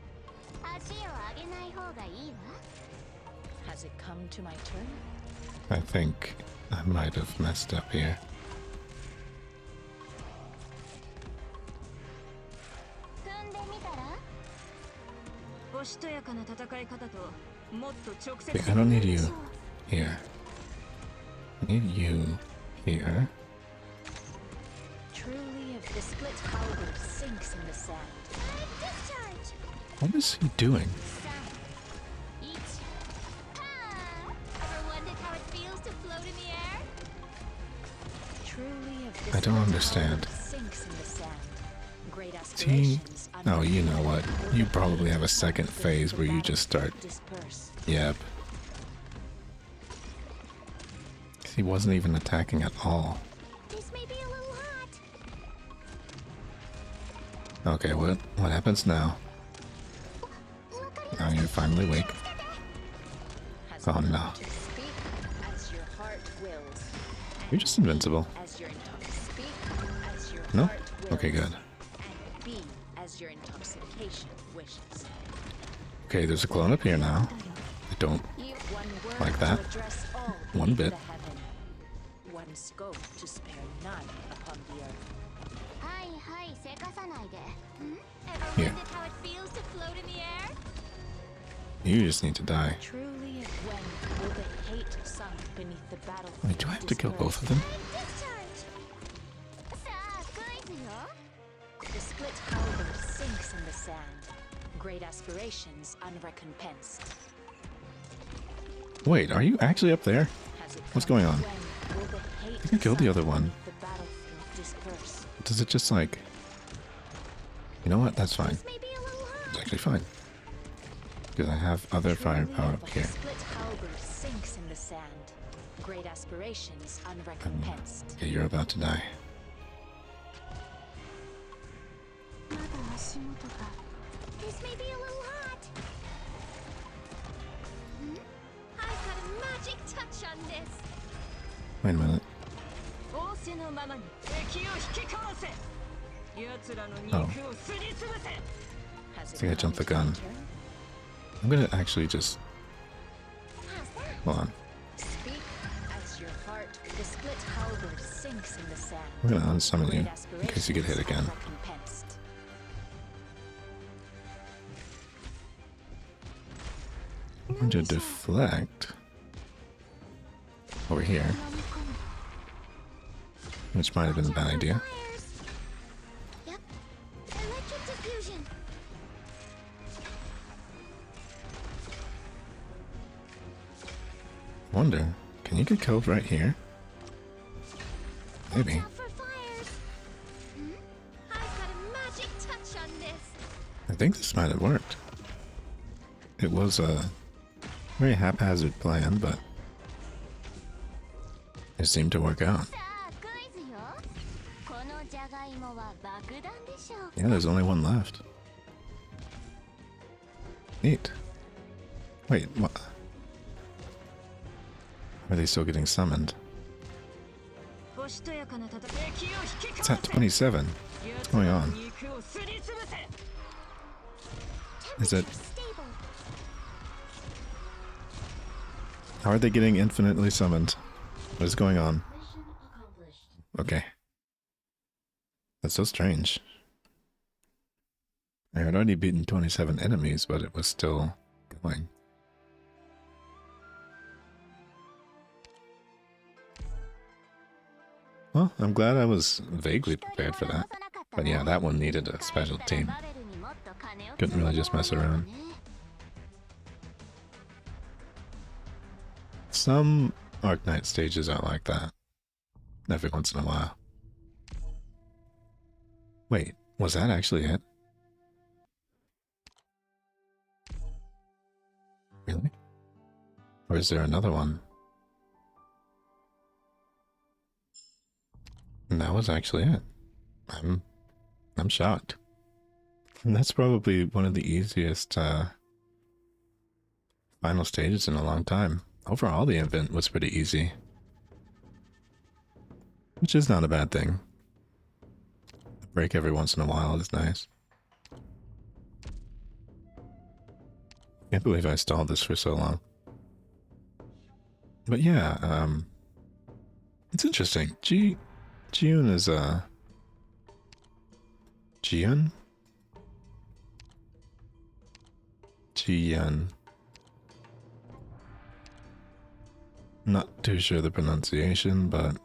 Has it come to my turn? I think I might have messed up here. Okay, I don't need you here. I need you here. Truly, if the split halberd sinks in the sand. Discharge. What is he doing? Eat. Ever wondered how it feels to float in the air? Truly, if the I don't split understand. halberd sinks in the sand. Great See? aspirations. Oh, you know what? You probably have a second phase where you just start... disperse. Yep. He wasn't even attacking at all. This may be a little hot. Okay, what happens now? Now you're finally awake. Oh no. Speak as your heart wills. You're just invincible. As your speak as your No? heart wills. Okay, good. And be as your intoxication wishes. Okay, there's a clone up here now. I don't One word like that. to address all One bit. beneath the heaven. One scope to spare none upon the earth. Ever Here. wondered how it feels to float in the air? You just need to die. Truly, when will the hate sunk beneath the battlefield? Wait, do I have to kill both of them? Discharge. The split halberd sinks in the sand. Great aspirations unrecompensed. Wait, are you actually up there? Has it What's come? going on? When will the hate I think I killed the other one. beneath the battlefield disperse? Does it just like... You know what? That's fine. This may be a little hot. It's actually fine. Because I have other firepower up But here. the split halberd sinks in the sand. Great aspirations unrecompensed. Okay, you're about to die. This may be a little hot. I've got a magic touch on this. Wait a minute. I think I jumped the gun. I'm gonna actually just... Hold on. Speak as your heart, the split halberd sinks in the sand. I'm gonna unsummon you in case you get hit again. I'm going to deflect over here, which might have been a bad idea. Yep. Electric diffusion. Wonder, can you get killed right here? Maybe. Watch out for fires. I've got a magic touch on this. I think this might have worked. It was a very haphazard plan, but it seemed to work out. Yeah, there's only one left. Neat. Wait, what? Are they still getting summoned? It's at 27. What's going on? Is it... How are they getting infinitely summoned? What is going on? Okay. That's so strange. I had already beaten 27 enemies, but it was still going. Well, I'm glad I was vaguely prepared for that. But yeah, that one needed a special team. Couldn't really just mess around. Some Ark Night stages are like that. Every once in a while. Wait, was that actually it? Really? Or is there another one? And that was actually it. I'm shocked. And that's probably one of the easiest final stages in a long time. Overall, the event was pretty easy. Which is not a bad thing. A break every once in a while is nice. Can't believe I stalled this for so long. But yeah, it's interesting. Jiun is Jiun? Jian. Not too sure the pronunciation, but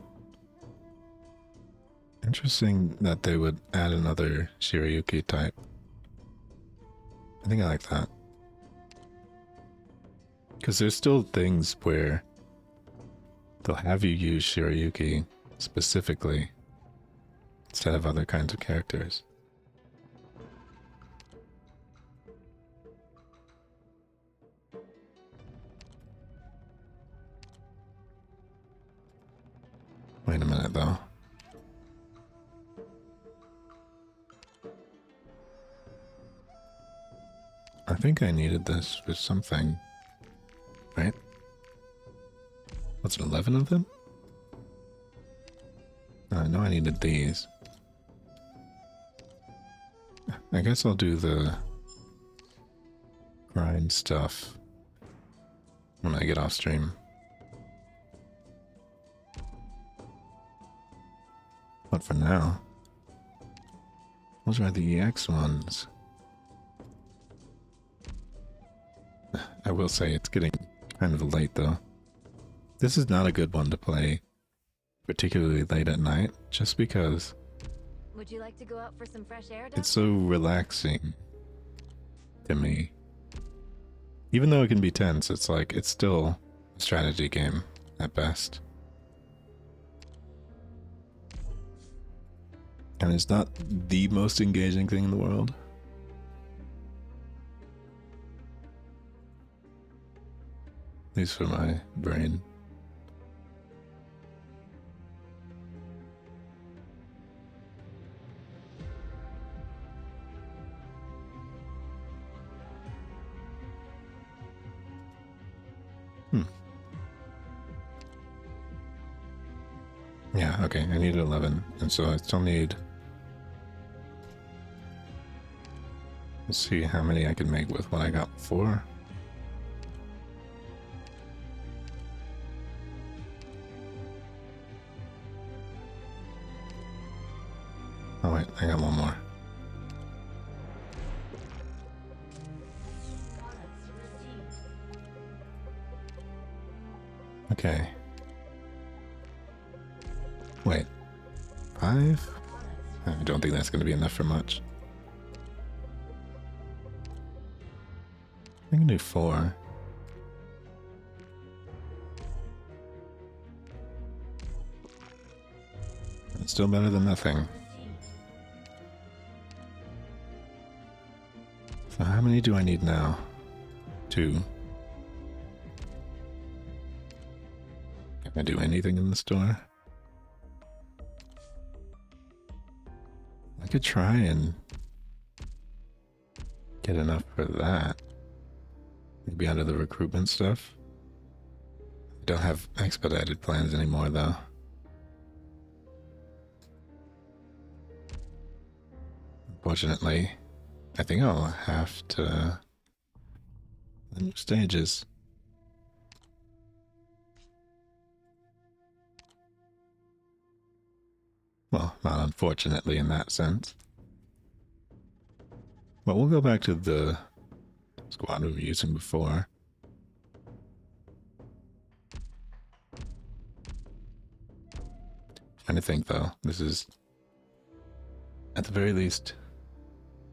interesting that they would add another Shirayuki type. I think I like that. Because there's still things where they'll have you use Shirayuki specifically instead of other kinds of characters. Wait a minute though. I think I needed this for something, right? What's it, 11 of them? I know I needed these. I guess I'll do the grind stuff when I get off stream. But for now, those are the EX ones. I will say it's getting kind of late though. This is not a good one to play particularly late at night, just because Would you like to go out for some fresh air, it's so relaxing to me. Even though it can be tense, it's like, it's still a strategy game at best. And it's not the most engaging thing in the world. At least for my brain. Yeah, okay, I need 11, and so I still need... Let's see how many I can make with what I got before. Oh wait, I got one more. Okay. Wait. 5? I don't think that's going to be enough for much. I can do 4. It's still better than nothing. So how many do I need now? 2. Can I do anything in the store? I could try and get enough for that. Maybe out of the recruitment stuff. I don't have expedited plans anymore though. Unfortunately, I think I'll have to the new stages. Well, not unfortunately in that sense. But we'll go back to the squad we were using before. Trying to think though, this is at the very least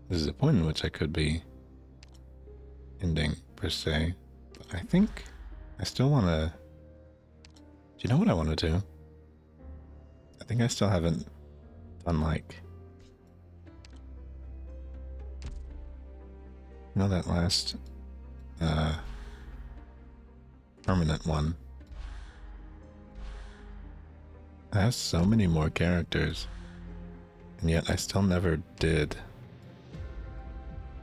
this is a point in which I could be ending per se. But I think I still want to... Do you know what I want to do? I think I still haven't done like... You know that last permanent one? It has so many more characters, and yet I still never did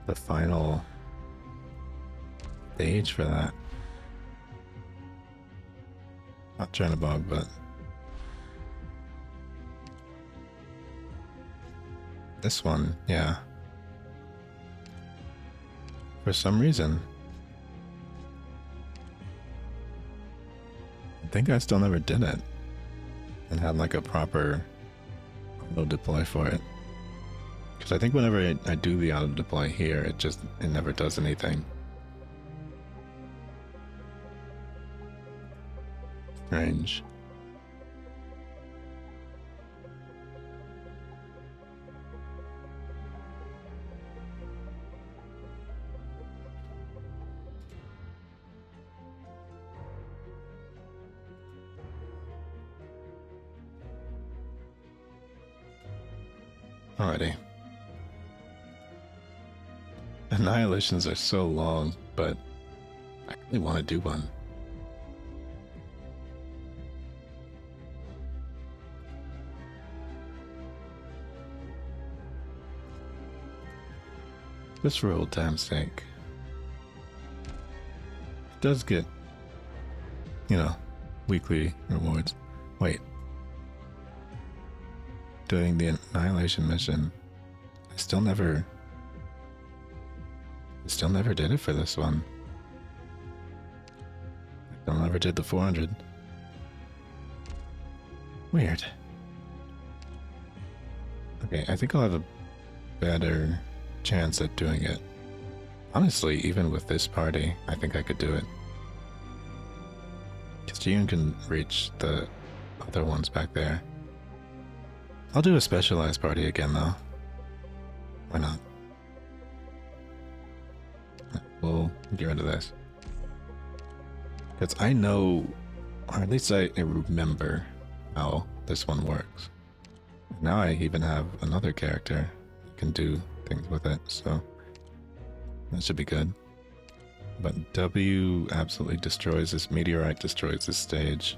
the final stage for that. Not Chernobog, but this one, yeah. For some reason, I think I still never did it and had like a proper auto deploy for it. Because I think whenever I do the auto deploy here, it never does anything. Strange. Alrighty. Annihilations are so long, but I really want to do one. Just for old time's sake. It does get, you know, weekly rewards. Wait. Doing the Annihilation mission, I still never did it for this one. I still never did the 400. Weird. Okay, I think I'll have a better chance at doing it. Honestly, even with this party, I think I could do it. Because Jiyoon can reach the other ones back there. I'll do a specialized party again, though. Why not? We'll get rid of this. Because I know, or at least I remember how this one works. Now I even have another character who can do things with it, so that should be good. But W absolutely destroys this, meteorite destroys this stage.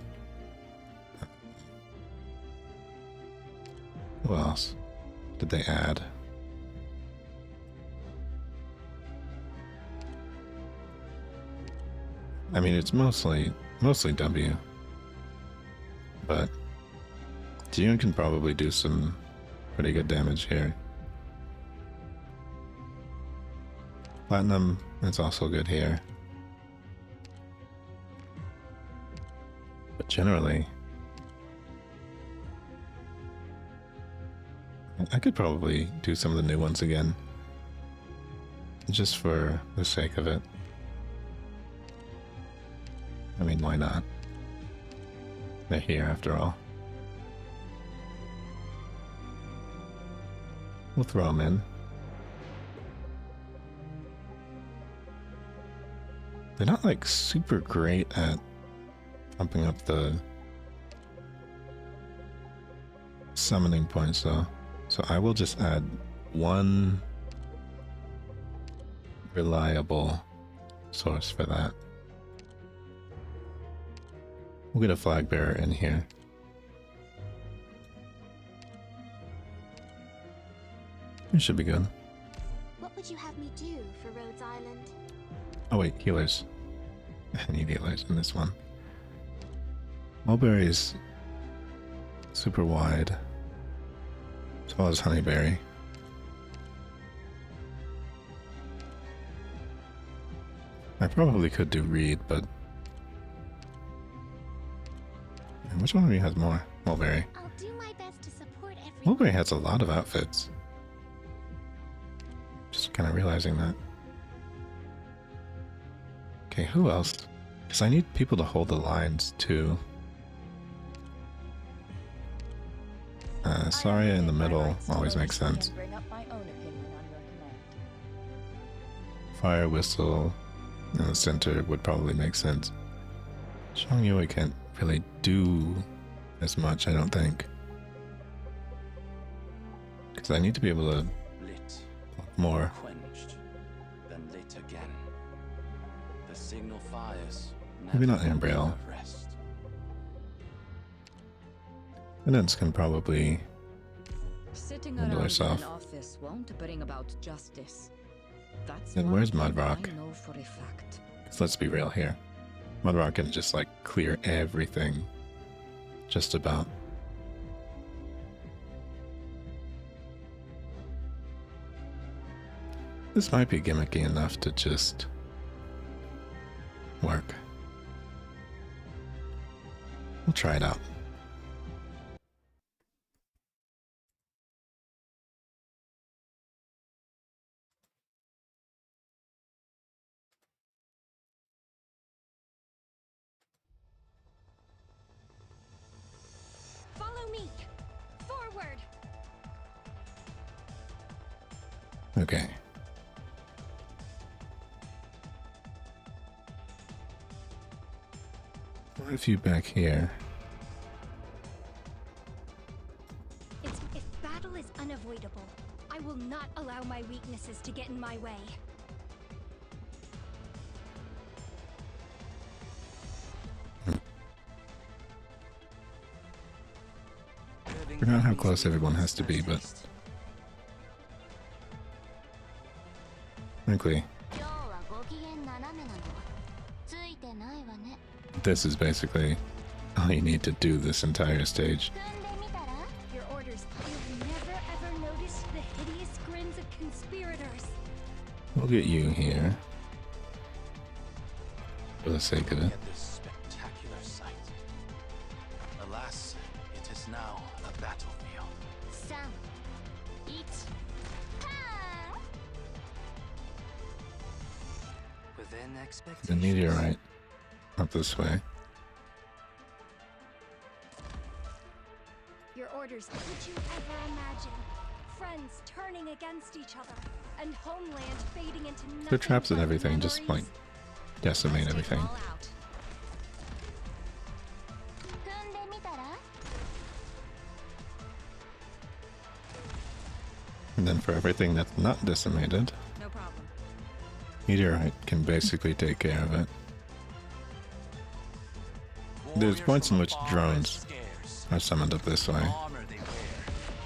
Who else did they add? I mean, it's mostly W, but June can probably do some pretty good damage here. Platinum is also good here. But generally, I could probably do some of the new ones again. Just for the sake of it. I mean, why not? They're here after all. We'll throw them in. They're not like super great at pumping up the summoning points though. So I will just add one reliable source for that. We'll get a flag bearer in here. It should be good. What would you have me do for Rhodes Island? Oh wait, healers. I need healers in this one. Mulberry's super wide, as well as Honeyberry. I probably could do Reed, but which one of you has more? Mulberry. I'll do my best to support everyone. Mulberry has a lot of outfits. Just kind of realizing that. Okay, who else? Because I need people to hold the lines too. Saria in the middle always makes sense. Fire Whistle in the center would probably make sense. Zhongyue can't really do as much, I don't think. Because I need to be able to Lit, block more. quenched, then lit again. The signal fires. Maybe never not Ambriel. rest. Penance can probably Sitting handle around herself. an office won't bring about justice. That's And one where's thing Mudrock? I know for a fact. Because let's be real here. Mudrock can just like clear everything. Just about. This might be gimmicky enough to just work. We'll try it out. Follow me! Forward! Okay. What if you back here? If battle is unavoidable, I will not allow my weaknesses to get in my way. Forgot how close everyone has to be, but frankly, this is basically all you need to do this entire stage. Your orders. You've never ever noticed the hideous grins of conspirators. We'll get you here for the sake of it. At this spectacular sight. Alas, it is now a battlefield. 3、1、Within The expectations. meteorite up this way. Your orders. Could you ever imagine friends turning against each other and homeland fading into nothing? The traps and but everything just like memories? decimate everything. 組んでみたら And then for everything that's not decimated, No problem. meteorite can basically take care of it. There's Warriors points in from which afar drones and scarce. are summoned up this way, Armor they wear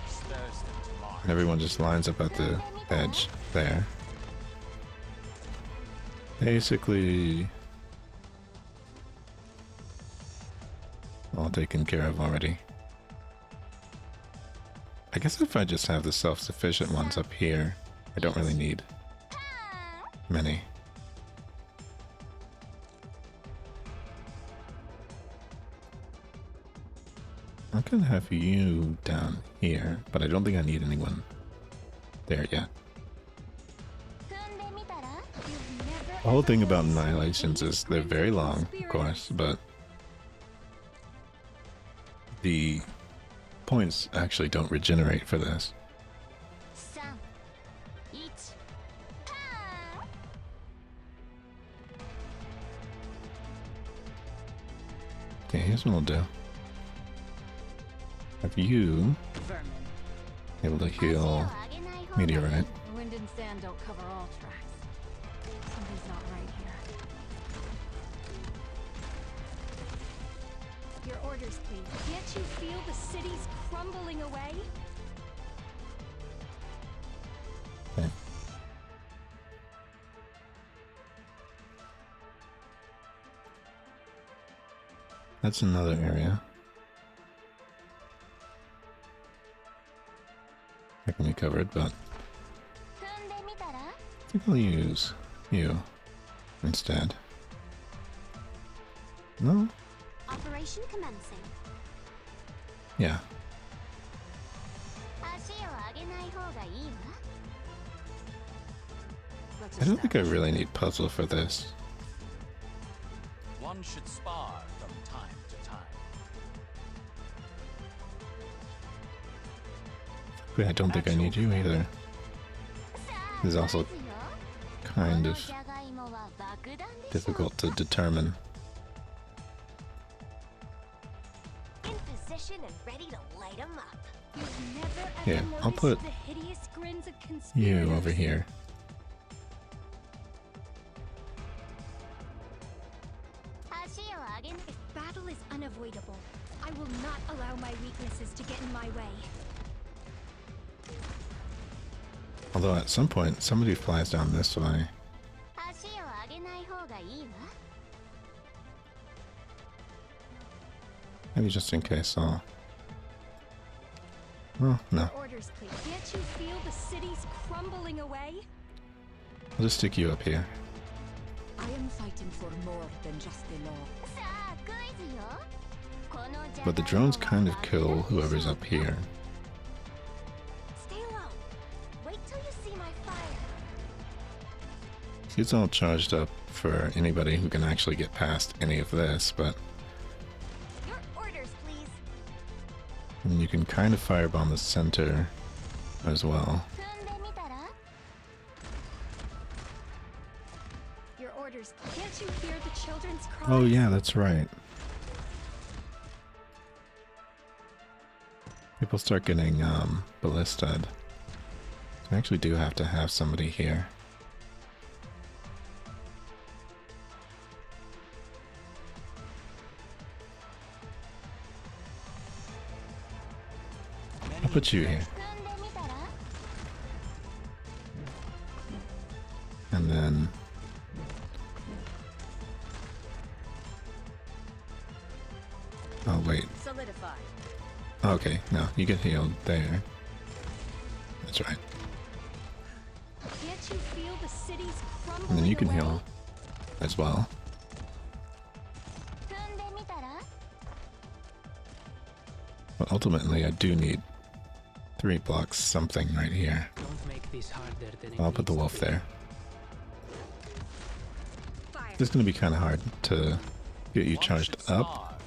stirs them to march. and everyone just lines up at the edge there. Basically, all taken care of already. I guess if I just have the self-sufficient ones up here, I don't really need many. I can have you down here, but I don't think I need anyone there yet. The whole thing about annihilations is they're very long, of course, but the points actually don't regenerate for this. Okay, here's what I'll do. Have you able to heal meteorite? Wind and sand don't cover all tracks. Something's not right here. Your orders, please. Can't you feel the cities crumbling away? Okay. That's another area. That can be covered, but I think I'll use you instead. No? Operation commencing. Yeah. I don't think I really need puzzle for this. One should spar from time to time. But I don't think I need you either. This is also kind of difficult to determine. In position and ready to light 'em up. You've never ever Here, I'll noticed put the hideous grins of you conspirators. over here. If battle is unavoidable, I will not allow my weaknesses to get in my way. Although at some point, somebody flies down this way. Maybe just in case I'll... Oh, no. Orders, please. Can't you feel the cities crumbling away? I'll just stick you up here. I am fighting for more than just the law. But the drones kind of kill whoever's up here. Stay low. Wait till you see my fire. It's all charged up for anybody who can actually get past any of this, but Your orders, please. and you can kind of firebomb the center as well. Your orders. Can't you hear the children's cries? Oh yeah, that's right. People start getting ballista'd. I actually do have to have somebody here. I'll put you here. And then... Oh wait. Solidify. Okay, no, you get healed there. That's right. Can't you feel the cities crumbling And then you can away? heal as well. But ultimately, I do need 3 blocks something right here. Don't make this harder than it I'll put the needs wolf to be. there. It's going to be kind of hard to get you charged up,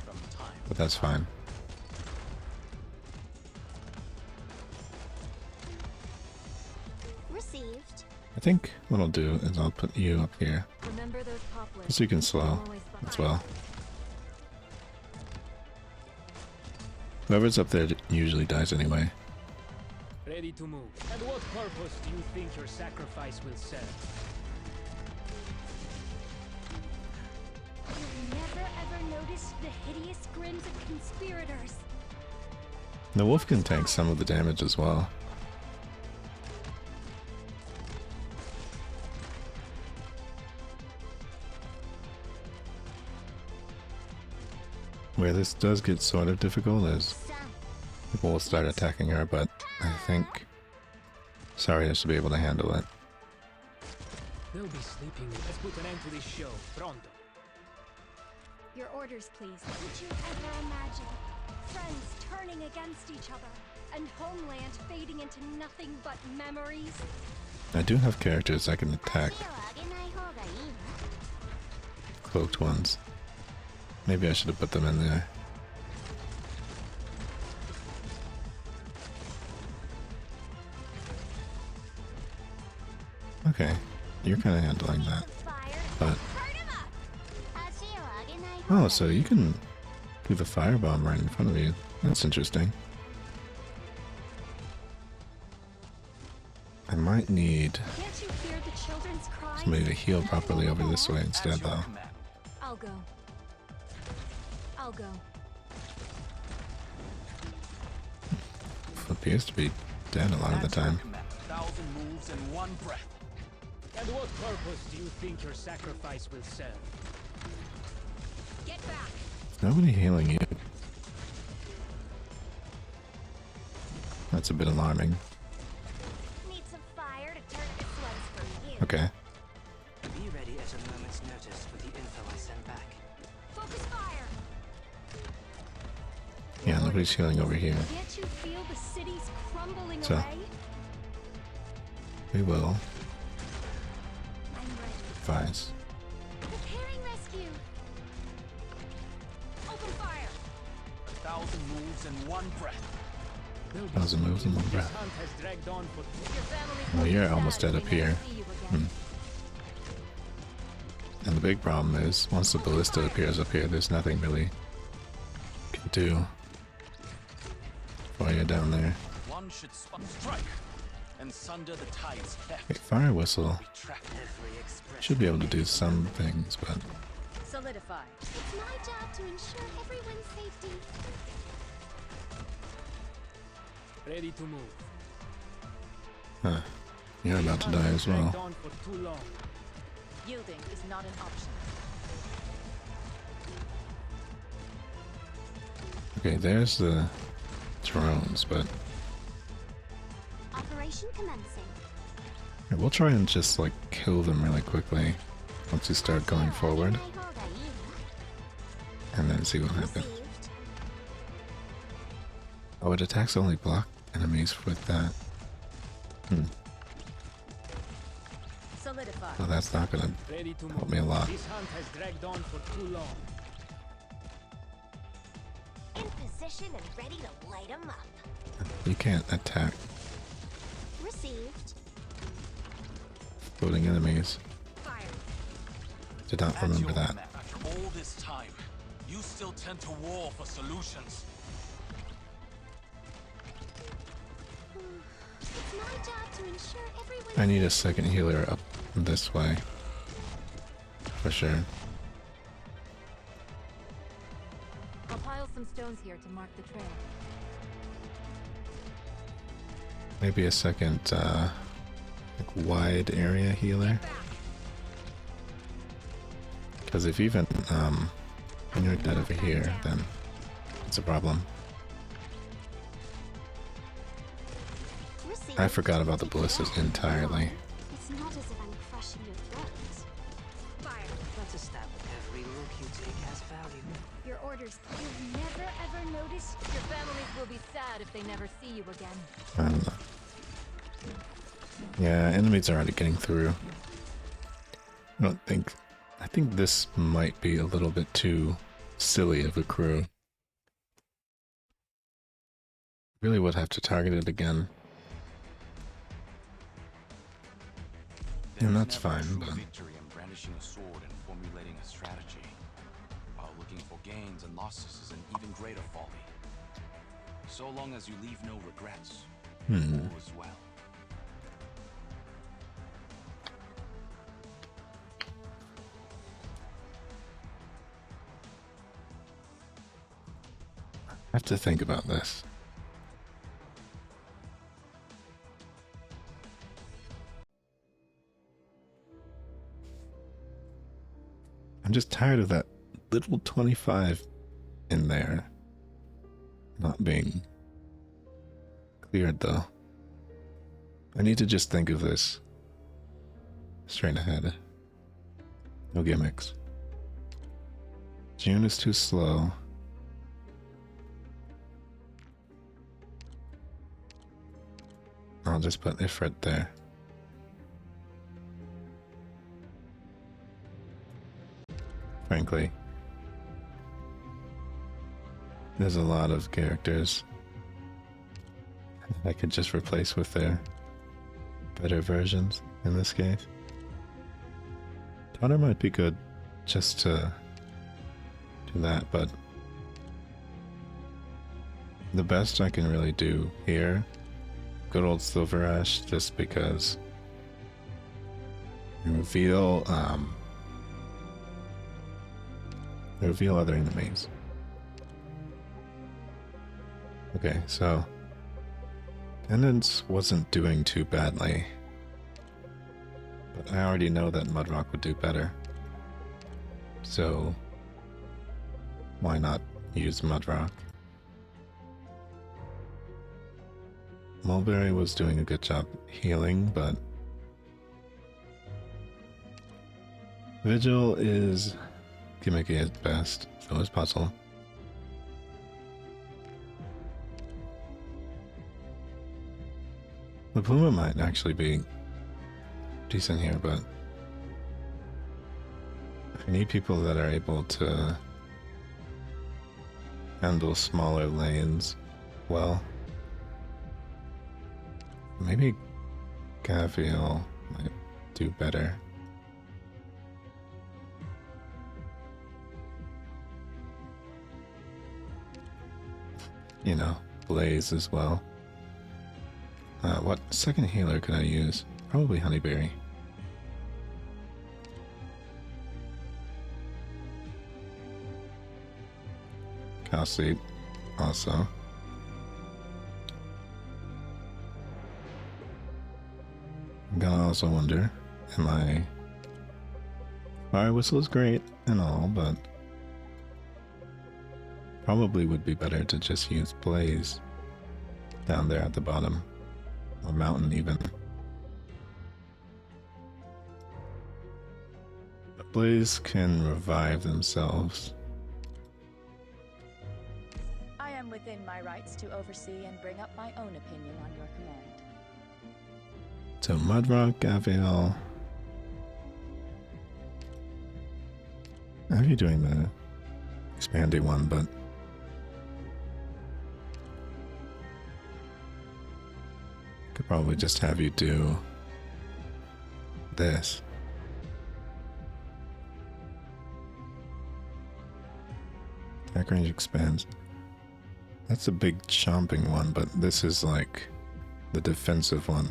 but that's fine. Received. I think what I'll do is I'll put you up here, Remember those poplars. just so you can slow as well. Whoever's up there usually dies anyway. Ready to move. And what purpose do you think your sacrifice will serve? You've never ever noticed the hideous grins of conspirators. The wolf can tank some of the damage as well. Where this does get sort of difficult is People will start attacking her, but I think Saria should be able to handle it. They'll be sleeping. Let's put an end to this show. Pronto. Your orders, please. Could you ever imagine friends turning against each other and homeland fading into nothing but memories? I do have characters I can attack. Cloaked ones. Maybe I should have put them in there. Okay, you're kind of handling that. But oh, so you can do the firebomb right in front of you. That's interesting. I might need somebody to heal properly over this way instead, though. I'll go. I'll go. Appears to be dead a lot of the time. 1,000 moves in one breath. And what purpose do you think your sacrifice will serve? Get back. Nobody healing you. That's a bit alarming. Need some fire to turn this one's for you. Okay. Be ready at a moment's notice with the info I send back. Focus fire. Yeah, nobody's healing over here. Can't you feel the cities crumbling So. away? We will I'm ready. advise. Preparing rescue. Open fire. 1,000 moves in one breath. 1,000 moves in one This breath. hunt has dragged on for Oh, you're almost dead up here. And the big problem is, once the ballista appears up here, there's nothing really you can do while you're down there. One should strike and sunder the tide's theft. Okay, fire whistle Every expression. should be able to do some things, but Solidify. It's my job to ensure everyone's safety. ready to move. huh, you're about to die as Dragged well. on for too long. Yielding is not an option. Okay, there's the drones, but Operation commencing. we'll try and just like kill them really quickly once we start going forward, and then see what happens. Received. Oh, it attacks only block enemies with that. Solidify. So that's not gonna Ready to help move. me a lot. This hunt has dragged on for too long. In position and ready to light 'em up. You can't attack Received. floating enemies. Fire. Did not remember that. After all this time, you still tend to war for solutions. It's my job to ensure everyone's I need a second healer up this way. For sure. I'll pile some stones here to mark the trail. Maybe a second, like wide area healer. Because if even, when you're dead over here, then it's a problem. received. I forgot about the ballistas entirely. It's not as if I'm crushing your throat. Fire. Let's establish every look you take has value. Your orders. You've never ever noticed. Your families will be sad if they never see you again. I don't know. Yeah, enemies are already getting through. I think this might be a little bit too silly of a crew. Really would have to target it again. And that's There's never fine, true but victory in brandishing a sword and formulating a strategy. While looking for gains and losses is an even greater folly. So long as you leave no regrets, all is well. I have to think about this. I'm just tired of that little 25 in there not being cleared though. I need to just think of this straight ahead. No gimmicks. June is too slow. I'll just put Ifrit there. Frankly, there's a lot of characters I could just replace with their better versions in this case. Donner might be good just to do that, but the best I can really do here, good old Silver Ash, just because you reveal other enemies. Okay, so Tendance wasn't doing too badly, but I already know that Mudrock would do better. So why not use Mudrock? Mulberry was doing a good job healing, but Vigil is gimmicky at best, so is Puzzle. The Puma might actually be decent here, but I need people that are able to handle smaller lanes well. Maybe Gaviel might do better. You know, Blaze as well. What second healer could I use? Probably Honeyberry. Calcite also. I'm gonna also wonder, Fire Whistle is great and all, but probably would be better to just use Blaze down there at the bottom. Or Mountain even. But Blaze can revive themselves. I am within my rights to oversee and bring up my own opinion on your command. So Mudrock, Gaviel. I have you doing the expandy one, but could probably just have you do this. Attack range expands. That's a big chomping one, but this is like the defensive one.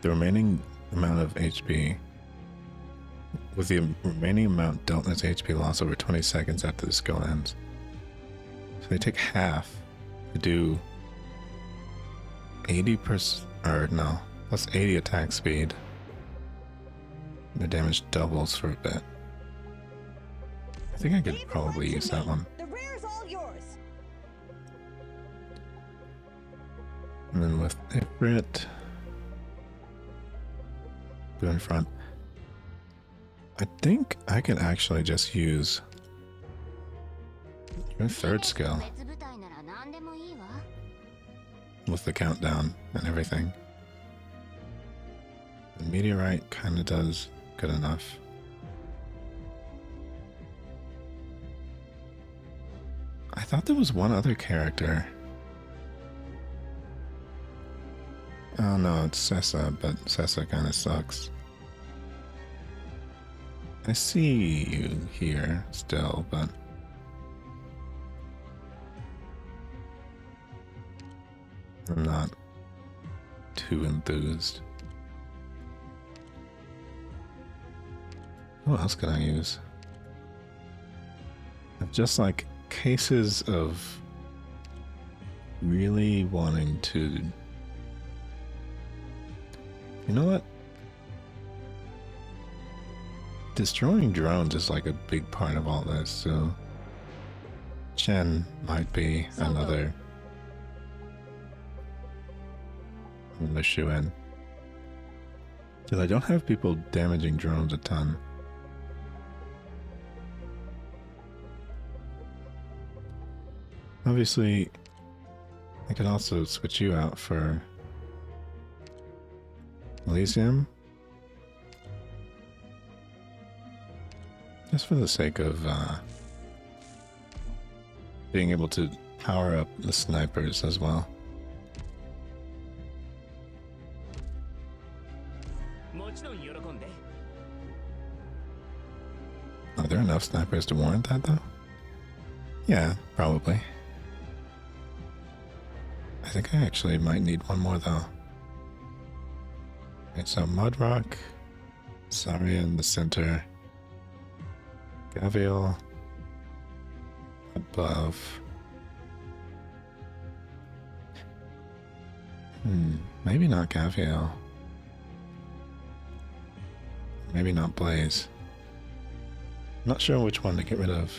The remaining amount of HP, with the remaining amount dealt as HP loss over 20 seconds after the skill ends. So they take half to do 80%, or no, plus 80 attack speed. The damage doubles for a bit. I think I could probably use that one. The rear's all yours. And then with Ifrit, go in front. I think I could actually just use your third skill with the countdown and everything. The Meteorite kind of does good enough. I thought there was one other character. Oh no, it's Sessa, but Sessa kind of sucks. I see you here still, but I'm not too enthused. What else can I use? I've just like cases of really wanting to. You know what? Destroying drones is like a big part of all this, so Chen might be another shoe-in. Because I don't have people damaging drones a ton. Obviously, I could also switch you out for Elysium. Just for the sake of being able to power up the snipers as well. Are there enough snipers to warrant that though? Yeah, probably. I think I actually might need one more though. Okay, so Mudrock, Saria in the center, Gavial above. Maybe not Gavial. Maybe not Blaze. Not sure which one to get rid of.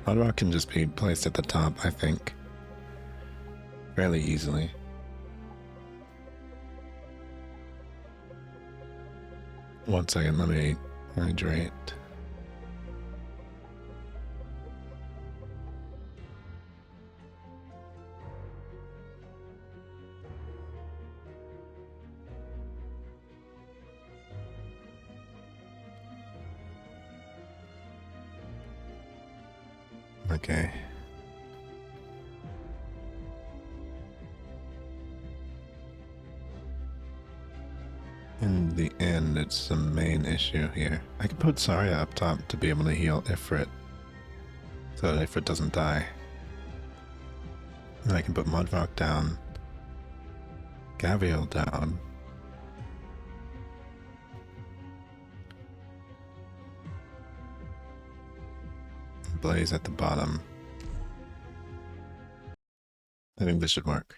Mudrock can just be placed at the top, I think. Fairly easily. One second, let me hydrate. Okay. In the end, it's the main issue here. I can put Saria up top to be able to heal Ifrit, so that Ifrit doesn't die. And I can put Mudrock down, Gavial down, Blaze at the bottom. I think this should work.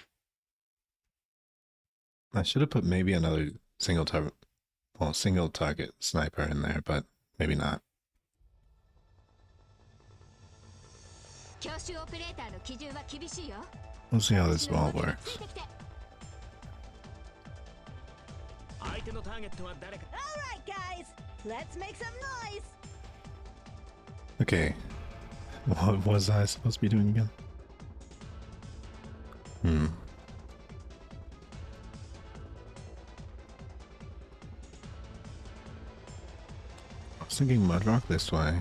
I should have put maybe another single target sniper in there, but maybe not. We'll see how this all works. Alright guys, let's make some noise! Okay. What was I supposed to be doing again? I was thinking Mudrock this way.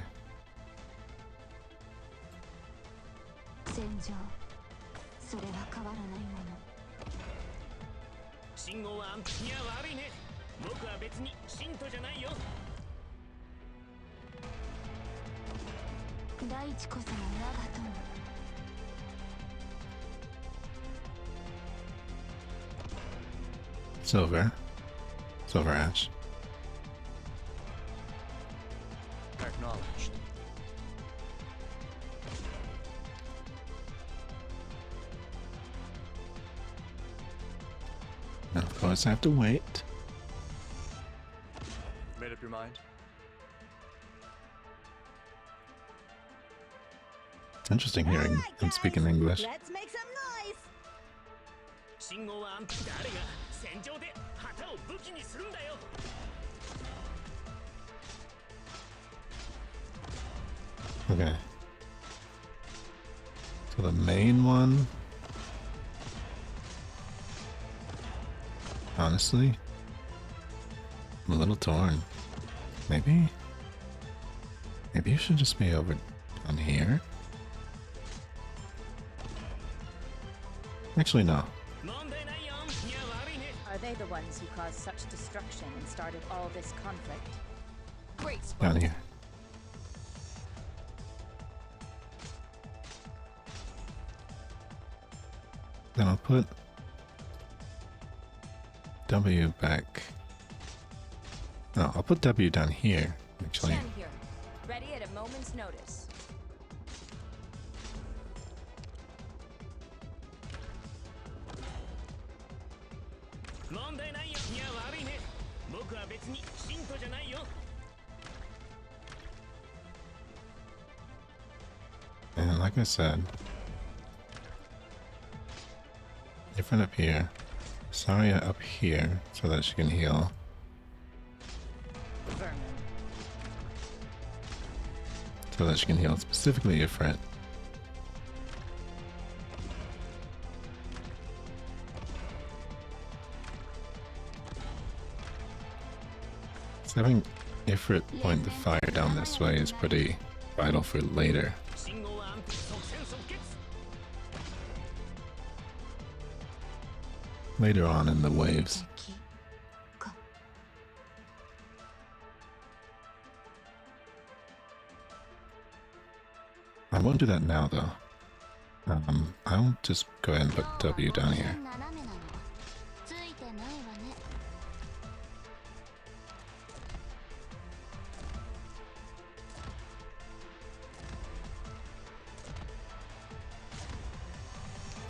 Silver Ash. Acknowledged. And of course I have to wait. Made up your mind? Interesting hearing him speak in English. Let's make some noise! Okay. So the main one. Honestly, I'm a little torn. Maybe you should just be over on here. Actually, no. Are they the ones who caused such destruction and started all this conflict? Great. Down here. Then I'll put W back. No, I'll put W down here, actually. Chen here, ready at a moment's notice. And like I said, different up here. Saria up here so that she can heal. So that she can heal specifically Ifrit. So having Ifrit point the fire down this way is pretty vital for later. Later on in the waves. I won't do that now though. I'll just go ahead and put W down here.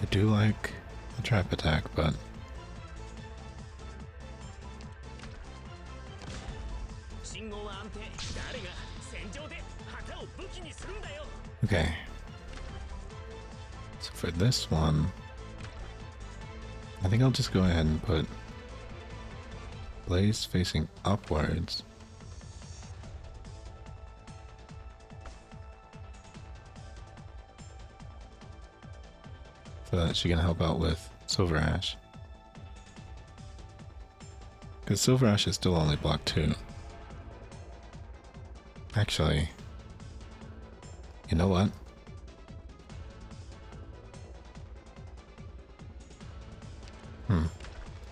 I do like a trap attack, but okay. So for this one, I think I'll just go ahead and put Blaze facing upwards. So that she can help out with Silver Ash. Because Silver Ash is still only block 2. Actually, you know what?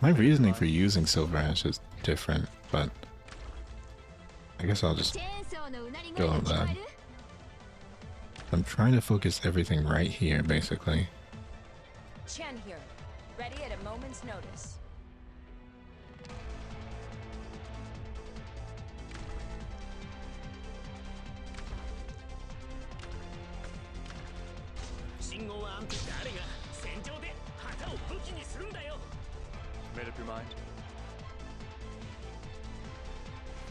My reasoning for using Silver Ash is different, but I guess I'll just go on that. I'm trying to focus everything right here, basically. Chen here, ready at a moment's notice. Made up your mind?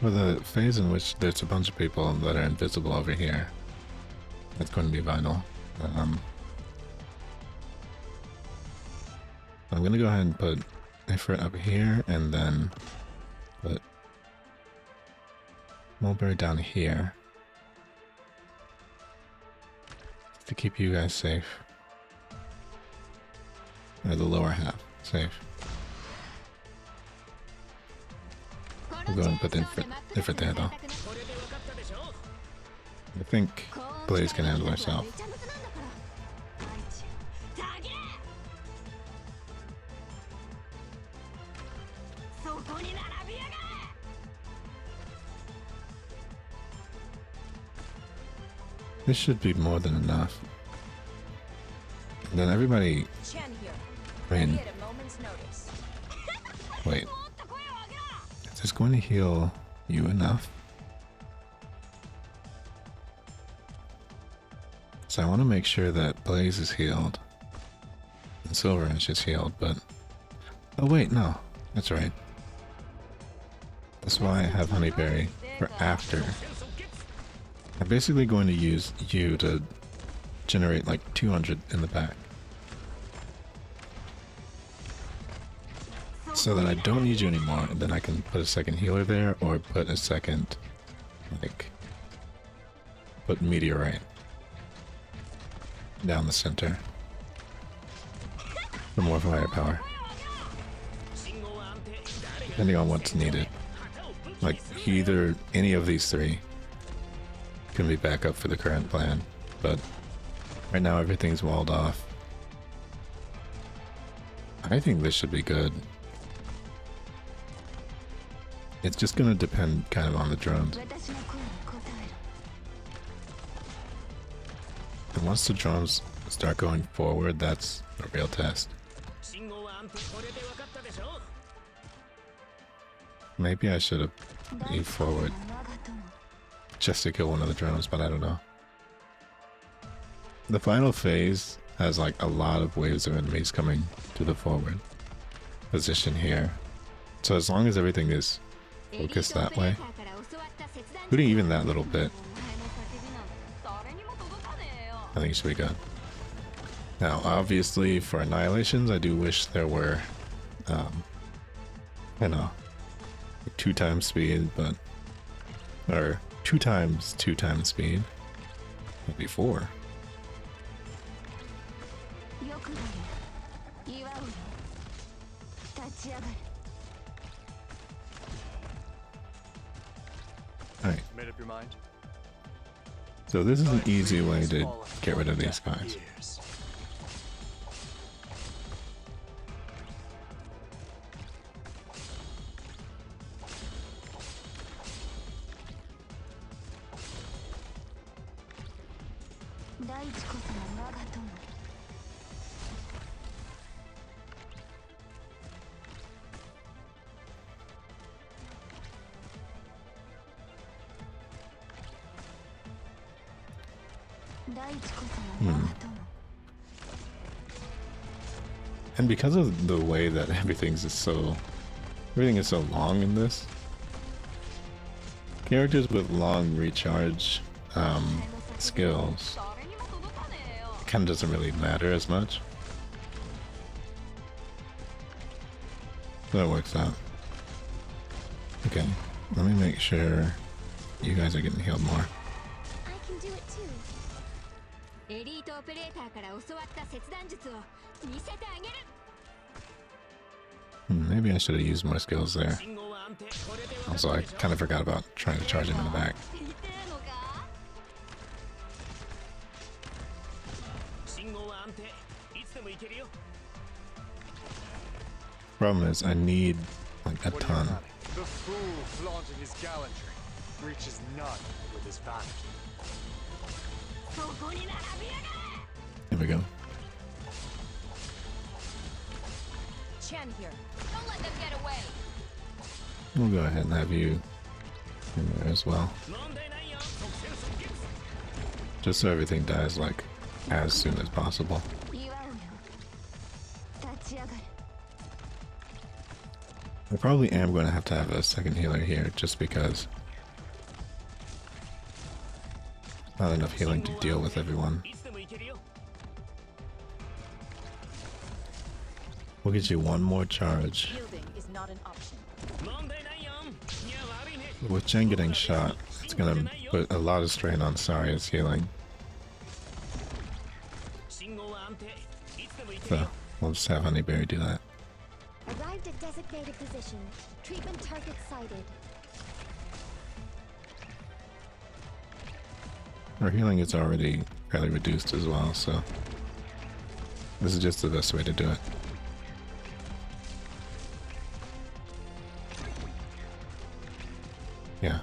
For the phase in which there's a bunch of people that are invisible over here, that's going to be vital. I'm going to go ahead and put Ifrit up here and then put Mulberry down here to keep you guys safe. Or the lower half safe. We'll go and put the Ifrit there though. I think Blaze can handle herself. This should be more than enough. And then everybody... I mean... Wait. Is this going to heal you enough? So I want to make sure that Blaze is healed. And Silver Ash is healed, but... Oh wait, no. That's right. That's why I have Honeyberry for after. I'm basically going to use you to generate like 200 in the back. So that I don't need you anymore, and then I can put a second healer there, or put a second, like, put Meteorite down the center for more firepower. Depending on what's needed. Like, either any of these three can be backup for the current plan, but right now everything's walled off. I think this should be good. It's just gonna depend kind of on the drones. And once the drones start going forward, that's a real test. Maybe I should have moved forward just to kill one of the drones, but I don't know. The final phase has like a lot of waves of enemies coming to the forward position here. So as long as everything is focus that way. Including even that little bit. I think it should be good. Now, obviously, for annihilations, I do wish there were, you know, 2 times speed, but, or 2 times speed. That'd be 4. Alright. Made up your mind? So this is an easy way to get rid of these guys. And because of the way that everything is so long in this, characters with long recharge skills kind of doesn't really matter as much. So that works out. Okay, let me make sure you guys are getting healed more. I can do it too. Maybe I should have used more skills there. Also, I kind of forgot about trying to charge him in the back. Problem is, I need like a ton. The fool flaunting his gallantry reaches none with his vanity. Here we go. Chen here. Don't let them get away. We'll go ahead and have you in there as well. Just so everything dies like as soon as possible. I probably am going to have a second healer here just because not enough healing to deal with everyone. We'll get you one more charge. With Jen getting shot, it's going to put a lot of strain on Saria's healing. So, we'll just have Honeyberry do that. Arrived at designated position. Treatment target sighted. Our healing is already fairly reduced as well, so this is just the best way to do it. Yeah.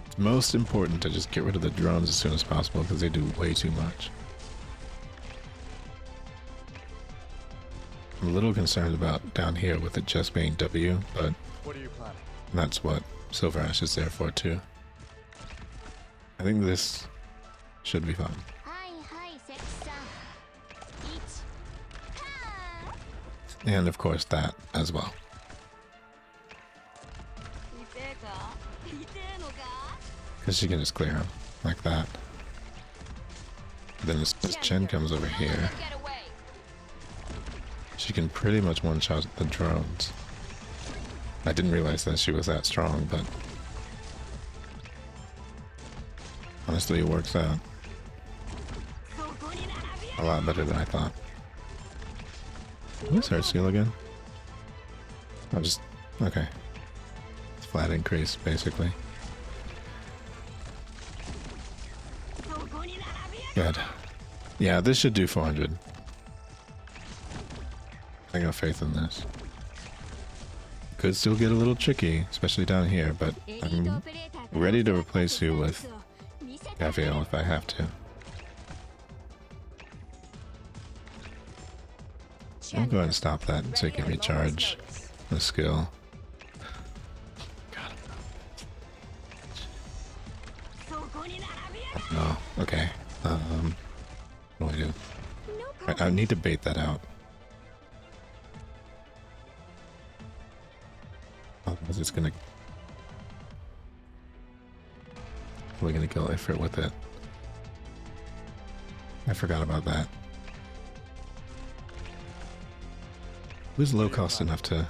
It's most important to just get rid of the drones as soon as possible because they do way too much. I'm a little concerned about down here with it just being W, but what are you planning? That's what Silver Ash is there for too. I think this should be fun. And of course that as well. Because she can just clear him like that. Then as Chen comes over here, she can pretty much one-shot the drones. I didn't realize that she was that strong, but honestly it works out a lot better than I thought. What's her skill again? Oh, just, okay. It's flat increase, basically. Good. Yeah, this should do 400. I got faith in this. Could still get a little tricky, especially down here, but I'm ready to replace you with Gabriel if I have to. I'll go ahead and stop that so you can recharge the skill. God. Oh, okay. What do I do? I need to bait that out. because it's gonna... We're gonna kill Ifrit with it. I forgot about that. Who's low cost enough to...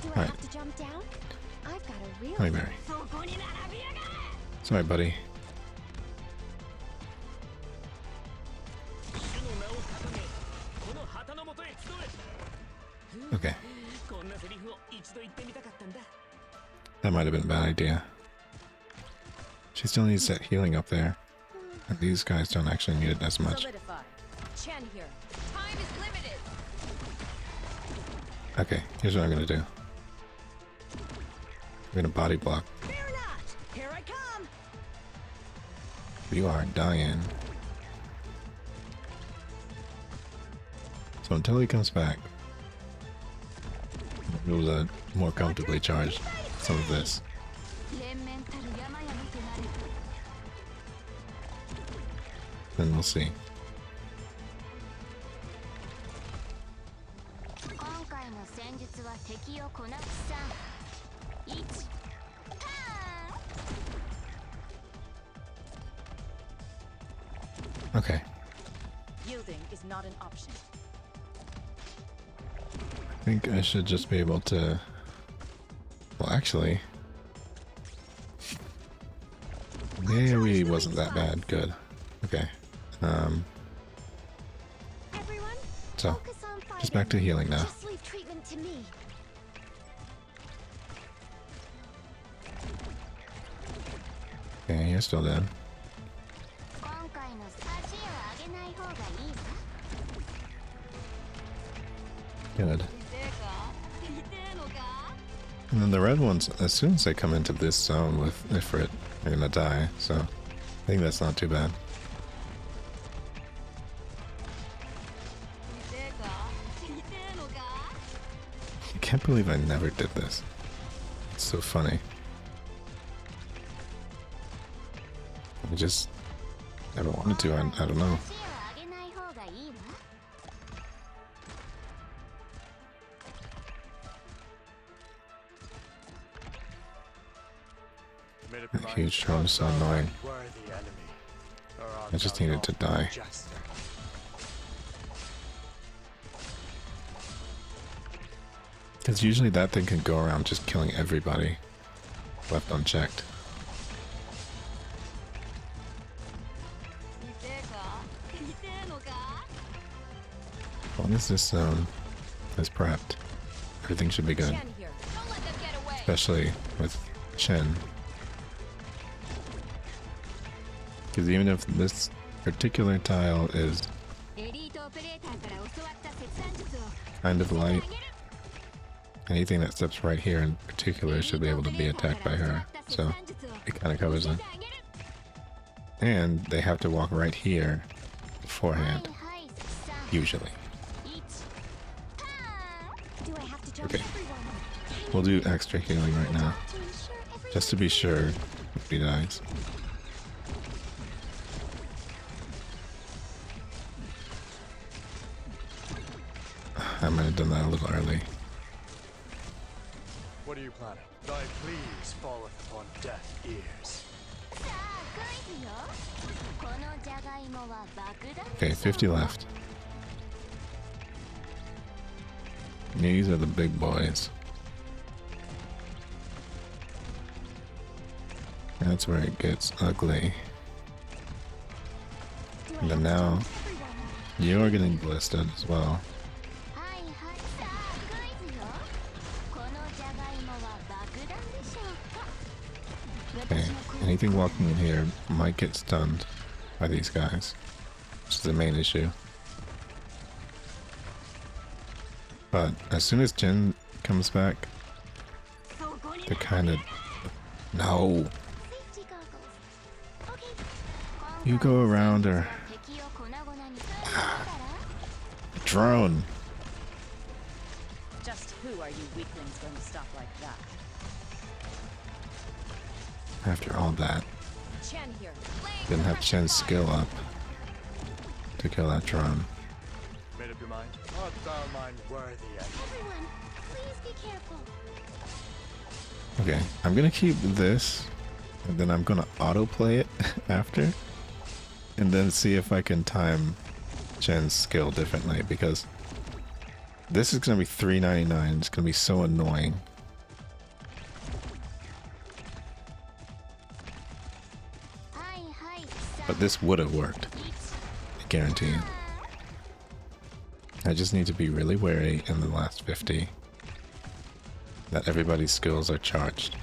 Do I have to jump down? I've got a real... Hi, Mary. Sorry, buddy. Okay. That might have been a bad idea. She still needs that healing up there. And these guys don't actually need it as much. Solidify. Chen here. Time is limited. Okay, here's what I'm gonna do. I'm gonna body block. Fear not! Here I come! You are dying. So until he comes back, we'll more comfortably charge some of this. Then we'll see. Okay. Yielding is not an option. I think I should just be able to... Well, actually... Maybe wasn't that bad. Good. Okay. So, just back to healing now. Just leave treatment to me. Okay, you're still dead. Good. And then the red ones, as soon as they come into this zone with Ifrit, they're gonna die, so I think that's not too bad. I can't believe I never did this. It's so funny. I just never wanted to, I don't know. That huge drone is so annoying. I just needed to die. Because usually that thing can go around just killing everybody left unchecked. As long as this zone is prepped, everything should be good. Especially with Chen. Because even if this particular tile is kind of light, anything that steps right here in particular should be able to be attacked by her. So it kind of covers them. And they have to walk right here beforehand. Usually. Okay. We'll do extra healing right now. Just to be sure if he dies. I might have done that a little early. What are you planning? Thy pleas falleth upon deaf ears. Okay, 50 left. These are the big boys. That's where it gets ugly. And then now, you're getting blistered as well. Okay, anything walking in here might get stunned by these guys, which is the main issue. But as soon as Jin comes back, they're kind of... No! You go around her. Drone! Just who are you weaklings going to stop like that? After all that, didn't have Chen's skill up to kill that drone. made up your mind? Art thou mine worthy end? Everyone, please be careful. Okay, I'm gonna keep this, and then I'm gonna autoplay it after, and then see if I can time Chen's skill differently, because this is gonna be $3.99. It's gonna be so annoying. But this would have worked. I guarantee it. I just need to be really wary in the last 50 that everybody's skills are charged.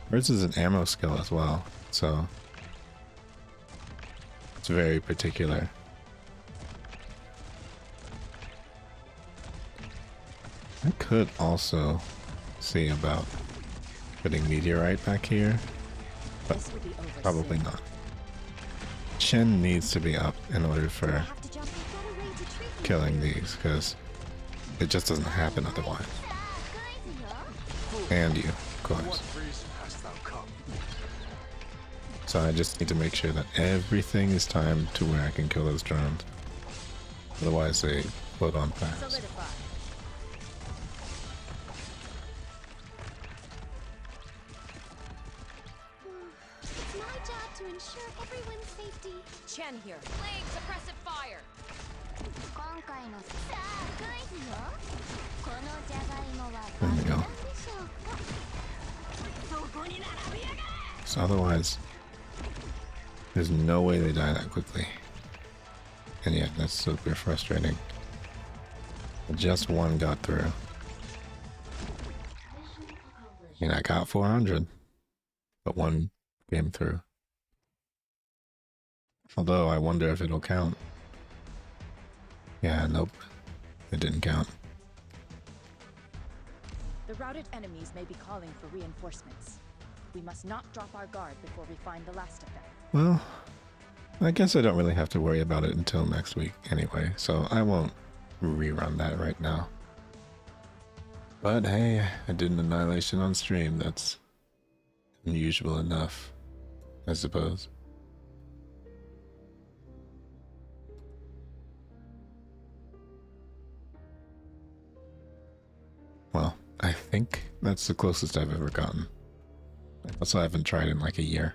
Hers is an ammo skill as well, so it's very particular. I could also see about putting meteorite back here, but probably not. Chen needs to be up in order for killing these, because it just doesn't happen otherwise. And you, of course. So I just need to make sure that everything is timed to where I can kill those drones. Otherwise they float on fast. It's my job to ensure everyone's safety. Chen here. Laying suppressive fire. There we go. So otherwise, there's no way they die that quickly. And yeah, that's super frustrating. Just one got through. And I got 400, but one came through. Although I wonder if it'll count. Yeah, nope. It didn't count. The routed enemies may be calling for reinforcements. We must not drop our guard before we find the last of them. Well, I guess I don't really have to worry about it until next week anyway, so I won't rerun that right now. But hey, I did an annihilation on stream. That's unusual enough, I suppose. Well, I think that's the closest I've ever gotten. Also, I haven't tried in like a year.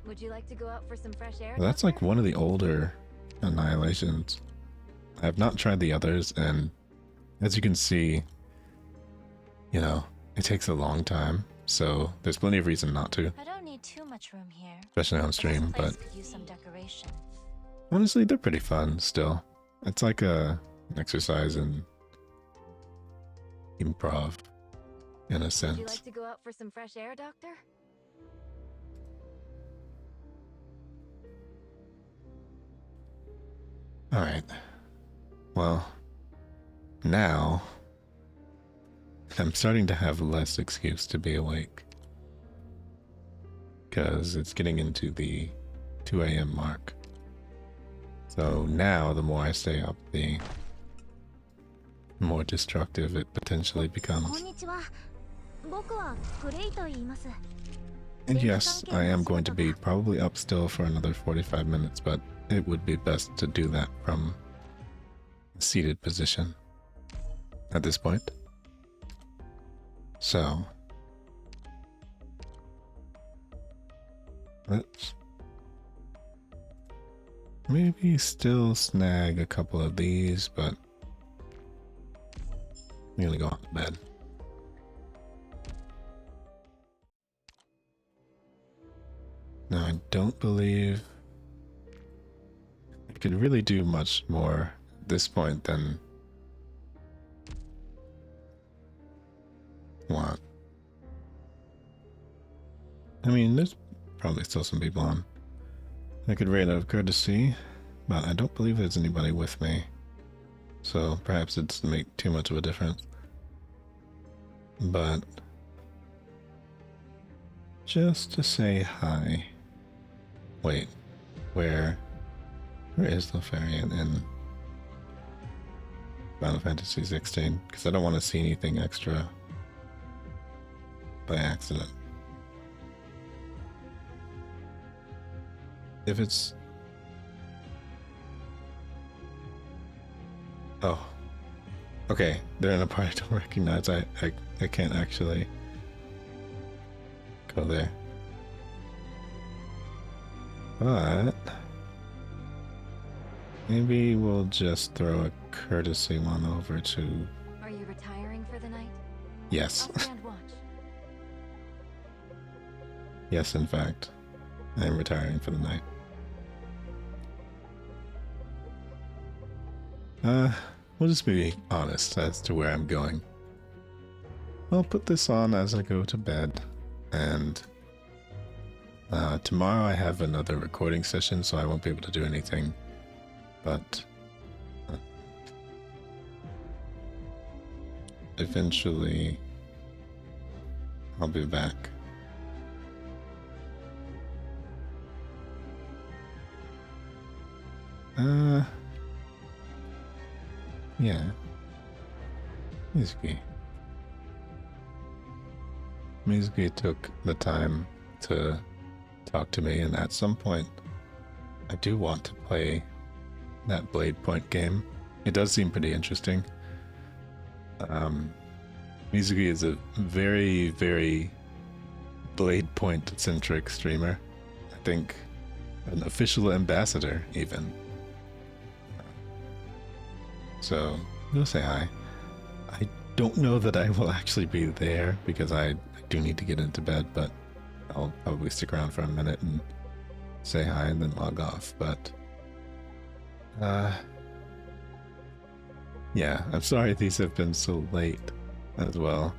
Would you like to go out for some fresh air? Well, that's like one of the older annihilations. I have not tried the others, and as you can see, you know, it takes a long time, so there's plenty of reason not to. I don't need too much room here. Especially on stream, but could use some decoration. honestly, they're pretty fun still. It's like an exercise in improv, in a sense. Would you like to go out for some fresh air, Doctor? Alright. Well, now I'm starting to have less excuse to be awake. Because it's getting into the 2 a.m. mark. So now, the more I stay up, the more destructive it potentially becomes. And yes, I am going to be probably up still for another 45 minutes, but it would be best to do that from a seated position at this point. So, let's maybe still snag a couple of these, but I'm gonna go on to bed. Now, I don't believe I could really do much more at this point than what? I mean, there's probably still some people on. I could raid out of courtesy, but I don't believe there's anybody with me. So perhaps it doesn't make too much of a difference. But just to say hi. Wait, where is Lothario in Final Fantasy 16? Because I don't want to see anything extra by accident. If it's Oh. Okay, they're in a part I don't recognize. I can't actually go there. But maybe we'll just throw a courtesy one over to... Are you retiring for the night? Yes. I'll stand watch. Yes, in fact. I am retiring for the night. We'll just be honest as to where I'm going. I'll put this on as I go to bed, and tomorrow I have another recording session, so I won't be able to do anything, but eventually I'll be back. Yeah. Mizuki took the time to talk to me, and at some point I do want to play that Blade Point game. It does seem pretty interesting. Mizuki is a very, very Blade Point centric streamer. I think an official ambassador even. So go say hi. I don't know that I will actually be there because I do need to get into bed, but I'll probably stick around for a minute and say hi and then log off. But yeah, I'm sorry these have been so late as well.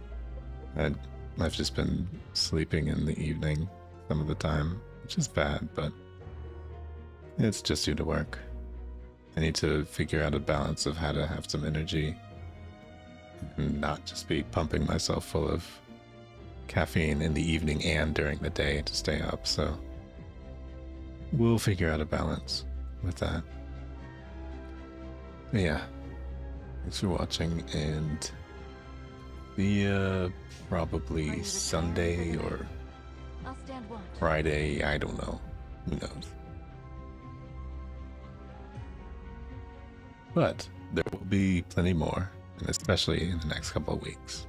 I've just been sleeping in the evening some of the time, which is bad, but it's just due to work. I need to figure out a balance of how to have some energy and not just be pumping myself full of caffeine in the evening and during the day to stay up, so we'll figure out a balance with that. But yeah, thanks for watching, and see ya probably Sunday or I'll stand watch. Friday, I don't know, who knows. But there will be plenty more, and especially in the next couple of weeks.